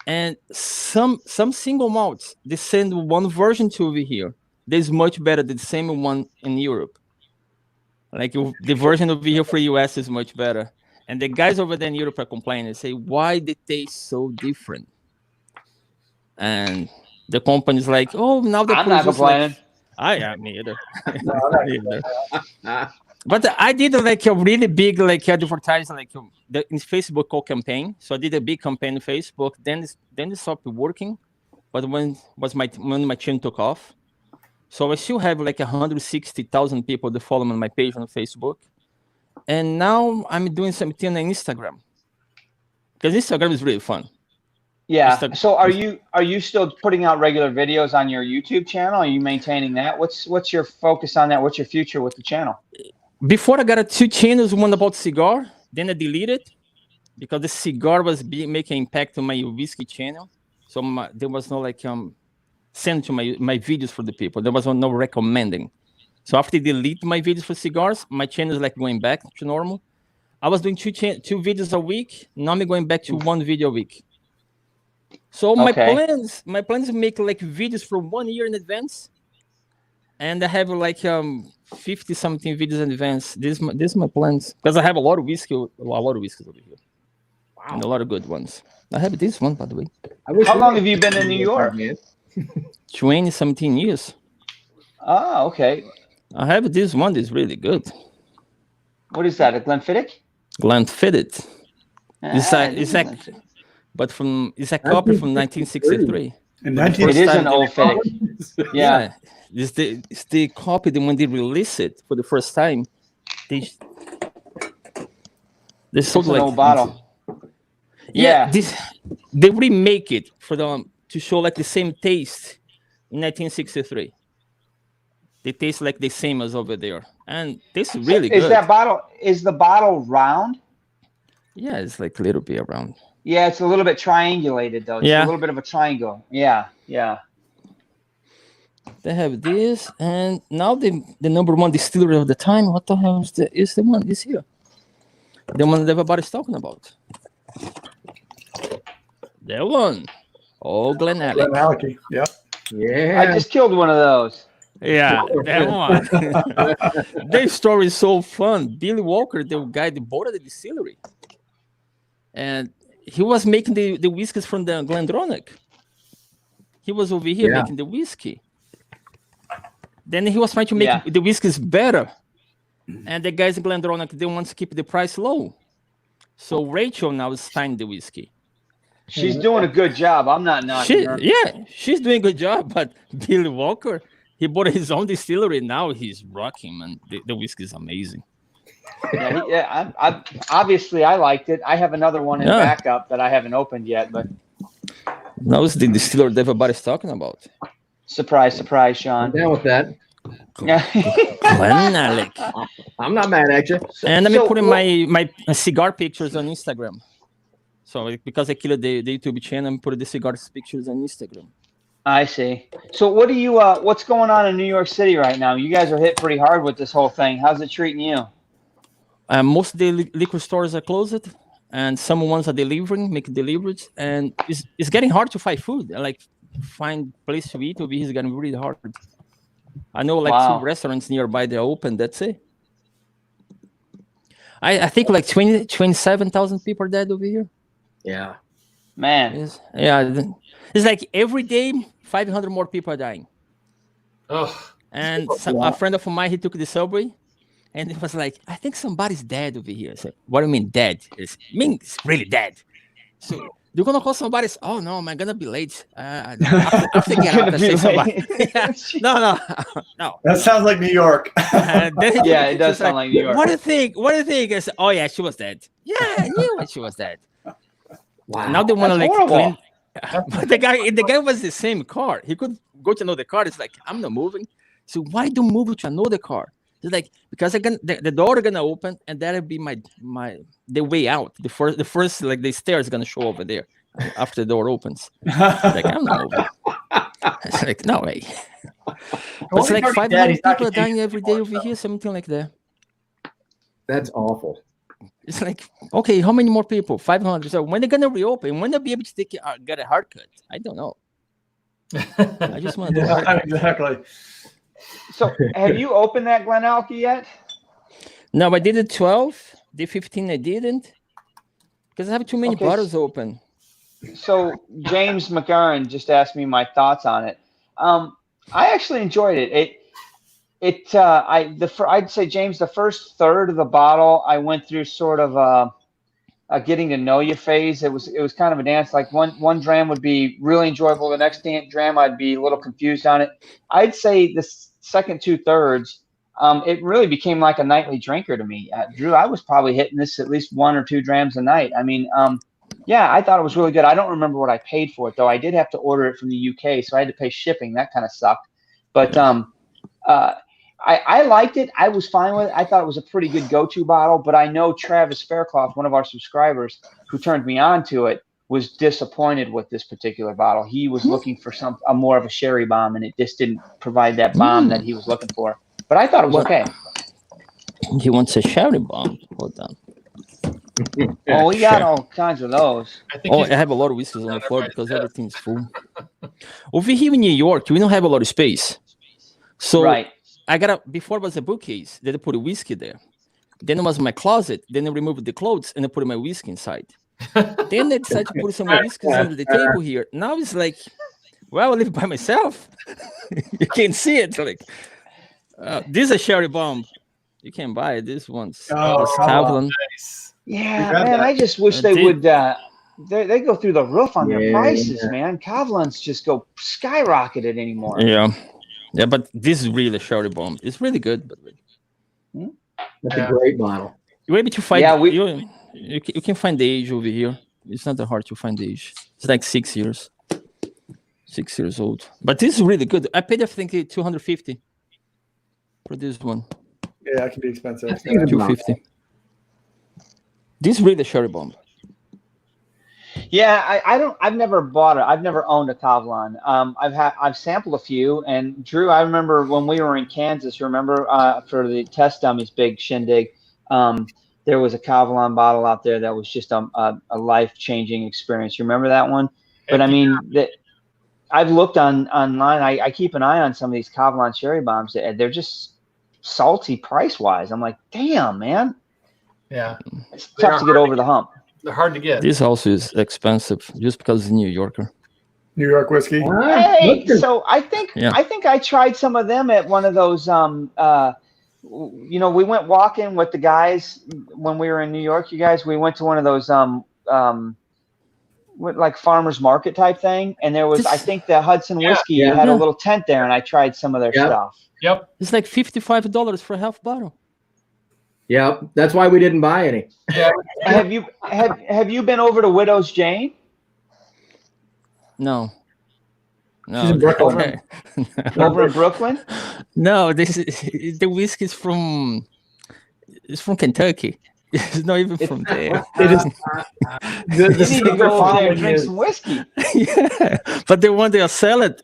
Speaker 11: And some single malts, they send one version to over here. That's much better than the same one in Europe. Like the version over here for US is much better. And the guys over there in Europe are complaining. They say, why they taste so different? And the company's like, oh, now the
Speaker 4: I'm not complaining.
Speaker 11: Me either. But I did like a really big advertising in Facebook campaign. So I did a big campaign on Facebook. Then it stopped working. But when my channel took off, so I still have like 160,000 people that follow me on my page on Facebook. And now I'm doing something on Instagram, because Instagram is really fun.
Speaker 4: Yeah. So are you still putting out regular videos on your YouTube channel? Are you maintaining that? What's your focus on that? What's your future with the channel?
Speaker 11: Before I got two channels, one about cigar, then I deleted because the cigar was making impact on my whiskey channel. So there was no send to my videos for the people. There was no recommending. So after I delete my videos for cigars, my channel is going back to normal. I was doing two videos a week. Now I'm going back to one video a week. So my plans make videos for 1 year in advance, and I have 50 something videos in advance. This is my plans, because I have a lot of whiskeys over here. Wow. And a lot of good ones. I have this one, by the way.
Speaker 4: How long have you been in New York?
Speaker 11: 20-something years.
Speaker 4: Oh, okay.
Speaker 11: I have this one that's really good.
Speaker 4: What is that? A Glenfiddich?
Speaker 11: Glenfiddich. It's a copy from 1963.
Speaker 4: It is an old Fiddick. Yeah.
Speaker 11: It's the copy that when they released it for the first time, they sold
Speaker 4: an old bottle.
Speaker 11: Yeah. They remake it for them to show the same taste in 1963. They taste like the same as over there, and this is really good.
Speaker 4: Is the bottle round?
Speaker 11: Yeah, it's a little bit around.
Speaker 4: Yeah, it's a little bit triangulated though. It's a little bit of a triangle. Yeah.
Speaker 11: They have this, and now the number one distillery of the time. What the hell is the one? Is here. The one that everybody's talking about. That one. Oh, Glen Alec.
Speaker 3: Glen Alec. Yep.
Speaker 5: Yeah.
Speaker 4: I just killed one of those.
Speaker 11: Yeah, that one. Their story is so fun. Billy Walker, the guy that bought the distillery, and he was making the whiskeys from the Glendronach. He was over here making the whiskey. Then he was trying to make the whiskeys better, and the guys in Glendronach, they want to keep the price low. So Rachel now is signing the whiskey.
Speaker 4: She's doing a good job. I'm not knocking her.
Speaker 11: Yeah, she's doing a good job. But Billy Walker, he bought his own distillery. Now he's rocking, man. The whiskey is amazing.
Speaker 4: I obviously I liked it. I have another one in backup that I haven't opened yet, but
Speaker 11: now it's the distillery that everybody's talking about.
Speaker 4: Surprise, surprise, Sean.
Speaker 5: I'm down with that.
Speaker 11: Glen Alec.
Speaker 5: I'm not mad at you.
Speaker 11: And let me put in my cigar pictures on Instagram. So because I killed the YouTube channel, I'm putting the cigars pictures on Instagram.
Speaker 4: I see. So what do you what's going on in New York City right now? You guys are hit pretty hard with this whole thing. How's it treating you?
Speaker 11: Most of the liquor stores are closed, and some ones are delivering, making deliveries, and it's getting hard to find food. Like find place to eat over here is getting really hard. I know like 2 restaurants nearby they're open. That's it. I think like 27,000 people are dead over here.
Speaker 5: Yeah,
Speaker 4: man.
Speaker 11: It's like every day 500 more people are dying.
Speaker 2: Oh,
Speaker 11: and a friend of mine, he took the subway, and it was like, I think somebody's dead over here. I said, what do you mean dead? I mean it's really dead. So you're gonna call somebody? Oh no, I'm gonna be late. After get out and say somebody. No.
Speaker 3: That sounds like New York.
Speaker 4: Yeah, it does sound like New York.
Speaker 11: What do you think? I said, oh yeah, she was dead. Yeah, I knew she was dead. Wow. Now they want to like clean. But the guy was the same car. He could go to another car. It's like, I'm not moving. So why don't move to another car? It's like, because the door is gonna open, and that'll be the way out. The first like the stairs gonna show over there after the door opens. Like, I'm not moving. It's like, no way. It's like 500 people are dying every day over here, something like that.
Speaker 5: That's awful.
Speaker 11: It's like, okay, how many more people? 500. So when they're gonna reopen? When they'll be able to get a haircut? I don't know. I just want to do a haircut.
Speaker 3: Exactly.
Speaker 4: So have you opened that Glen Alec yet?
Speaker 11: No, I did it 12. The 15 I didn't, because I have too many bottles open.
Speaker 4: So James McGarren just asked me my thoughts on it. I actually enjoyed it. I'd say, James, the first third of the bottle, I went through sort of a getting to know you phase. It was kind of a dance. Like one dram would be really enjoyable. The next dram, I'd be a little confused on it. I'd say the second 2/3, it really became like a nightly drinker to me. Drew, I was probably hitting this at least 1 or 2 drams a night. I mean, I thought it was really good. I don't remember what I paid for it, though. I did have to order it from the UK, so I had to pay shipping. That kind of sucked. But I liked it. I was fine with it. I thought it was a pretty good go-to bottle, but I know Travis Faircloth, one of our subscribers who turned me on to it, was disappointed with this particular bottle. He was looking for a more of a sherry bomb, and it just didn't provide that bomb that he was looking for. But I thought it was okay.
Speaker 11: He wants a sherry bomb. Hold on.
Speaker 4: Oh, we got all kinds of those.
Speaker 11: I have a lot of whiskeys on the floor because everything's full. Over here in New York, we don't have a lot of space. So before it was a bookcase, then I put a whiskey there. Then it was my closet. Then I removed the clothes and I put my whiskey inside. Then I decided to put some whiskeys under the table here. Now it's like, well, I live by myself. You can't see it. Like, this is a sherry bomb. You can buy it. This one's Kavlan.
Speaker 2: Nice.
Speaker 4: Yeah, man, I just wish they would. They go through the roof on their prices, man. Kavlan's just go skyrocketed anymore.
Speaker 11: Yeah, but this is really a sherry bomb. It's really good, but
Speaker 5: that's a great bottle.
Speaker 11: You're able to find. You can find the age over here. It's not that hard to find the age. It's like 6 years. 6 years old. But this is really good. I paid, I think, $250 for this one.
Speaker 3: Yeah, it can be expensive.
Speaker 11: $250. This is really a sherry bomb.
Speaker 4: Yeah, I've never bought it. I've never owned a Kavlan. I've sampled a few, and Drew, I remember when we were in Kansas, remember for the Test Dummies big shindig, there was a Kavlan bottle out there that was just a life-changing experience. You remember that one? But I mean, I've looked online. I keep an eye on some of these Kavalan cherry bombs. They're just salty price wise. I'm like, damn, man.
Speaker 2: Yeah,
Speaker 4: it's tough to get over the hump.
Speaker 2: They're hard to get.
Speaker 11: This also is expensive just because it's New Yorker.
Speaker 3: New York whiskey.
Speaker 4: Hey, so I think I tried some of them at one of those. We went walking with the guys when we were in New York. You guys, we went to one of those like farmers market type thing, and there was I think the Hudson Whiskey had a little tent there, and I tried some of their stuff.
Speaker 2: Yep,
Speaker 11: it's like $55 for a half bottle.
Speaker 5: Yeah, that's why we didn't buy any.
Speaker 2: Yeah.
Speaker 4: Have you been over to Widow's Jane?
Speaker 11: No.
Speaker 3: She's in Brooklyn.
Speaker 4: Over in Brooklyn?
Speaker 11: No, the whiskey is from Kentucky. It's not even from there.
Speaker 4: You need to go over there and drink some whiskey.
Speaker 11: Yeah, but the one they sell it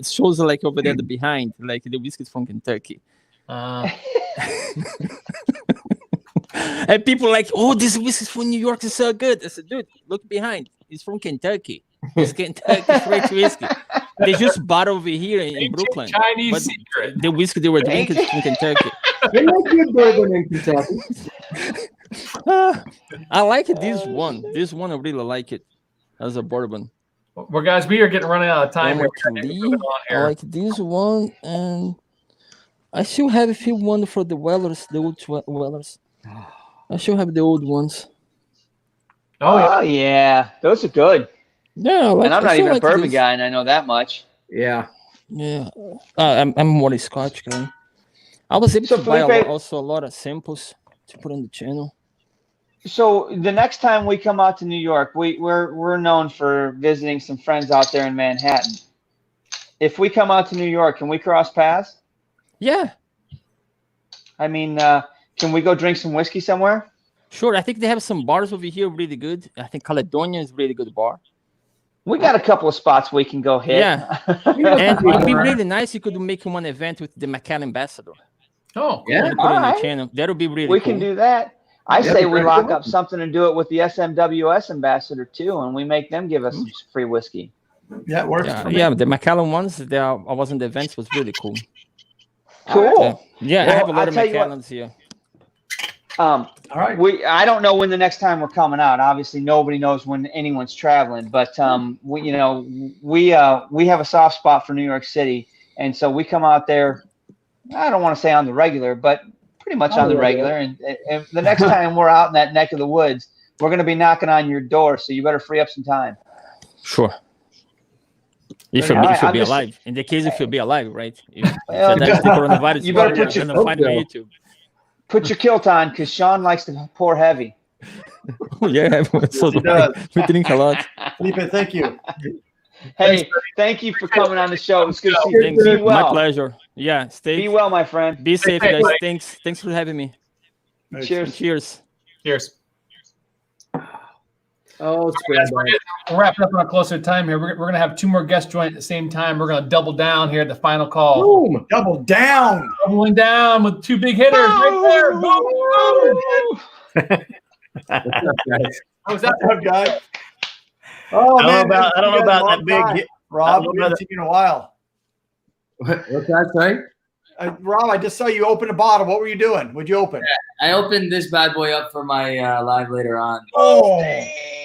Speaker 11: shows like over there the behind, like the whiskey is from Kentucky. And people are like, oh, this whiskey is from New York. It's so good. I said, dude, look behind. It's from Kentucky. It's Kentucky fresh whiskey. They just bought over here in Brooklyn.
Speaker 2: Chinese secret.
Speaker 11: The whiskey they were drinking is from Kentucky.
Speaker 5: They make good bourbon in Kentucky.
Speaker 11: I like this one. This one I really like it as a bourbon.
Speaker 2: Well, guys, we are getting running out of time.
Speaker 11: I like this one, and I still have a few one for the Wellers, the old Wellers. I still have the old ones.
Speaker 4: Oh yeah, those are good.
Speaker 11: Yeah,
Speaker 4: and I'm not even a bourbon guy, and I know that much.
Speaker 5: Yeah.
Speaker 11: I'm more a Scotch guy. I was able to buy also a lot of samples to put on the channel.
Speaker 4: So the next time we come out to New York, we're known for visiting some friends out there in Manhattan. If we come out to New York, can we cross paths?
Speaker 11: Yeah.
Speaker 4: I mean, can we go drink some whiskey somewhere?
Speaker 11: Sure. I think they have some bars over here really good. I think Caledonia is a really good bar.
Speaker 4: We got a couple of spots we can go hit.
Speaker 11: Yeah. And it would be really nice. You could make one event with the Macallan Ambassador.
Speaker 2: Oh,
Speaker 11: yeah. All right. Channel. That would be really
Speaker 4: We
Speaker 11: cool.
Speaker 4: can do that. I say we lock up something and do it with the SMWS ambassador too, and we make them give us some free whiskey.
Speaker 3: Yeah, it works.
Speaker 11: Yeah, the Macallan ones, I was in the events, was really cool.
Speaker 4: Cool.
Speaker 11: Yeah, I have a lot of Macallans here.
Speaker 4: All right. I don't know when the next time we're coming out. Obviously, nobody knows when anyone's traveling, but we have a soft spot for New York City, and so we come out there. I don't want to say on the regular, but pretty much on the regular. And the next time we're out in that neck of the woods, we're going to be knocking on your door, so you better free up some time.
Speaker 11: Sure. If you'll be alive. In the case if you'll be alive, right? If that's the coronavirus,
Speaker 4: you better put your put your kilt on, because Sean likes to pour heavy.
Speaker 11: Yeah, so we drink a lot.
Speaker 3: Felipe, thank you.
Speaker 4: Hey, thank you for coming on the show. It's good to see you. Be well.
Speaker 11: My pleasure. Yeah,
Speaker 4: be well, my friend.
Speaker 11: Be safe, guys. Thanks for having me.
Speaker 4: Cheers.
Speaker 11: Cheers.
Speaker 2: Cheers.
Speaker 5: Oh,
Speaker 2: we're wrapping up on a closer time here. We're going to have two more guests join at the same time. We're going to double down here at the final call.
Speaker 3: Boom, double down.
Speaker 2: Doubling down with two big hitters right there. Boom.
Speaker 3: What's up, guys? Oh,
Speaker 12: I don't know about that big hit.
Speaker 3: Rob, we haven't seen you in a while.
Speaker 12: What's that, sorry?
Speaker 3: Rob, I just saw you open a bottle. What were you doing? What'd you open?
Speaker 12: Yeah, I opened this bad boy up for my live later on.
Speaker 3: Oh,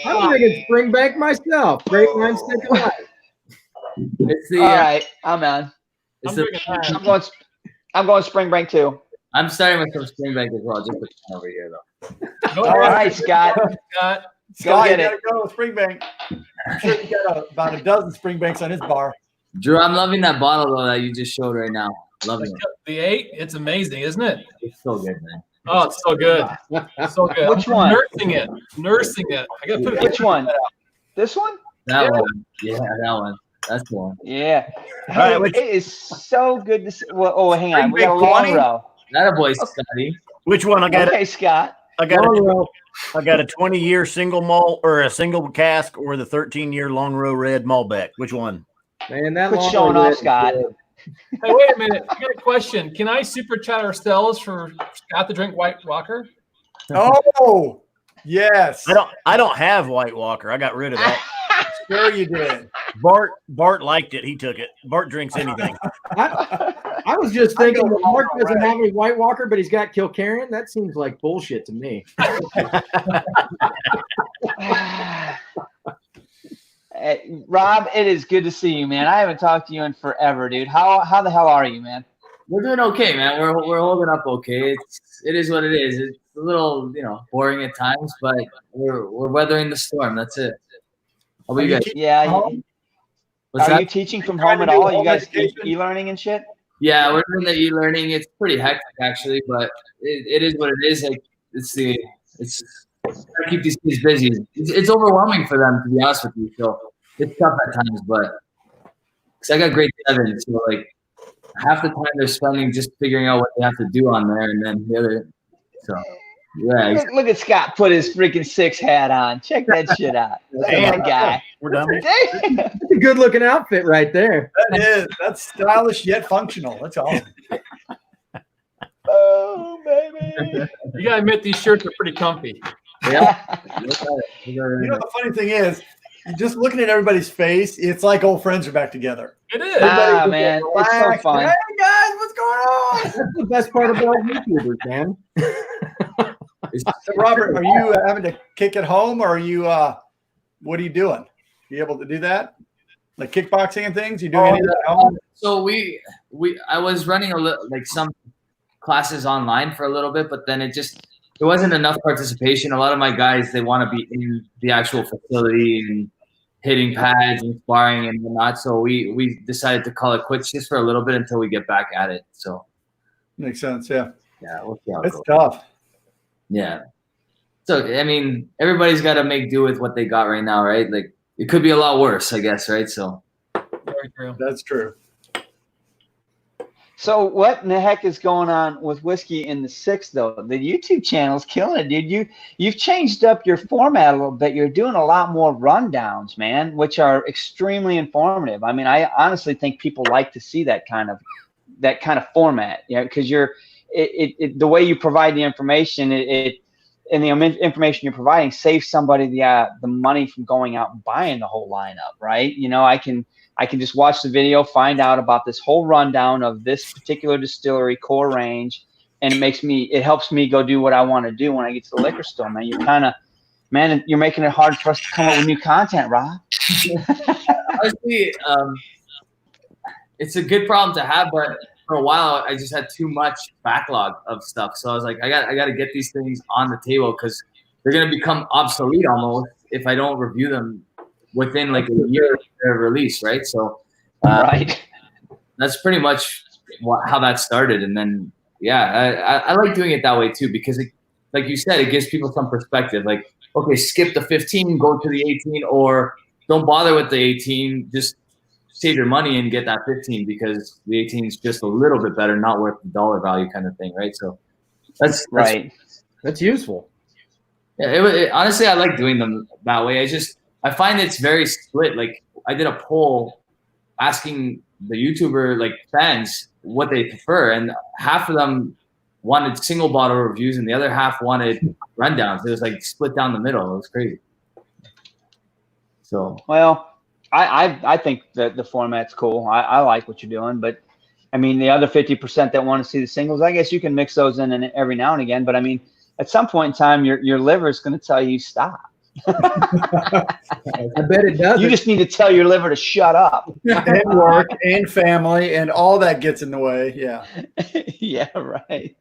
Speaker 5: I'm drinking Springbank myself. Great wine stick alive.
Speaker 12: It's the
Speaker 4: all right. I'm on. I'm going Springbank too.
Speaker 12: I'm starting with some Springbank as well. Just put it over here though.
Speaker 4: All right, Scott.
Speaker 3: Scott, you gotta go with Springbank. I'm sure you got about a dozen Springbanks on his bar.
Speaker 12: Drew, I'm loving that bottle though that you just showed right now. Loving it.
Speaker 2: The 8, it's amazing, isn't it?
Speaker 12: It's so good, man.
Speaker 2: Oh, it's so good. So good.
Speaker 4: Which one?
Speaker 2: Nursing it. I gotta put
Speaker 4: Which one? This one?
Speaker 12: That one. Yeah, that one. That's the one.
Speaker 4: Yeah. Hey, it is so good to see. Well, hang on. We got a long row.
Speaker 12: That a boy, Scotty.
Speaker 13: Which one? I got
Speaker 4: okay, Scott.
Speaker 13: I got a 20-year single malt or a single cask or the 13-year long row red Malbec. Which one?
Speaker 5: Man, that
Speaker 4: quit showing off, Scott.
Speaker 2: Hey, wait a minute. I got a question. Can I super chat ourselves for Scott to drink White Walker?
Speaker 3: Oh, yes.
Speaker 13: I don't have White Walker. I got rid of that.
Speaker 3: Sure you did.
Speaker 13: Bart liked it. He took it. Bart drinks anything.
Speaker 5: I was just thinking that Mark doesn't have any White Walker, but he's got Kilkerran. That seems like bullshit to me.
Speaker 4: Rob, it is good to see you, man. I haven't talked to you in forever, dude. How the hell are you, man?
Speaker 12: We're doing okay, man. We're holding up okay. It is what it is. It's a little, boring at times, but we're weathering the storm. That's it. How about you guys?
Speaker 4: Yeah.
Speaker 12: What's
Speaker 4: Are
Speaker 12: that?
Speaker 4: you teaching from home at all? You guys e-learning and shit?
Speaker 12: Yeah, we're doing the e-learning. It's pretty hectic actually, but it is what it is. Like it's gotta keep these kids busy. It's overwhelming for them, to be honest with you. So it's tough at times, but because I got grade 7, so like half the time they're spending just figuring out what they have to do on there, and then the other. So yeah.
Speaker 4: Look at Scott put his freaking 6 hat on. Check that shit out. That guy.
Speaker 13: We're done.
Speaker 5: That's a good looking outfit right there.
Speaker 3: That's stylish yet functional. That's awesome.
Speaker 4: Oh, baby.
Speaker 2: You gotta admit these shirts are pretty comfy.
Speaker 12: Yeah.
Speaker 3: The funny thing is, just looking at everybody's face, it's like old friends are back together.
Speaker 2: It is.
Speaker 4: Man, it's so fun.
Speaker 3: Hey guys, what's going on?
Speaker 5: That's the best part about YouTubers, man.
Speaker 3: So Robert, are you having to kick at home, or are you? What are you doing? Are you able to do that, like kickboxing and things? You doing any of that at home?
Speaker 12: So I was running some classes online for a little bit, but then it wasn't enough participation. A lot of my guys, they want to be in the actual facility and hitting pads and sparring and whatnot. So we decided to call it quits just for a little bit until we get back at it. So
Speaker 3: makes sense. Yeah.
Speaker 12: Yeah, we'll see how it
Speaker 3: It's
Speaker 12: goes.
Speaker 3: tough.
Speaker 12: Yeah. So I mean, everybody's got to make do with what they got right now, right? Like it could be a lot worse, I guess, right? So
Speaker 2: Very true.
Speaker 3: That's true.
Speaker 4: So what in the heck is going on with Whiskey in the 6, though? The YouTube channel's killing it, dude. You've changed up your format a little bit. You're doing a lot more rundowns, man, which are extremely informative. I mean, I honestly think people like to see that kind of format, because the way you provide the information, and the information you're providing saves somebody the money from going out and buying the whole lineup, right? I can just watch the video, find out about this whole rundown of this particular distillery core range, and it helps me go do what I want to do when I get to the liquor store, man. You're making it hard for us to come up with new content, Rob.
Speaker 12: honestly, it's a good problem to have, but for a while I just had too much backlog of stuff. So I was like, I got to get these things on the table because they're going to become obsolete almost if I don't review them within like a year of their release, right? So
Speaker 4: right.
Speaker 12: That's pretty much how that started. And then, yeah, I like doing it that way too, because like you said, it gives people some perspective. Like, okay, skip the 15, go to the 18, or don't bother with the 18, just save your money and get that 15 because the 18 is just a little bit better, not worth the dollar value kind of thing, right? So that's
Speaker 4: right.
Speaker 5: That's useful.
Speaker 12: Yeah, honestly, I like doing them that way. I find it's very split. Like I did a poll asking the YouTuber fans what they prefer, and half of them wanted single bottle reviews, and the other half wanted rundowns. It was split down the middle. It was crazy. So
Speaker 4: well, I think that the format's cool. I like what you're doing, but I mean the other 50% that want to see the singles, I guess you can mix those in every now and again. But I mean, at some point in time, your liver is going to tell you stop.
Speaker 5: I bet it does.
Speaker 4: You just need to tell your liver to shut up.
Speaker 3: And work and family and all that gets in the way. Yeah.
Speaker 4: Yeah, right.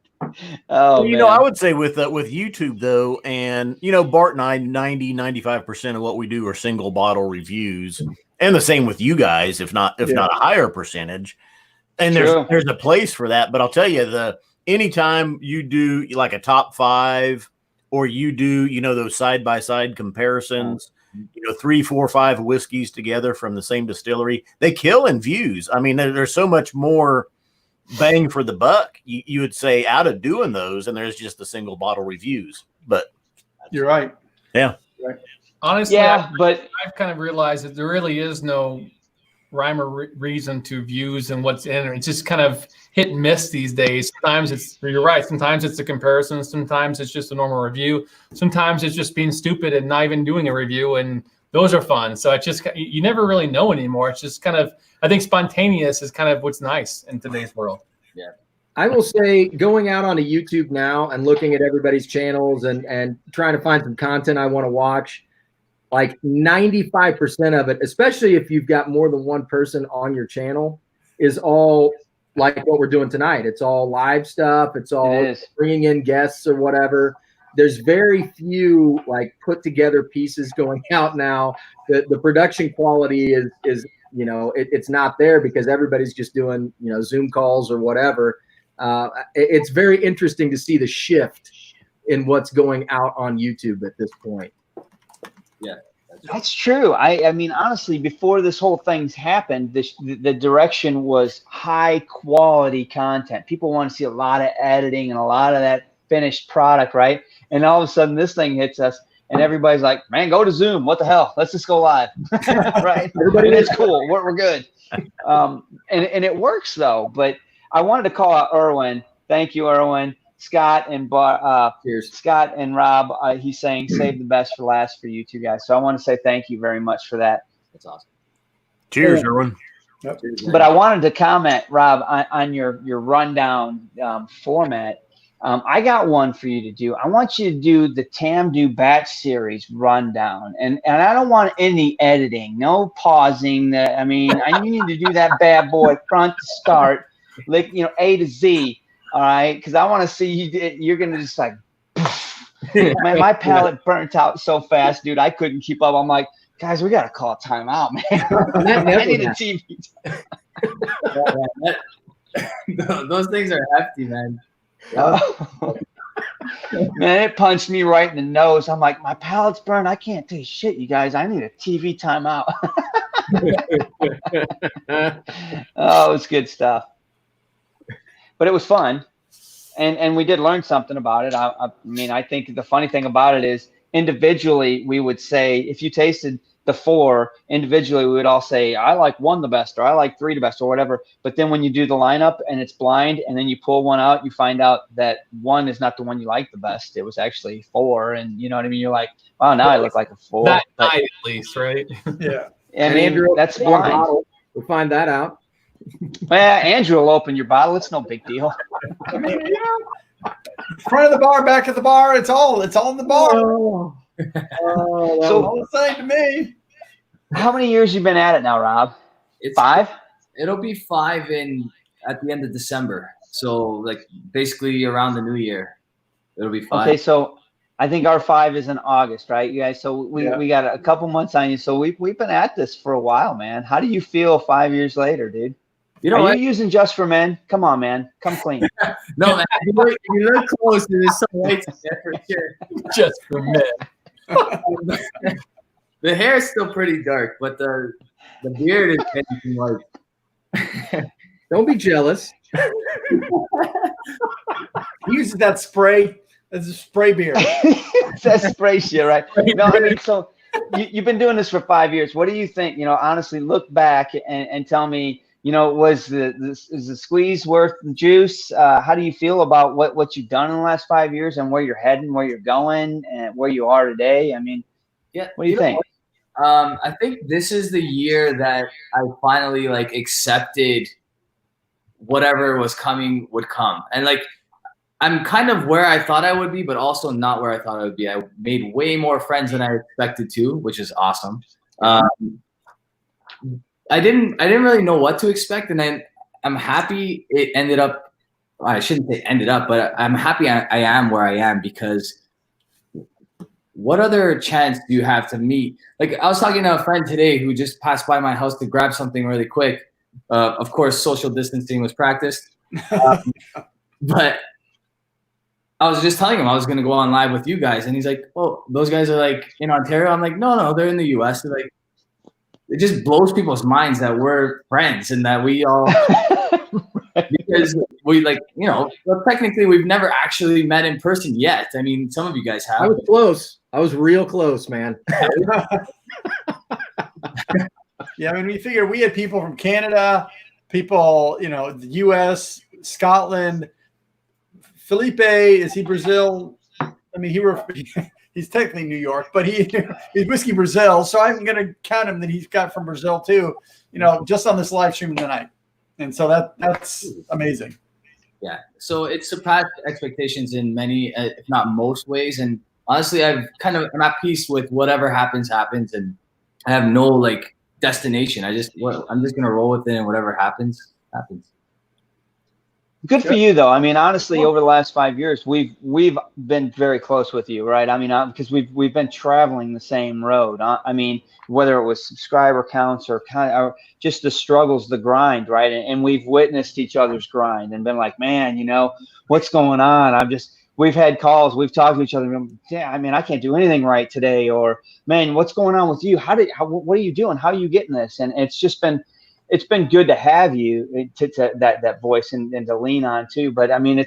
Speaker 4: Oh,
Speaker 13: well, I would say with YouTube though, and Bart and I, 95% of what we do are single bottle reviews, and the same with you guys, if not a higher percentage. And there's a place for that, but I'll tell you, anytime you do like a top 5, or you do, those side-by-side comparisons, 3, 4, 5 whiskeys together from the same distillery, they kill in views. I mean, there's so much more bang for the buck, you would say, out of doing those, and there's just the single bottle reviews. But
Speaker 3: you're right.
Speaker 13: Yeah.
Speaker 3: Right.
Speaker 2: Honestly,
Speaker 4: but
Speaker 2: I've kind of realized that there really is no rhyme or reason to views and what's in it. It's just kind of hit and miss these days. Sometimes you're right. Sometimes it's a comparison. Sometimes it's just a normal review. Sometimes it's just being stupid and not even doing a review. And those are fun. So it's just, you never really know anymore. It's just kind of, I think spontaneous is kind of what's nice in today's world.
Speaker 12: Yeah.
Speaker 5: I will say, going out onto YouTube now and looking at everybody's channels and trying to find some content I want to watch, like 95% of it, especially if you've got more than one person on your channel, is all like what we're doing tonight. It's all live stuff. It's all bringing in guests or whatever. There's very few like put together pieces going out now. The production quality is you know, it's not there because everybody's just doing, you know, Zoom calls or whatever. It's very interesting to see the shift in what's going out on YouTube at this point.
Speaker 12: Yeah,
Speaker 4: that's true. I mean, honestly, before this whole thing's happened, the direction was high quality content. People want to see a lot of editing and a lot of that finished product, right? And all of a sudden this thing hits us and everybody's like, man, go to Zoom. What the hell? Let's just go live. Right? And it's cool. We're good. And it works though. But I wanted to call out Erwin. Thank you, Erwin. Scott and Scott and Rob, he's saying save the best for last for you two guys. So I want to say thank you very much for that.
Speaker 12: That's awesome.
Speaker 1: Cheers, Erwin.
Speaker 4: Yep. But I wanted to comment, Rob, on your rundown format. I got one for you to do. I want you to do the Tamdu Batch Series rundown, and I don't want any editing, no pausing. I mean, you need to do that bad boy front to start, like, you know, A to Z. All right, because I want to see you're gonna just like, my palate burnt out so fast, dude. I couldn't keep up. I'm like, guys, we gotta call a timeout, man. I need a TV.
Speaker 12: Those things are hefty, man.
Speaker 4: Man, it punched me right in the nose. I'm like, my palate's burned. I can't taste shit, you guys. I need a TV timeout. Oh, it's good stuff. But it was fun, and we did learn something about it. I mean, I think the funny thing about it is individually we would say, if you tasted the 4 individually, we would all say, I like 1 the best, or I like 3 the best, or whatever. But then when you do the lineup and it's blind, and then you pull one out, you find out that 1 is not the one you like the best. It was actually 4, and you know what I mean. You're like, wow, now I look like a 4.
Speaker 2: That night, at least, right?
Speaker 3: Yeah.
Speaker 4: And Andrew, that's blind.
Speaker 5: We'll find that out.
Speaker 4: Well, Andrew will open your bottle. It's no big deal.
Speaker 3: I mean, yeah. Front of the bar, back of the bar. It's all in the bar.
Speaker 5: Oh,
Speaker 3: So all the same to me.
Speaker 4: How many years you been at it now, Rob?
Speaker 12: It's
Speaker 4: 5?
Speaker 12: It'll be 5 at the end of December. So like basically around the new year, it'll be 5.
Speaker 4: Okay, so I think our 5 is in August, right, you guys? So we got a couple months on you. So we've been at this for a while, man. How do you feel 5 years later, dude?
Speaker 12: You know,
Speaker 4: are you using Just for Men? Come on, man. Come clean.
Speaker 12: No, man. You look close. There's some white there for sure.
Speaker 2: Just for Men.
Speaker 12: The hair is still pretty dark, but the beard is anything like.
Speaker 5: Don't be jealous.
Speaker 3: He uses that spray. That's a spray beard.
Speaker 4: That spray shit, right? No, I mean, so you've been doing this for 5 years. What do you think? You know, honestly, look back and tell me, you know, is the squeeze worth the juice? How do you feel about what you've done in the last 5 years and where you're heading, where you're going, and where you are today? I mean,
Speaker 12: yeah.
Speaker 4: What do you think?
Speaker 12: I think this is the year that I finally like accepted whatever was coming would come, and like I'm kind of where I thought I would be, but also not where I thought I would be. I made way more friends than I expected to, which is awesome. I didn't really know what to expect, and I'm happy it ended up. I shouldn't say ended up, but I'm happy I am where I am, because what other chance do you have to meet? Like, I was talking to a friend today who just passed by my house to grab something really quick. Of course, social distancing was practiced, but I was just telling him I was going to go on live with you guys, and he's like, "Oh, those guys are like in Ontario." I'm like, "No, they're in the U.S." They're like, it just blows people's minds that we're friends and that we all, because we like, you know, well, technically we've never actually met in person yet. I mean, some of you guys have.
Speaker 5: I was close. I was real close, man.
Speaker 3: Yeah, I mean, we figured we had people from Canada, people, you know, the U.S., Scotland. Felipe, is he Brazil? I mean, he's technically New York, but he's Whiskey Brazil. So I'm going to count him that he's got from Brazil too, just on this live stream tonight. And so that's amazing.
Speaker 12: Yeah. So it surpassed expectations in many, if not most ways. And honestly, I'm at peace with whatever happens, and I have no like destination. I'm just going to roll with it, and whatever happens.
Speaker 4: Good for you, though. I mean, honestly, over the last 5 years, we've been very close with you, right? I mean, because we've been traveling the same road. I mean, whether it was subscriber counts or just the struggles, the grind, right? And we've witnessed each other's grind and been like, man, what's going on? We've had calls, we've talked to each other. Yeah, I mean, I can't do anything right today, or man, what's going on with you? What are you doing? How are you getting this? And it's been good to have you to that voice and to lean on too. But I mean,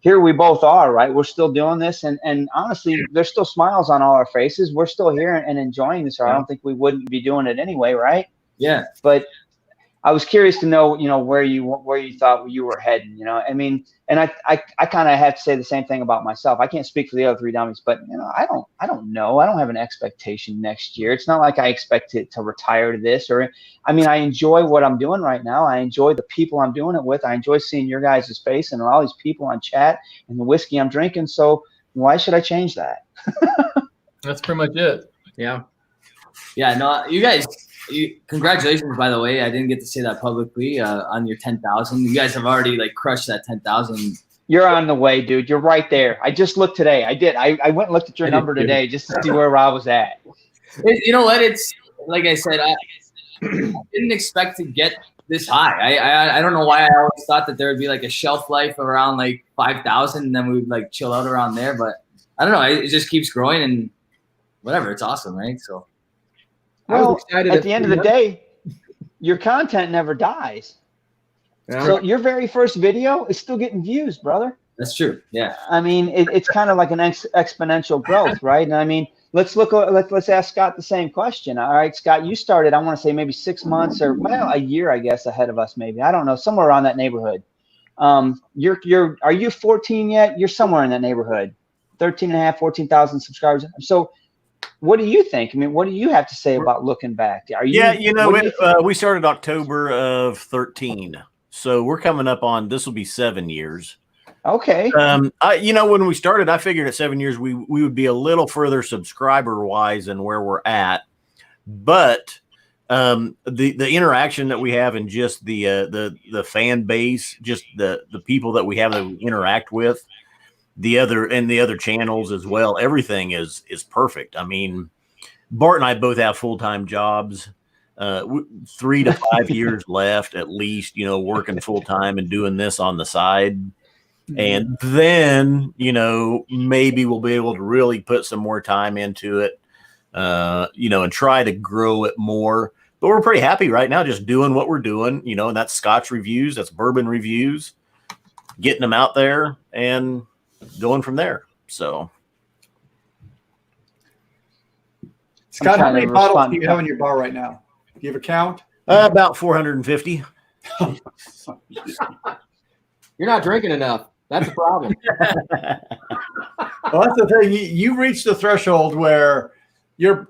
Speaker 4: here we both are, right? We're still doing this, and honestly, there's still smiles on all our faces. We're still here and enjoying this, or I don't think we wouldn't be doing it anyway, right?
Speaker 12: Yeah.
Speaker 4: But I was curious to know, where you thought you were heading, I mean, and I kind of have to say the same thing about myself. I can't speak for the other three dummies, but I don't know. I don't have an expectation next year. It's not like I expect it to retire to this, I mean, I enjoy what I'm doing right now. I enjoy the people I'm doing it with. I enjoy seeing your guys' face and all these people on chat and the whiskey I'm drinking. So why should I change that?
Speaker 2: That's pretty much it.
Speaker 5: Yeah.
Speaker 12: Yeah. No, you guys. Congratulations, by the way. I didn't get to say that publicly on your 10,000. You guys have already crushed that 10,000.
Speaker 4: You're on the way, dude. You're right there. I just looked today. I did. I went and looked at your number today just to see where I was at.
Speaker 12: You know what? It's like I said, I didn't expect to get this high. I don't know why I always thought that there would be a shelf life around 5,000 and then we would chill out around there. But I don't know. It just keeps growing and whatever. It's awesome, right? So.
Speaker 4: Well, at the end of the day, your content never dies. Yeah. So your very first video is still getting views, brother.
Speaker 12: That's true. Yeah.
Speaker 4: I mean, it's kind of like an exponential growth, right? And I mean, let's ask Scott the same question. All right, Scott, you started, I want to say maybe 6 months or a year, I guess, ahead of us, maybe. I don't know, somewhere around that neighborhood. Are you 14 yet? You're somewhere in that neighborhood, 13,500, 14,000 subscribers. So. What do you think? I mean, what do you have to say about looking back?
Speaker 13: We started October of 13, so we're coming up on, this will be 7 years.
Speaker 4: Okay.
Speaker 13: When we started, I figured at 7 years we would be a little further subscriber wise than where we're at, but the interaction that we have and just the fan base, just the people that we have that we interact with. The other channels as well. Everything is perfect. I mean, Bart and I both have full-time jobs, 3 to 5 years left at least, working full-time and doing this on the side. And then, maybe we'll be able to really put some more time into it, and try to grow it more. But we're pretty happy right now just doing what we're doing, and that's Scotch reviews, that's bourbon reviews, getting them out there and going from there. So,
Speaker 3: Scott, how many bottles do you have in your bar right now? Do you have a count?
Speaker 13: About 450.
Speaker 5: You're not drinking enough. That's the problem.
Speaker 3: Well, that's the thing. You reached the threshold where you're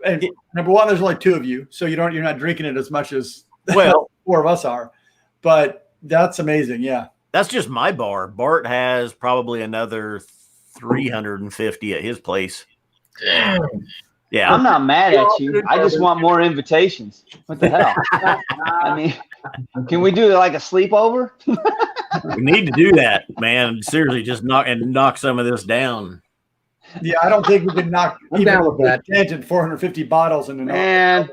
Speaker 3: number one. There's only 2 of you, so you're not drinking it as much as 4 of us are. But that's amazing. Yeah.
Speaker 13: That's just my bar. Bart has probably another 350 at his place. Yeah.
Speaker 4: I'm not mad at you. I just want more invitations. What the hell? I mean, can we do a sleepover?
Speaker 13: We need to do that, man. Seriously, just knock some of this down.
Speaker 3: Yeah, I don't think we can knock
Speaker 5: down with that.
Speaker 3: Tangent 450 bottles in an
Speaker 4: man.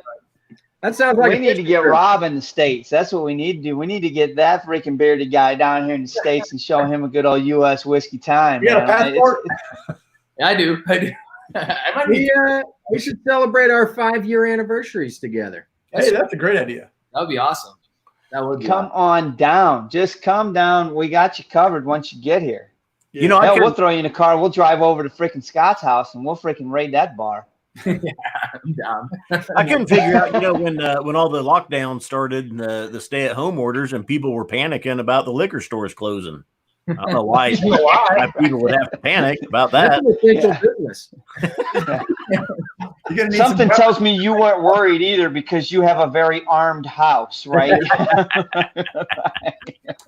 Speaker 5: That sounds like
Speaker 4: we need to get Rob in the States. That's what we need to do. We need to get that freaking bearded guy down here in the States and show him a good old U.S. whiskey time.
Speaker 3: You got a passport?
Speaker 12: Yeah, I do.
Speaker 5: We should celebrate our 5-year anniversaries together.
Speaker 3: Hey, that's a great idea.
Speaker 12: That would be awesome. That would be
Speaker 4: come on down. Just come down. We got you covered once you get here.
Speaker 3: Yeah.
Speaker 4: We'll throw you in a car. We'll drive over to freaking Scott's house and we'll freaking raid that bar.
Speaker 12: Yeah, I'm down.
Speaker 13: I couldn't figure out, when all the lockdowns started and the stay-at-home orders and people were panicking about the liquor stores closing. I don't know why people would have to panic about that.
Speaker 5: That's an essential business.
Speaker 3: You're gonna need
Speaker 4: Something
Speaker 3: some
Speaker 4: tells me you weren't worried either because you have a very armed house, right?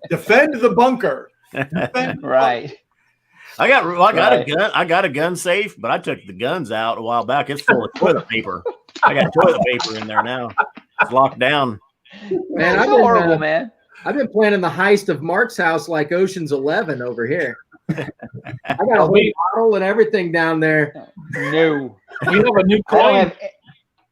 Speaker 3: defend the bunker.
Speaker 4: Right.
Speaker 13: I got a gun safe, but I took the guns out a while back. It's full of toilet paper. I got toilet paper in there now. It's locked down.
Speaker 5: Man,
Speaker 4: That's horrible, man.
Speaker 5: I've been planning the heist of Mark's house like Ocean's 11 over here. I got a whole bottle and everything down there.
Speaker 4: No.
Speaker 2: We have a new coin.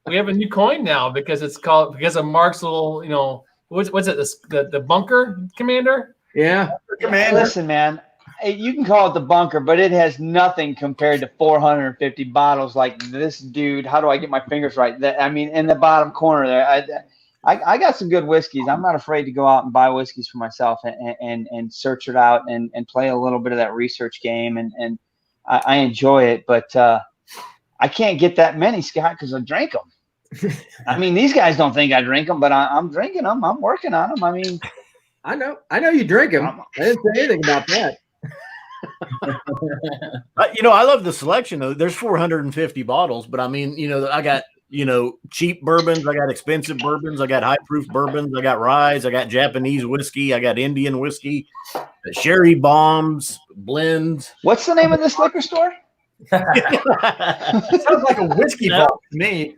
Speaker 2: We have a new coin now because of Mark's little, what's it? The bunker commander?
Speaker 5: Yeah.
Speaker 4: Commander. Listen, man, you can call it the bunker, but it has nothing compared to 450 bottles like this dude. How do I get my fingers right? In the bottom corner there. I got some good whiskeys. I'm not afraid to go out and buy whiskeys for myself and search it out and play a little bit of that research game. And I enjoy it, but I can't get that many, Scott, because I drink them. These guys don't think I drink them, but I'm drinking them. I'm working on them.
Speaker 5: I know you drink them. I didn't say anything about that.
Speaker 13: I love the selection though. There's 450 bottles, but I got cheap bourbons, I got expensive bourbons, I got high proof bourbons, I got rye, I got Japanese whiskey, I got Indian whiskey, sherry bombs, blends.
Speaker 4: What's the name of this liquor store?
Speaker 3: Sounds like a whiskey vault to me.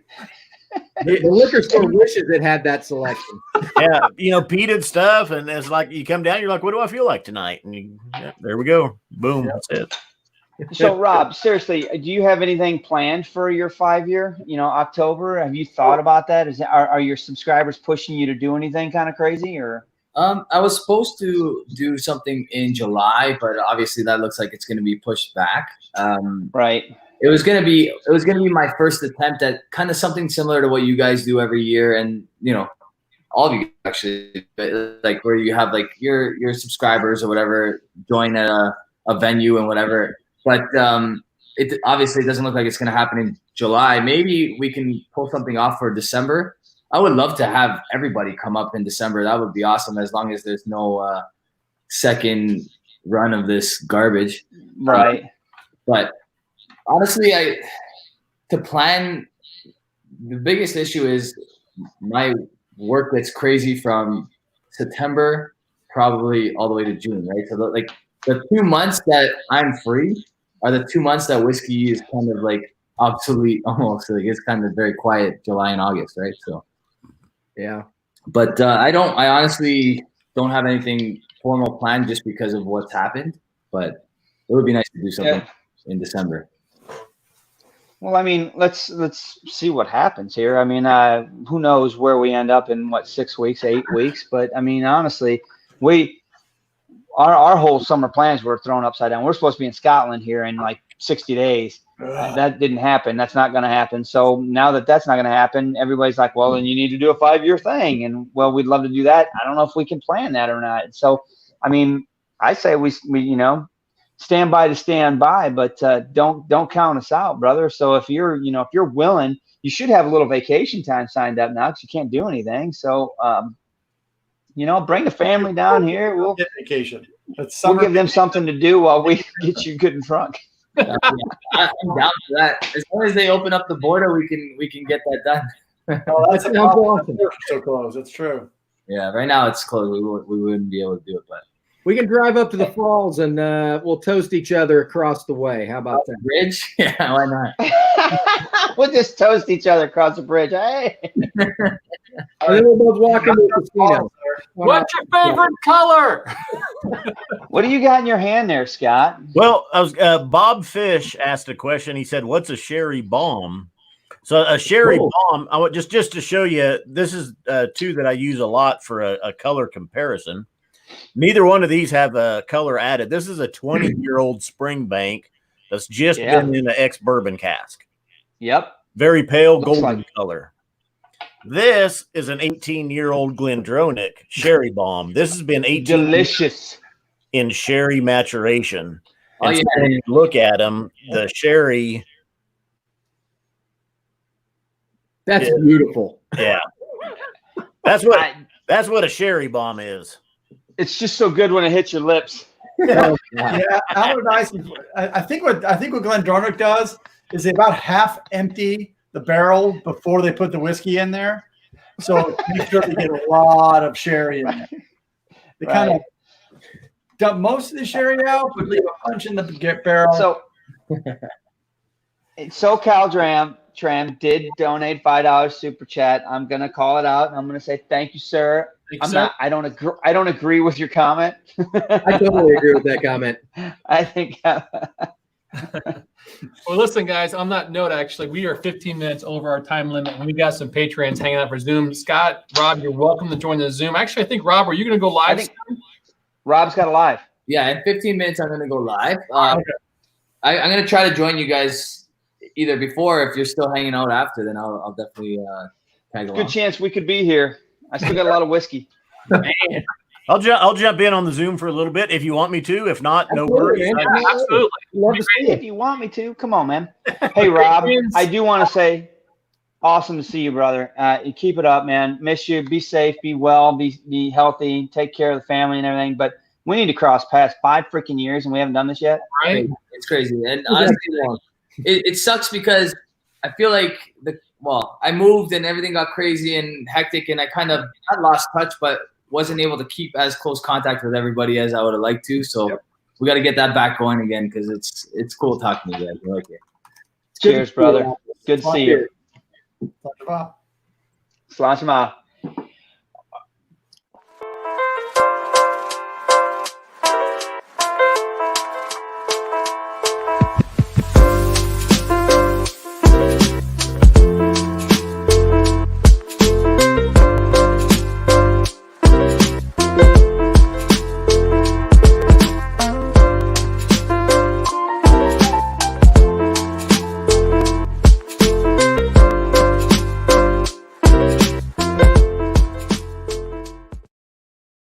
Speaker 5: The liquor store wishes it had that selection.
Speaker 13: Yeah, peated stuff, and it's like you come down, you're like, what do I feel like tonight? And there we go, boom, that's it.
Speaker 4: So, Rob, seriously, do you have anything planned for your 5-year? October. Have you thought about that? Are your subscribers pushing you to do anything kind of crazy, or?
Speaker 12: I was supposed to do something in July, but obviously that looks like it's going to be pushed back.
Speaker 4: Right.
Speaker 12: It was gonna be my first attempt at kind of something similar to what you guys do every year, and all of you actually, like where you have like your subscribers or whatever join at a venue and whatever. But it obviously doesn't look like it's gonna happen in July. Maybe we can pull something off for December. I would love to have everybody come up in December. That would be awesome, as long as there's no second run of this garbage.
Speaker 4: Right.
Speaker 12: But honestly, to plan, the biggest issue is my work gets crazy from September probably all the way to June, right? So the 2 months that I'm free are the 2 months that whiskey is kind of like obsolete almost. Like it's kind of very quiet, July and August, right? So
Speaker 5: yeah.
Speaker 12: But I honestly don't have anything formal planned just because of what's happened. But it would be nice to do something in December.
Speaker 4: Well, let's see what happens here. Who knows where we end up in 6 weeks, 8 weeks? But honestly, our whole summer plans were thrown upside down. We're supposed to be in Scotland here in 60 days. That didn't happen. That's not going to happen. So now that's not going to happen, everybody's like, well, then you need to do a 5-year thing. And well, we'd love to do that. I don't know if we can plan that or not. So, I say we stand by to stand by, but don't count us out, brother. So if you're willing, you should have a little vacation time signed up now because you can't do anything. So, bring the family down here. We'll
Speaker 3: get vacation.
Speaker 4: We'll give them something to do while we get you good and drunk.
Speaker 12: I'm down for that. As long as they open up the border, we can get that done.
Speaker 3: Oh, that's awesome. So close. That's true.
Speaker 12: Yeah, right now it's closed. We wouldn't be able to do it, but
Speaker 5: we can drive up to the falls and we'll toast each other across the way. How about that?
Speaker 12: Bridge? Yeah, why not?
Speaker 4: We'll just toast each other across the bridge. Hey.
Speaker 5: And then we'll both walk into the casino.
Speaker 2: What's your favorite color?
Speaker 4: What do you got in your hand there, Scott?
Speaker 13: Well, Bob Fish asked a question. He said, "What's a sherry bomb?" So a sherry bomb. I would just to show you. This is two that I use a lot for a color comparison. Neither one of these have a color added. This is a 20-year-old Springbank that's just been in an ex-bourbon cask.
Speaker 4: Yep.
Speaker 13: Very pale golden color. This is an 18-year-old Glendronach sherry bomb. This has been 18
Speaker 4: delicious
Speaker 13: in sherry maturation. And so when you look at them, the sherry.
Speaker 5: That's beautiful.
Speaker 13: Yeah. That's what a sherry bomb is.
Speaker 4: It's just so good when it hits your lips.
Speaker 3: Yeah, Allardyce. I think what Glenn Dornick does is they about half empty the barrel before they put the whiskey in there, so make sure they get a lot of sherry in there. They kind of dump most of the sherry out, but leave a punch in the barrel.
Speaker 4: So, SoCal Tram did donate $5 super chat. I'm gonna call it out, and I'm gonna say thank you, sir. I don't agree with your comment.
Speaker 5: I totally agree with that comment.
Speaker 4: I think.
Speaker 2: Well, listen, guys. On that note, actually, we are 15 minutes over our time limit, and we got some patrons hanging out for Zoom. Scott, Rob, you're welcome to join the Zoom. Actually, I think Rob, are you going to go live?
Speaker 4: Rob's got a live.
Speaker 12: Yeah, in 15 minutes, I'm going to go live. I'm going to try to join you guys either before, if you're still hanging out after, then I'll definitely tag along.
Speaker 4: Good chance we could be here. I still got a lot of whiskey.
Speaker 13: Man. I'll jump in on the Zoom for a little bit if you want me to. If not, no worries.
Speaker 2: Absolutely.
Speaker 4: If you want me to, come on, man. Hey, Rob, I do want to say, awesome to see you, brother. You keep it up, man. Miss you. Be safe. Be well. Be healthy. Take care of the family and everything. But we need to cross paths. 5 freaking years and we haven't done this yet.
Speaker 2: Right?
Speaker 12: It's crazy. And honestly, it sucks because I feel like I moved and everything got crazy and hectic, and I kind of not lost touch, but wasn't able to keep as close contact with everybody as I would have liked to. So we got to get that back going again, because it's cool talking to you guys. I like it.
Speaker 4: Cheers, brother. Good to see you.
Speaker 3: Bye.
Speaker 4: Slán